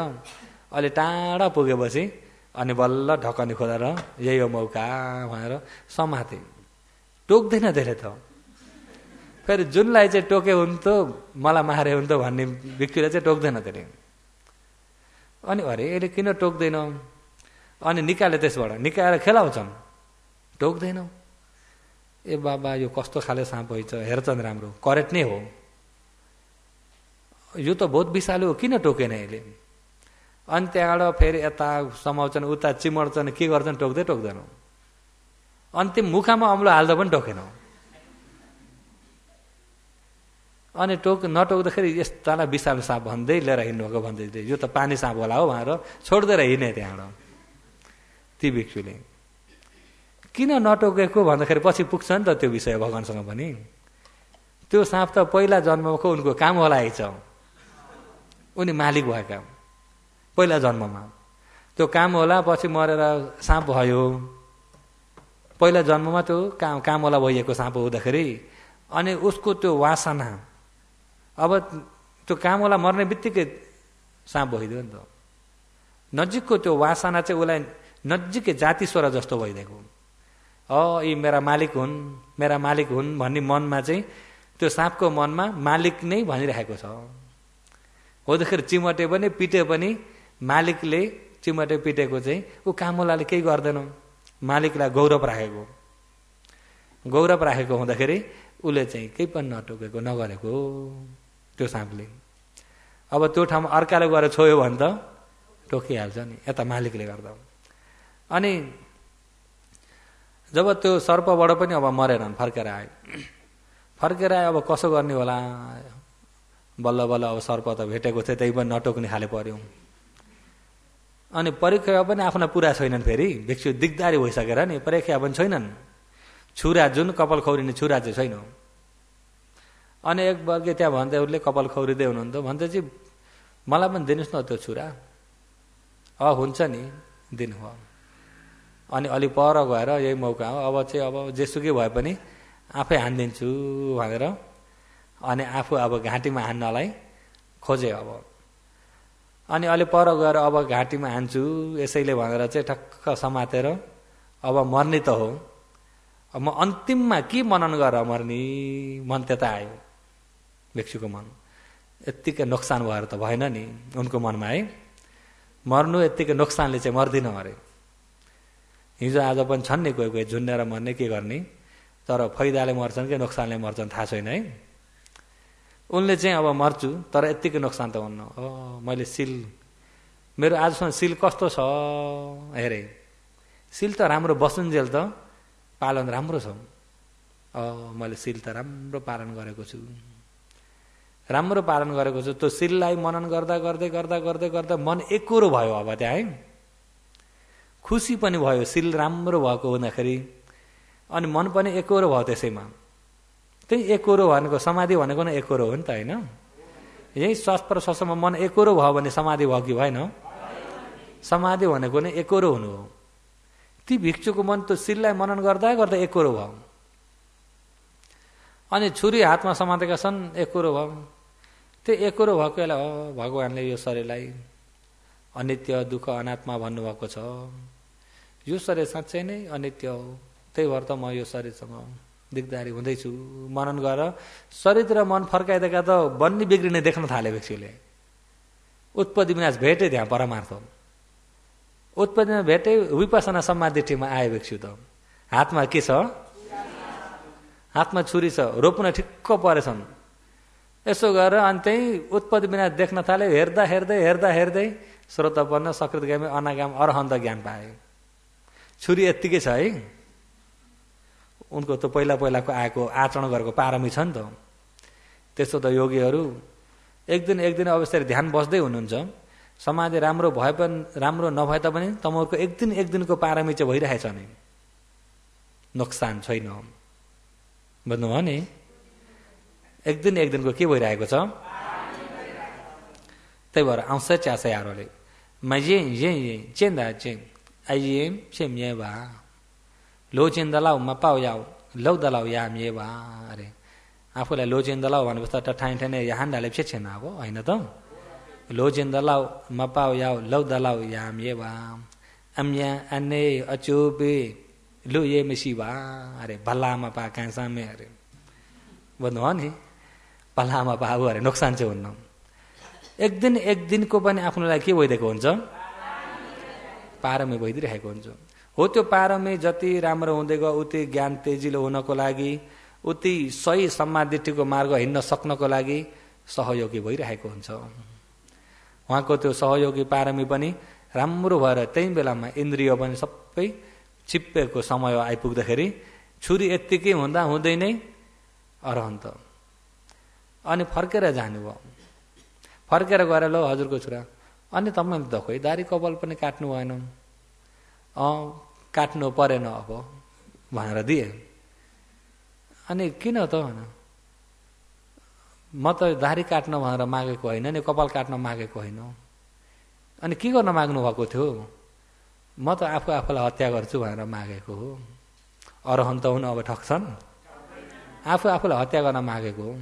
अलि टाढा पुगेपछि अनि बल्ल ढकनी खोलेर यही हो मौका भनेर समाते। टोक्दैन त्यसले त। फेरि जुनलाई चाहिँ टोके हुन्थ्यो, मलाई मारे हुन्थ्यो भन्ने भिक्षुले चाहिँ टोक्दैन त्यसले। अनि अरे यसले किन टोक्दैन, अनि निकाले, त्यसबाट निकालेर खेलाउँछन्, टोक्दैन। ए बाबा यो कस्तो खाले साँप होइन, हेर्छन् राम्रो, करेट नै हो, यो त बहुत विषालु हो, किन टोकेन यसले। अनि त्यहाँबाट फेरि यता समाउँछन्, उता चिमड्छन्, के गर्छन्, टोक्दैन। अन्तिम मुखामा अम्लो हाल्दा पनि टोकेन। अनि नटोक्दाखेरि यस्तालाई विषालु साँप भन्दै लिएर हिँड्नुभएको भन्दै यो त पानी साँप होला हो भनेर छोडिदिएर हिँडे त्यहाँबाट ती भिक्षुले। किन नटोकेको भन्दाखेरि पछि पुग्छ नि त त्यो विषय भगवानसँग पनि। त्यो साँप त पहिला जन्मको उनको काम होला आइछ, उनी मालिक भएका पहिला जन्ममा त्यो काम होला, पछि मरेर साँप भयो। पहिला जन्ममा त्यो काम होला भइएको साँप हुँदाखेरि अनि उसको त्यो वासना, अब त्यो काम होला मर्ने बित्तिकै साँप भइदियो नि त। नजिकको त्यो वासना चाहिँ उसलाई नजिकै जाति स्वर जस्तो भइदिएको। यी मेरा मालिक हुन् भन्ने मनमा चाहिँ त्यो साँपको मनमा मालिक नै भनिरहेको छ। होदाखेरि चिमटे पनि पिटे पनि मालिकले चिमटे पिटेको चाहिँ ऊ कामोलाले केही गर्दैन, मालिकलाई गौरव राखेको हुँदाखेरि उसले चाहिँ केही पनि नटोकेको नगरेको त्यो साँपले। अब त्यो ठाउँमा अर्काले गएर छोयो भने त टोकिहाल्छ नि, यता मालिकले गर्दा। अनि जब त्यो सर्पबाट पनि अब मरेनन्, फर्केर आयो। अब कसो गर्ने होला, बल्ल बल्ल अब सर्प त भेटेको थियो, त्यही पनि नटोक्ने खाले पर्यो। अनि परीक्षा पनि आफ्ना पुरा छैनन्, फेरि भिक्षु दिगदारी भइसकेर नि परीक्षा पनि छैनन्, छुरा जुन कपाल खौरिने छुरा चाहिँ छैन। अनि एक वर्ग त्यहाँ भन्दै उसले कपाल खौरिँदै हुनुहुन्थ्यो, भन्दै चाहिँ मलाई पनि दिनुहोस् न त्यो छुरा। हुन्छ नि दिनु हो। अनि अलि पर गएर यही मौका हो, अब चाहिँ अब जेसुकै भए पनि आफै हानिदिन्छु भनेर अनि आफू अब घाँटीमा हान्नलाई खोजे। अब अनि अलि पर गएर अब घाँटीमा हान्छु यसैले भनेर चाहिँ ठक्क समातेर अब मर्ने त हो, अब म अन्तिममा के मनन गरेर मर्ने मन त्यता आयो भिक्षुको मन। यत्तिकै नोक्सान भएर त भएन नि उनको मनमा है, मर्नु यत्तिकै नोक्सानले चाहिँ मर्दिन अरे। हिजो आज पनि छन् नि कोही कोही झुन्डेर मर्ने, के गर्ने, तर फाइदाले मर्छन् कि नोक्सानले मर्छन् थाहा छैन है। उनले चाहिँ अब मर्छु तर यत्तिकै नोक्सान त हुन्न। मैले सिल, मेरो आजसम्म सिल कस्तो छ हेरे, सिल त राम्रो बसुन्जेल त पालन राम्रो छ। मैले सिल त राम्रो पालन गरेको छु, राम्रो पालन गरेको छु। त्यो सिललाई मनन गर्दा गर्दै गर्दा गर्दै गर्दा मन एकोरो भयो अब त्यहाँ है, खुसी पनि भयो सिल राम्रो भएको हुँदाखेरि, अनि मन पनि एकोरो भयो त्यसैमा। त्यही एकोरो भनेको समाधि भनेको नै एकोरो हो नि त होइन। यही श्वास प्रश्वासमा मन एकोरो भयो भने समाधि भयो कि भएन? समाधि भनेको नै एकोरो हुनु हो। ती भिक्षुको मन त्यो सिललाई मनन गर्दा गर्दा एकोरो भयो। अनि छुरी हातमा समातेका छन्, एकोरो भयो। त्यो एकोरो भएको बेला हो भगवान्ले यो शरीरलाई अनित्य दुःख अनात्मा भन्नुभएको छ। यो शरीर साँच्चै नै अनित्य हो, त्यही भएर त म यो शरीरसँग दिगदारी हुँदैछु मनन गरेर शरीर र मन फर्काइदिएका त बन्ने बिग्रिने देख्न थाले भिक्षुले। उत्पत्ति विनाश भेटे त्यहाँ परमार्थ, उत्पत्तिमा भेटे विपसना समाधिमा आए भिक्षु त। हातमा के छ? हातमा छुरी छ, रोप्न ठिक्क परेछन्। यसो गरेर अनि त्यही उत्पत्ति विनाश देख्न थाले। हेर्दा हेर्दै हेर्दा हेर्दै श्रोतपन्न सकृतगामी अनागाम अरहन्त ज्ञान पाए। छुरी यत्तिकै छ है, उनको त पहिला पहिलाको आएको आचरण गरेको पारमी छ नि त। त्यसो त योगीहरू एक दिन अब यसरी ध्यान बस्दै हुनुहुन्छ, समाधि राम्रो भए पनि राम्रो नभए तापनि तपाईँहरूको एक दिनको पारमी चाहिँ भइरहेछ नि, नोक्सान छैन। बुझ्नुभयो नि? एक दिनको के भइरहेको छ? त्यही भएर आउँछ च्यास यारले लोचेन्दलाउ मपाउ याउ लौ दलाउ याम ये बा। अरे आफूलाई लोचेन्दलाउ भनेपछि त ठाइ ठाइ यहाँ डाले छैन अब होइन त। लोचेन्दलाउ मपाउ याउ लौ दलाउ याम ये बा अम्या अन्ने अचोबे लो ये मिसी बा। अरे भल्लामा पा काँसामे। अरे भन्नुभयो नि, भल्लामा पाऊ अरे नोक्सान चाहिँ हुन्न। एक दिनको पनि आफ्नोलाई के भइदिएको हुन्छ? पारमी भइदिइरहेको हुन्छ। हो त्यो पारमी जति राम्रो हुँदै गयो उति ज्ञान तेजिलो हुनको लागि, उति सही समाधिको मार्ग हिँड्न सक्नको लागि सहयोगी भइरहेको हुन्छ। उहाँको त्यो सहयोगी पारमी पनि राम्रो भएर त्यही बेलामा इन्द्रिय पनि सबै चिप्पेको समय आइपुग्दाखेरि छुरी यत्तिकै हुँदा हुँदै नै अरहन्त। अनि फर्केर जानुभयो। फर्केर गएर लो हजुरको छोरा, अनि तपाईँले त खोइ दारी कपाल पनि काट्नु भएन। काट्नु परेन अब भनेर दिए। अनि किन त भन, म त दारी काट्न भनेर मागेको होइन नि, कपाल काट्न मागेको होइन। अनि के गर्न माग्नु भएको थियो? म त आफूलाई हत्या गर्छु भनेर मागेको हो। अरहन्त हुनु अब ठग्छन्? आफूलाई हत्या गर्न मागेको हो।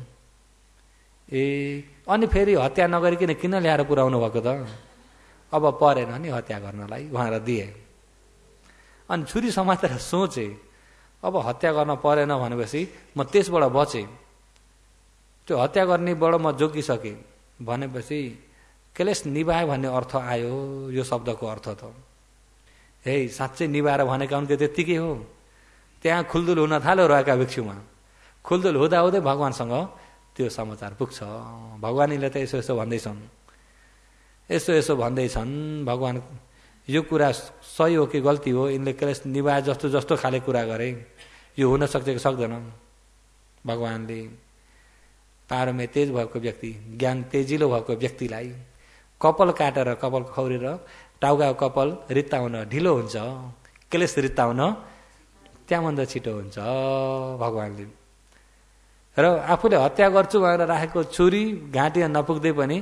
अनि फेरि हत्या नगरिकन किन ल्याएर पुर्याउनु भएको त? अब परेन नि हत्या गर्नलाई भनेर दिए। अनि छुरी समातेर सोचे अब हत्या गर्न परेन भनेपछि म त्यसबाट बचेँ, त्यो हत्या गर्नेबाट म जोगिसकेँ भनेपछि क्लेश निभाए भन्ने अर्थ आयो यो शब्दको अर्थ त। हे साँच्चै निभाएर भनेका उनके त्यत्तिकै हो। त्यहाँ खुलदुल हुन थाल्यो रहेका भिक्षुमा। खुलदुल हुँदाहुँदै भगवान्सँग त्यो समाचार पुग्छ। भगवानीले त यसो भन्दैछन्, यसो भन्दैछन् भगवान यो कुरा सही हो कि गल्ती हो, यिनले क्लेश निभाए जस्तो खाले कुरा गरे, यो हुन सक्छ कि सक्दैन? भगवानले पारमे तेज भएको व्यक्ति, ज्ञान तेजिलो भएको व्यक्तिलाई कपाल काटेर कपाल खौरेर टाउकाको कपाल रित्ताउन ढिलो हुन्छ, क्लेश रित्ताउन त्यहाँभन्दा छिटो हुन्छ भगवान्ले। र आफूले हत्या गर्छु भनेर राखेको छुरी घाँटीमा नपुग्दै पनि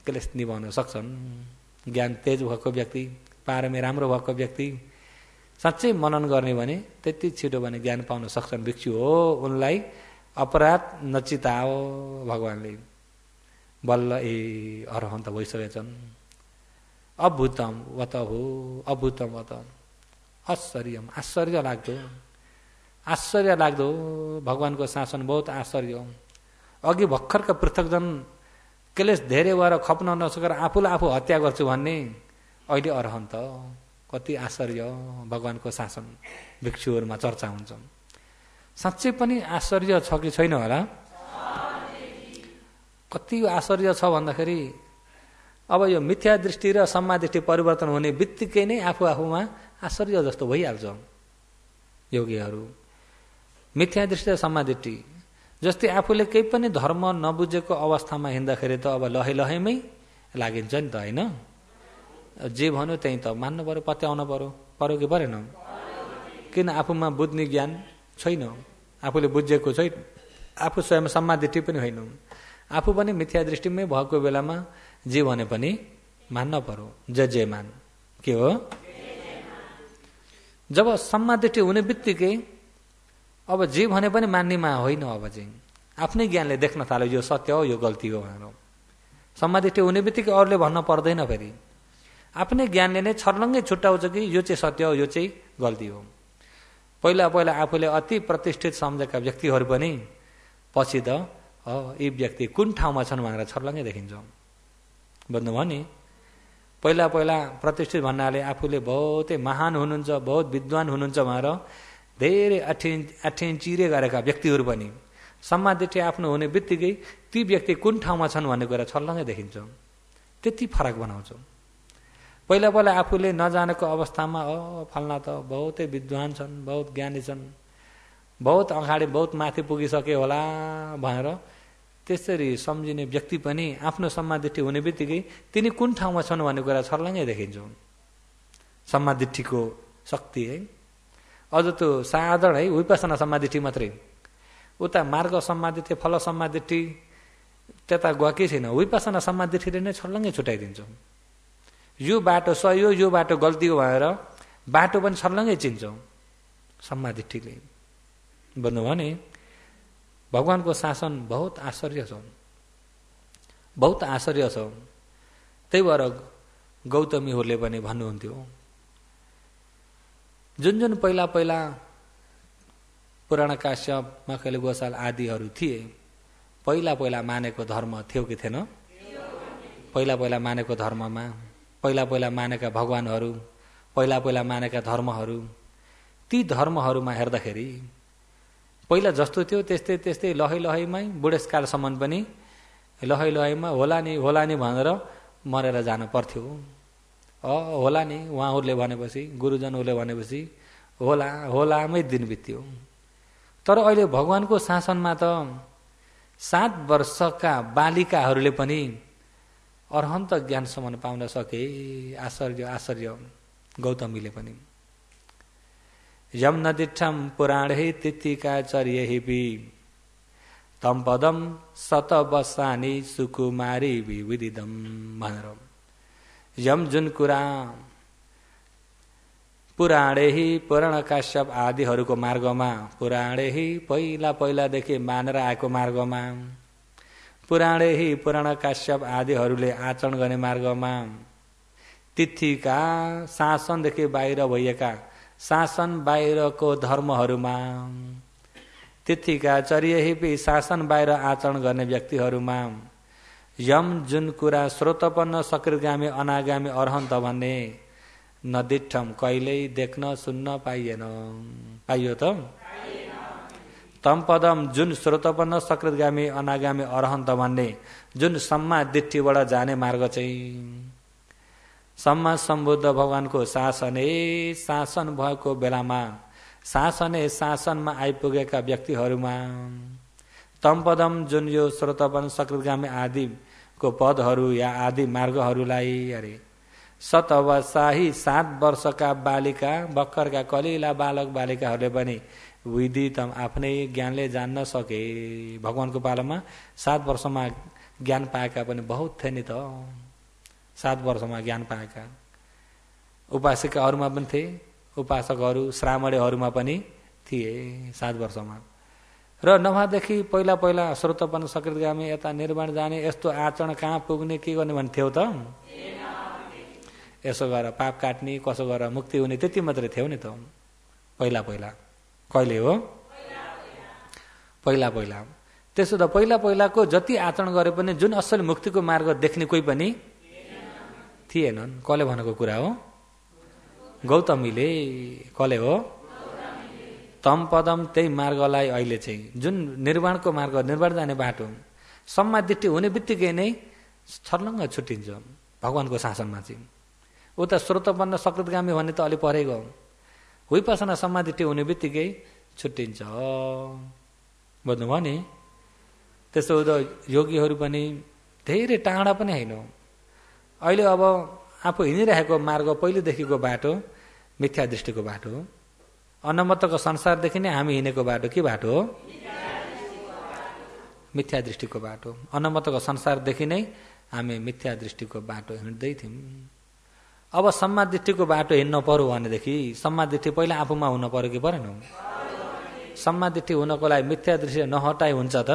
क्लेश निभाउन सक्छन्। ज्ञान तेज भएको व्यक्ति, पारमी राम्रो भएको व्यक्ति साँच्चै मनन गर्ने भने त्यति छिटो भने ज्ञान पाउन सक्छन्। भिक्षु हो, उनलाई अपराध नचिताओ भगवान्ले। बल्ल अरहन्त भइसकेछन्। अभूतम वत हो, अभूतम वत, आश्चर्यम, आश्चर्य लाग्दो, आश्चर्य लाग्दो भगवानको शासन बहुत आश्चर्य। अघि भर्खरका पृथकजन क्लेश धेरै भएर खप्न नसकेर आफूलाई आफू हत्या गर्छु भन्ने अहिले अरहन्त। कति आश्चर्य भगवानको शासन भिक्षुहरूमा चर्चा हुन्छ। साँच्चै पनि आश्चर्य छ कि छैन होला? कति आश्चर्य छ भन्दाखेरि अब यो मिथ्या दृष्टि र सम्मा दृष्टि परिवर्तन हुने बित्तिकै नै आफू आफूमा आश्चर्य जस्तो भइहाल्छ। योगीहरू मिथ्या दृष्टि र सम्मा दृष्टि जस्तै आफूले केही पनि धर्म नबुझेको अवस्थामा हिँड्दाखेरि त अब लहै लहैमै लागिन्छ नि त, होइन? जे भन्यो त्यही त मान्नु पर्यो, पत्याउनु पर्यो कि परेन? किन आफूमा बुझ्ने ज्ञान छैन, आफूले बुझेको छैन, आफू स्वयं सम्मा दृष्टि पनि होइन। आफू पनि मिथ्या दृष्टिमै भएको बेलामा जे भने पनि मान्न पर्यो। जे मान के हो? जब सम्मा दृष्टि हुने बित्तिकै अब जे भने पनि मान्नेमा होइन। अब चाहिँ आफ्नै ज्ञानले देख्न थाल्यो यो सत्य हो, यो गल्ती हो भनेर। सम्मा दृष्टि हुने बित्तिकै अरूले भन्न पर्दैन। फेरि आफ्नै ज्ञानले नै छर्लङ्गै छुट्याउँछ कि यो चाहिँ सत्य हो, यो चाहिँ गल्ती हो। पहिला पहिला आफूले अति प्रतिष्ठित सम्झेका व्यक्तिहरू पनि पछि त यी व्यक्ति कुन ठाउँमा छन् भनेर छर्लङ्गै देखिन्छ। बुझ्नुभयो नि? पहिला पहिला प्रतिष्ठित भन्नाले आफूले बहुतै महान हुनुहुन्छ, बहुत विद्वान हुनुहुन्छ भनेर धेरै अठिन चिरे गरेका व्यक्तिहरू पनि सम्मा दृष्टि आफ्नो हुने बित्तिकै ती व्यक्ति कुन ठाउँमा छन् भन्ने कुरा छर्लङ्गै देखिन्छ। त्यति फरक बनाउँछ। पहिला पहिला आफूले नजानेको अवस्थामा फल्ना त बहुतै विद्वान छन्, बहुत ज्ञानी छन्, बहुत अगाडि बहुत माथि पुगिसके होला भनेर त्यसरी सम्झिने व्यक्ति पनि आफ्नो सम्मा दृष्टि हुने बित्तिकै तिनी कुन ठाउँमा छन् भन्ने कुरा छर्लङ्गै देखिन्छ। सम्मा दृष्टिको शक्ति है। अझ त्यो साधारण है विपसना सम्मा दृष्टि मात्रै, उता मार्ग सम्मा दृष्टि, फल सम्मा दृष्टि त्यता गएकै छैन। विपसना सम्मा दृष्टिले नै छर्लङ्गै छुट्याइदिन्छ। यो बाटो सही हो, यो बाटो गल्ती हो भनेर बाटो पनि छर्लङ्गै चिन्छ सम्मा दृष्टिले। बुझ्नुभयो नि? भगवानको शासन बहुत आश्चर्य छ, बहुत आश्चर्य छ। त्यही भएर गौतमीहरूले पनि भन्नुहुन्थ्यो, जुन जुन पहिला पहिला पुराण काश्यप, मखैले गोसाल आदिहरू थिए, पहिला पहिला मानेको धर्म थियो कि थिएन? पहिला पहिला मानेको धर्ममा, पहिला पहिला मानेका भगवानहरू, पहिला पहिला मानेका धर्महरू, ती धर्महरूमा हेर्दाखेरि पहिला जस्तो थियो त्यस्तै त्यस्तै लहै लहैमै बुढेसकालसम्म पनि लहै लहैमा होला नि भनेर मरेर जानु पर्थ्यो। होला नि उहाँहरूले भनेपछि, गुरुजनहरूले भनेपछि होलामै दिन बित्यो। तर अहिले भगवानको शासनमा त 7 वर्षका बालिकाहरूले पनि अरहन्त ज्ञानसम्म पाउन सके। आश्चर्य आश्चर्य गौतमीले पनि। यम नदिठम पुराणे तिथिका चर्यहिपि तम पदम शतवसानी सुकुमारी विविदिदम भनेर यम जुन कुरा पुराणेही पुराण काश्यप आदिहरूको मार्गमा, पुराणेही पहिला पहिलादेखि मानेर आएको मार्गमा, पुराणेही पुराण काश्यप आदिहरूले आचरण गर्ने मार्गमा, तिथिका शासनदेखि बाहिर भइएका शासन बाहिरको धर्महरूमा, तिथिका चर्यहिपि शासन बाहिर आचरण गर्ने व्यक्तिहरूमा, यम जुन कुरा श्रोतपन्न सकृतगामी अनागामी अरहन्त भन्ने नदिठम कहिल्यै देख्न सुन्न पाइएन। पाइयो त? तम पदम जुन श्रोतपन्न सकृतगामी अनागामी अरहन्त भन्ने जुन सम्मा दृष्टिबाट जाने मार्ग चाहिँ सम्मा सम्बुद्ध भगवानको शासन भएको बेलामा शासनमा आइपुगेका व्यक्तिहरूमा तम पदम जुन यो श्रोतपन सकृतगामी आदिको पदहरू या आदि मार्गहरूलाई सतवसाही 7 वर्षका बालिका भर्खरका कलिला बालक बालिकाहरूले पनि विदितम आफ्नै ज्ञानले जान्न सके। भगवानको पालामा 7 वर्षमा ज्ञान पाएका पनि बहुत थिए नि त। 7 वर्षमा ज्ञान पाएका उपासिकाहरूमा पनि थिए, उपासकहरू श्रामणेहरूमा पनि थिए 7 वर्षमा। र नभएदेखि पहिला पहिला श्रोतपन सकृतगामी यता निर्वाण जाने यस्तो आचरण कहाँ पुग्ने के गर्ने भन्थ्यौ त? यसो गरेर पाप काट्ने, कसो गरेर मुक्ति हुने, त्यति मात्रै थियो नि त पहिला पहिला। कहिले हो? पहिला पहिला। त्यसो त पहिला पहिलाको जति आचरण गरे पनि जुन असल मुक्तिको मार्ग देख्ने कोही पनि थिएनन्। कसले भनेको कुरा हो? गौतमीले। कसले हो? तम पदम, त्यही मार्गलाई अहिले चाहिँ जुन निर्वाणको मार्ग, निर्वाण जाने बाटो, सम्मादिष्टि हुने बित्तिकै नै छर्लङ्ग छुट्टिन्छ भगवानको शासनमा चाहिँ। उता श्रोतपन्न सकृतगामी भन्ने त अलि परेको, विपसना सम्मादिष्टि हुने बित्तिकै छुट्टिन्छ। बुझ्नुभयो नि? त्यसो हुँदा योगीहरू पनि धेरै टाढा पनि होइन। अहिले अब आफू हिँडिरहेको मार्ग पहिलेदेखिको बाटो मिथ्या दृष्टिको बाटो हो। अन्नमत्तको संसारदेखि नै हामी हिँडेको बाटो के बाटो हो? मिथ्या दृष्टिको बाटो। अन्नमत्तको संसारदेखि नै हामी मिथ्या दृष्टिको बाटो हिँड्दै थियौँ। अब सम्मा दृष्टिको बाटो हिँड्न पर्यो भनेदेखि सम्मा दृष्टि पहिला आफूमा हुन पर्यो कि परेन? सम्मा दृष्टि हुनको लागि मिथ्या दृष्टि नहटाइ हुन्छ त?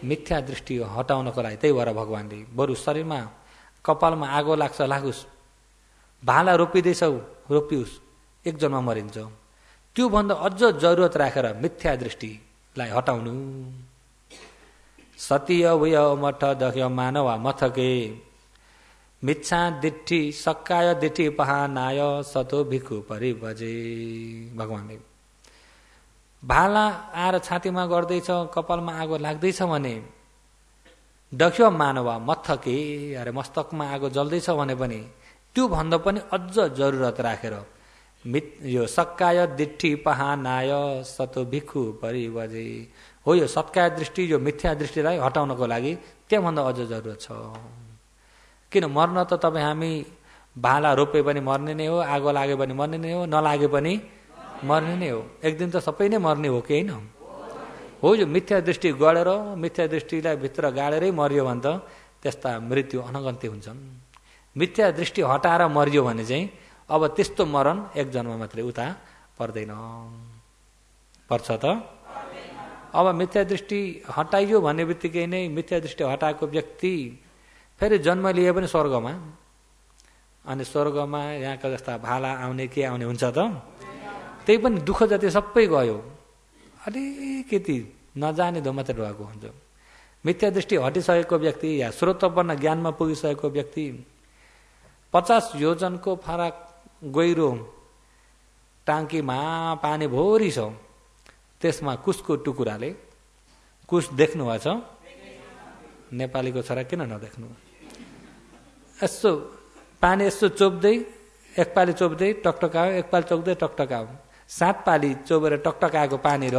मिथ्या दृष्टि हटाउनको लागि त्यही भएर भगवानले बरु शरीरमा कपालमा आगो लाग्छ लागोस्, भाला रोपिँदैछौ रोपियोस्, एक जन्म मरिन्छ। त्योभन्दा अझ जरुरत राखेर मिथ्या दृष्टिलाई हटाउनु। सतीय वय मठ दख्य मानव मथके मिच्छा दिट्ठी सक्काय दिट्ठी पहानाय सतो भिखु परिभजे। भगवानले भाला आएर छातीमा गर्दैछ, कपालमा आगो लाग्दैछ भने दख्यो मानव मथके, अरे मस्तकमा आगो जल्दैछ भने पनि त्यो भन्दा पनि अझ जरुरत राखेर यो सक्काय दिट्ठी पहानाय सतो भिखु परिभजे। हो यो सत्काय दृष्टि, यो मिथ्या दृष्टिलाई हटाउनको लागि त्यहाँभन्दा अझ जरुरत छ। किन मर्न त तपाईँ हामी भाला रोपे पनि मर्ने नै हो, आगो लागे पनि मर्ने नै हो, नलागे पनि मर्ने नै हो। एक दिन त सबै नै मर्ने हो कि होइन? हो यो मिथ्या दृष्टि गढेर मिथ्या दृष्टिलाई भित्र गाडेरै मर्यो भने त त्यस्ता मृत्यु अनगन्ती हुन्छन्। मिथ्या दृष्टि हटाएर मर्यो भने चाहिँ अब त्यस्तो मरण एक जन्म मात्रै उता पर्दैन। पर्छ त? अब मिथ्या दृष्टि हटाइयो भन्ने बित्तिकै नै मिथ्या दृष्टि हटाएको व्यक्ति फेरि जन्म लिए पनि स्वर्गमा, अनि स्वर्गमा यहाँका जस्ता भाला आउने के आउने हुन्छ त? त्यही पनि दुःख जति सबै गयो, अलिकति नजाने दो मात्रै रहेको हुन्छ। मिथ्या दृष्टि हटिसकेको व्यक्ति या श्रोतपन्न ज्ञानमा पुगिसकेको व्यक्ति 50 योजनको फरक गहिरो टाङ्कीमा पानी भोरी छ, त्यसमा कुसको टुकुराले, कुस देख्नु भएको छ? नेपालीको छोरा किन नदेख्नु? यसो पानी यसो चोप्दै, एक पाली चोप्दै टकटकायो, एक पाली चोप्दै टकटकायो, 7 पाली चोपेर टकटकाएको पानी र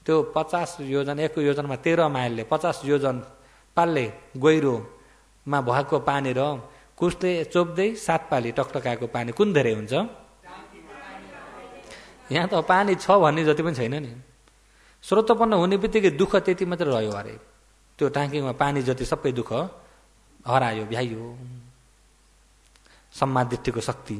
त्यो 50 योजन, एक योजनमा 13 माइलले 50 योजन पालले गहिरोमा भएको पानी र कुसले चोप्दै 7 पाली टकटकाएको पानी कुन धेरै हुन्छ? यहाँ त पानी छ भन्ने जति पनि छैन नि। श्रोतपन्न हुने बित्तिकै दुःख त्यति मात्रै रह्यो अरे, त्यो टाङ्कीमा पानी जति सबै दुःख हरायो, भ्याइयो। सम्मादिष्टिको शक्ति